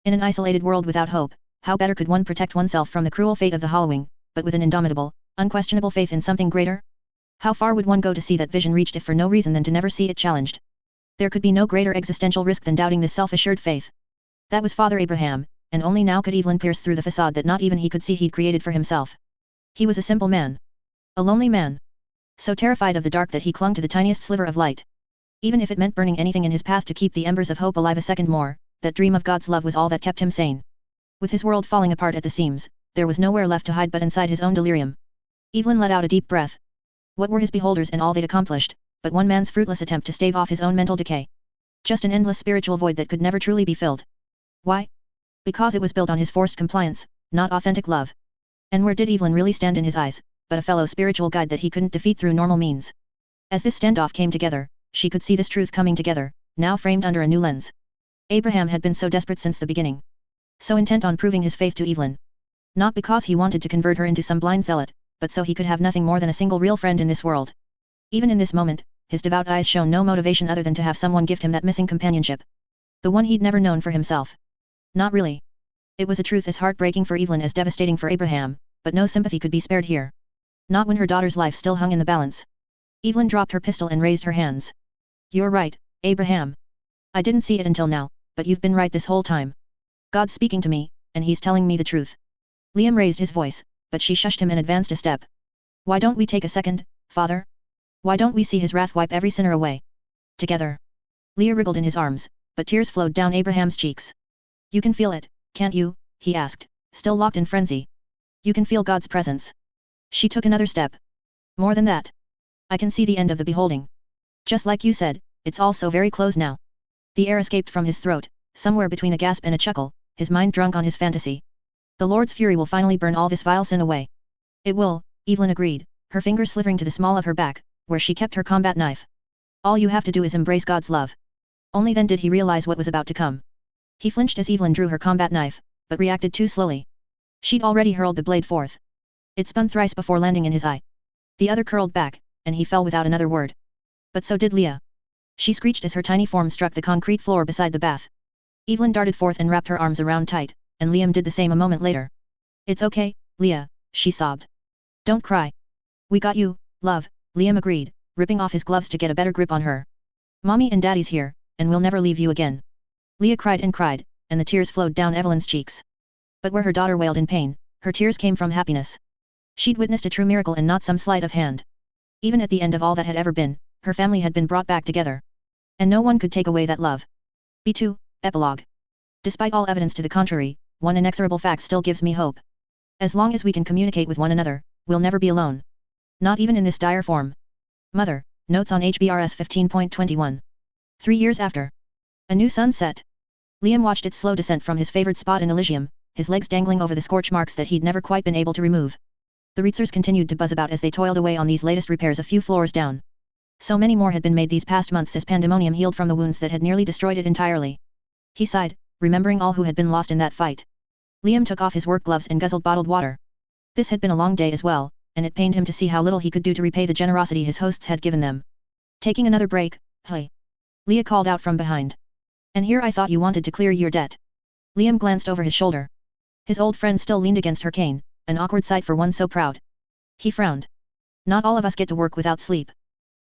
Speaker 1: In an isolated world without hope, how better could one protect oneself from the cruel fate of the harrowing, but with an indomitable, unquestionable faith in something greater? How far would one go to see that vision reached if for no reason than to never see it challenged? There could be no greater existential risk than doubting this self-assured faith. That was Father Abraham, and only now could Evelyn pierce through the facade that not even he could see he'd created for himself. He was a simple man. A lonely man. So terrified of the dark that he clung to the tiniest sliver of light. Even if it meant burning anything in his path to keep the embers of hope alive a second more, that dream of God's love was all that kept him sane. With his world falling apart at the seams, there was nowhere left to hide but inside his own delirium. Evelyn let out a deep breath. What were his beholders and all they'd accomplished, but one man's fruitless attempt to stave off his own mental decay? Just an endless spiritual void that could never truly be filled. Why? Because it was built on his forced compliance, not authentic love. And where did Evelyn really stand in his eyes, but a fellow spiritual guide that he couldn't defeat through normal means? As this standoff came together, she could see this truth coming together, now framed under a new lens. Abraham had been so desperate since the beginning. So intent on proving his faith to Evelyn. Not because he wanted to convert her into some blind zealot, but so he could have nothing more than a single real friend in this world. Even in this moment, his devout eyes shone no motivation other than to have someone gift him that missing companionship. The one he'd never known for himself. Not really. It was a truth as heartbreaking for Evelyn as devastating for Abraham, but no sympathy could be spared here. Not when her daughter's life still hung in the balance. Evelyn dropped her pistol and raised her hands. You're right, Abraham. I didn't see it until now, but you've been right this whole time. God's speaking to me, and he's telling me the truth. Liam raised his voice, but she shushed him and advanced a step. Why don't we take a second, Father? Why don't we see his wrath wipe every sinner away? Together. Leah wriggled in his arms, but tears flowed down Abraham's cheeks. You can feel it, can't you? He asked, still locked in frenzy. You can feel God's presence. She took another step. More than that. I can see the end of the beholding. Just like you said, it's all so very close now. The air escaped from his throat, somewhere between a gasp and a chuckle, his mind drunk on his fantasy. The Lord's fury will finally burn all this vile sin away. It will, Evelyn agreed, her fingers slithering to the small of her back, where she kept her combat knife. All you have to do is embrace God's love. Only then did he realize what was about to come. He flinched as Evelyn drew her combat knife, but reacted too slowly. She'd already hurled the blade forth. It spun thrice before landing in his eye. The other curled back, and he fell without another word. But so did Leah. She screeched as her tiny form struck the concrete floor beside the bath. Evelyn darted forth and wrapped her arms around tight, and Liam did the same a moment later. It's okay, Leah, she sobbed. Don't cry. We got you, love, Liam agreed, ripping off his gloves to get a better grip on her. Mommy and Daddy's here, and we'll never leave you again. Leah cried, and the tears flowed down Evelyn's cheeks. But where her daughter wailed in pain, her tears came from happiness. She'd witnessed a true miracle and not some sleight of hand. Even at the end of all that had ever been, her family had been brought back together. And no one could take away that love. B2, Epilogue. Despite all evidence to the contrary, one inexorable fact still gives me hope. As long as we can communicate with one another, we'll never be alone. Not even in this dire form. Mother, notes on HBRS 15.21. 3 years after. A new sun set. Liam watched its slow descent from his favored spot in Elysium, his legs dangling over the scorch marks that he'd never quite been able to remove. The Reitzers continued to buzz about as they toiled away on these latest repairs a few floors down. So many more had been made these past months as pandemonium healed from the wounds that had nearly destroyed it entirely. He sighed, remembering all who had been lost in that fight. Liam took off his work gloves and guzzled bottled water. This had been a long day as well, and it pained him to see how little he could do to repay the generosity his hosts had given them. Taking another break, hey. Leah called out from behind. And here I thought you wanted to clear your debt. Liam glanced over his shoulder. His old friend still leaned against her cane, an awkward sight for one so proud. He frowned. Not all of us get to work without sleep.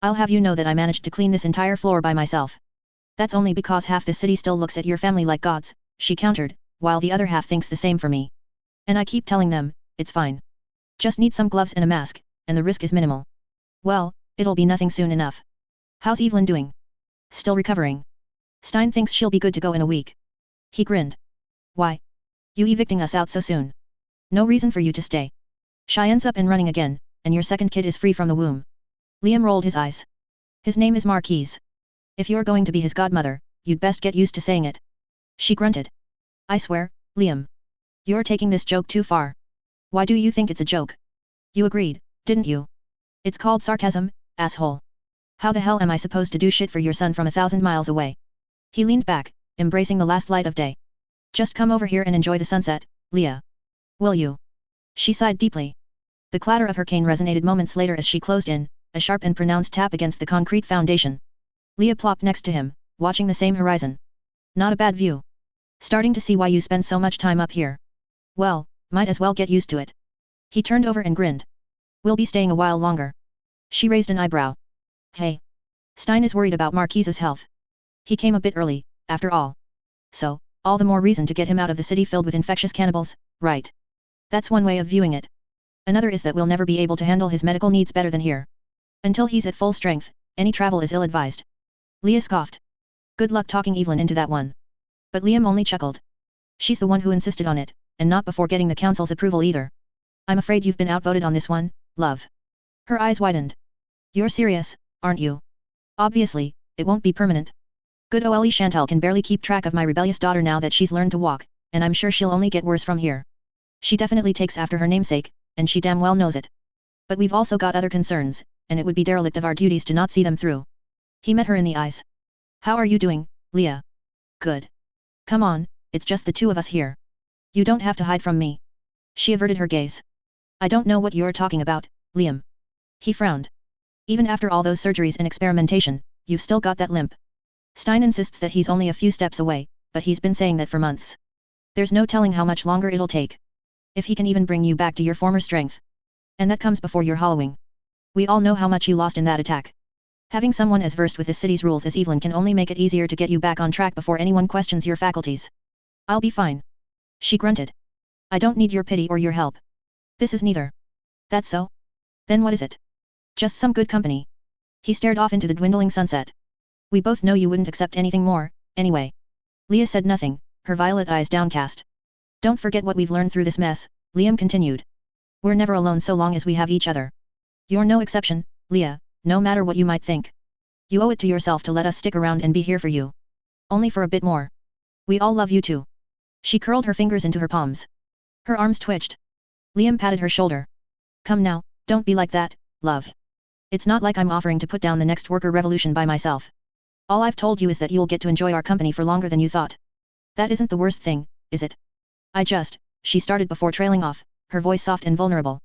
Speaker 1: I'll have you know that I managed to clean this entire floor by myself. That's only because half the city still looks at your family like gods, she countered, while the other half thinks the same for me. And I keep telling them, it's fine. Just need some gloves and a mask, and the risk is minimal. Well, it'll be nothing soon enough. How's Evelyn doing? Still recovering. Stein thinks she'll be good to go in a week. He grinned. Why? You evicting us out so soon? No reason for you to stay. Cheyenne's up and running again, and your second kid is free from the womb. Liam rolled his eyes. His name is Marquise. If you're going to be his godmother, you'd best get used to saying it. She grunted. I swear, Liam. You're taking this joke too far. Why do you think it's a joke? You agreed, didn't you? It's called sarcasm, asshole. How the hell am I supposed to do shit for your son from 1,000 miles away? He leaned back, embracing the last light of day. Just come over here and enjoy the sunset, Leah. Will you? She sighed deeply. The clatter of her cane resonated moments later as she closed in, a sharp and pronounced tap against the concrete foundation. Leah plopped next to him, watching the same horizon. Not a bad view. Starting to see why you spend so much time up here. Well, might as well get used to it. He turned over and grinned. We'll be staying a while longer. She raised an eyebrow. Hey. Stein is worried about Marquise's health. He came a bit early, after all. So, all the more reason to get him out of the city filled with infectious cannibals, right? That's one way of viewing it. Another is that we'll never be able to handle his medical needs better than here. Until he's at full strength, any travel is ill-advised. Leah scoffed. Good luck talking Evelyn into that one. But Liam only chuckled. She's the one who insisted on it, and not before getting the council's approval either. I'm afraid you've been outvoted on this one, love. Her eyes widened. You're serious, aren't you? Obviously, it won't be permanent. Good ole Chantal can barely keep track of my rebellious daughter now that she's learned to walk, and I'm sure she'll only get worse from here. She definitely takes after her namesake, and she damn well knows it. But we've also got other concerns, and it would be derelict of our duties to not see them through. He met her in the eyes. How are you doing, Leah? Good. Come on, it's just the two of us here. You don't have to hide from me. She averted her gaze. I don't know what you're talking about, Liam. He frowned. Even after all those surgeries and experimentation, you've still got that limp. Stein insists that he's only a few steps away, but he's been saying that for months. There's no telling how much longer it'll take. If he can even bring you back to your former strength. And that comes before your hollowing. We all know how much you lost in that attack. Having someone as versed with the city's rules as Evelyn can only make it easier to get you back on track before anyone questions your faculties. I'll be fine. She grunted. I don't need your pity or your help. This is neither. That's so? Then what is it? Just some good company. He stared off into the dwindling sunset. We both know you wouldn't accept anything more, anyway. Leah said nothing, her violet eyes downcast. Don't forget what we've learned through this mess, Liam continued. We're never alone so long as we have each other. You're no exception, Leah, no matter what you might think. You owe it to yourself to let us stick around and be here for you. Only for a bit more. We all love you too. She curled her fingers into her palms. Her arms twitched. Liam patted her shoulder. Come now, don't be like that, love. It's not like I'm offering to put down the next worker revolution by myself. All I've told you is that you'll get to enjoy our company for longer than you thought. That isn't the worst thing, is it? She started before trailing off, her voice soft and vulnerable.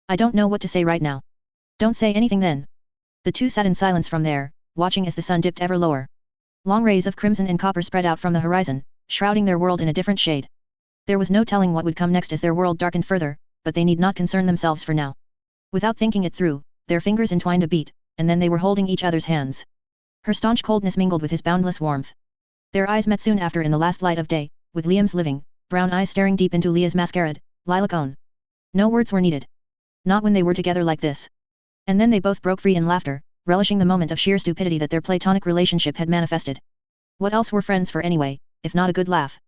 Speaker 1: I don't know what to say right now. Don't say anything then. The two sat in silence from there, watching as the sun dipped ever lower. Long rays of crimson and copper spread out from the horizon, shrouding their world in a different shade. There was no telling what would come next as their world darkened further, but they need not concern themselves for now. Without thinking it through, their fingers entwined a beat, and then they were holding each other's hands. Her staunch coldness mingled with his boundless warmth. Their eyes met soon after in the last light of day, with Liam's living, brown eyes staring deep into Leah's masquerade, lilac own. No words were needed. Not when they were together like this. And then they both broke free in laughter, relishing the moment of sheer stupidity that their platonic relationship had manifested. What else were friends for anyway, if not a good laugh?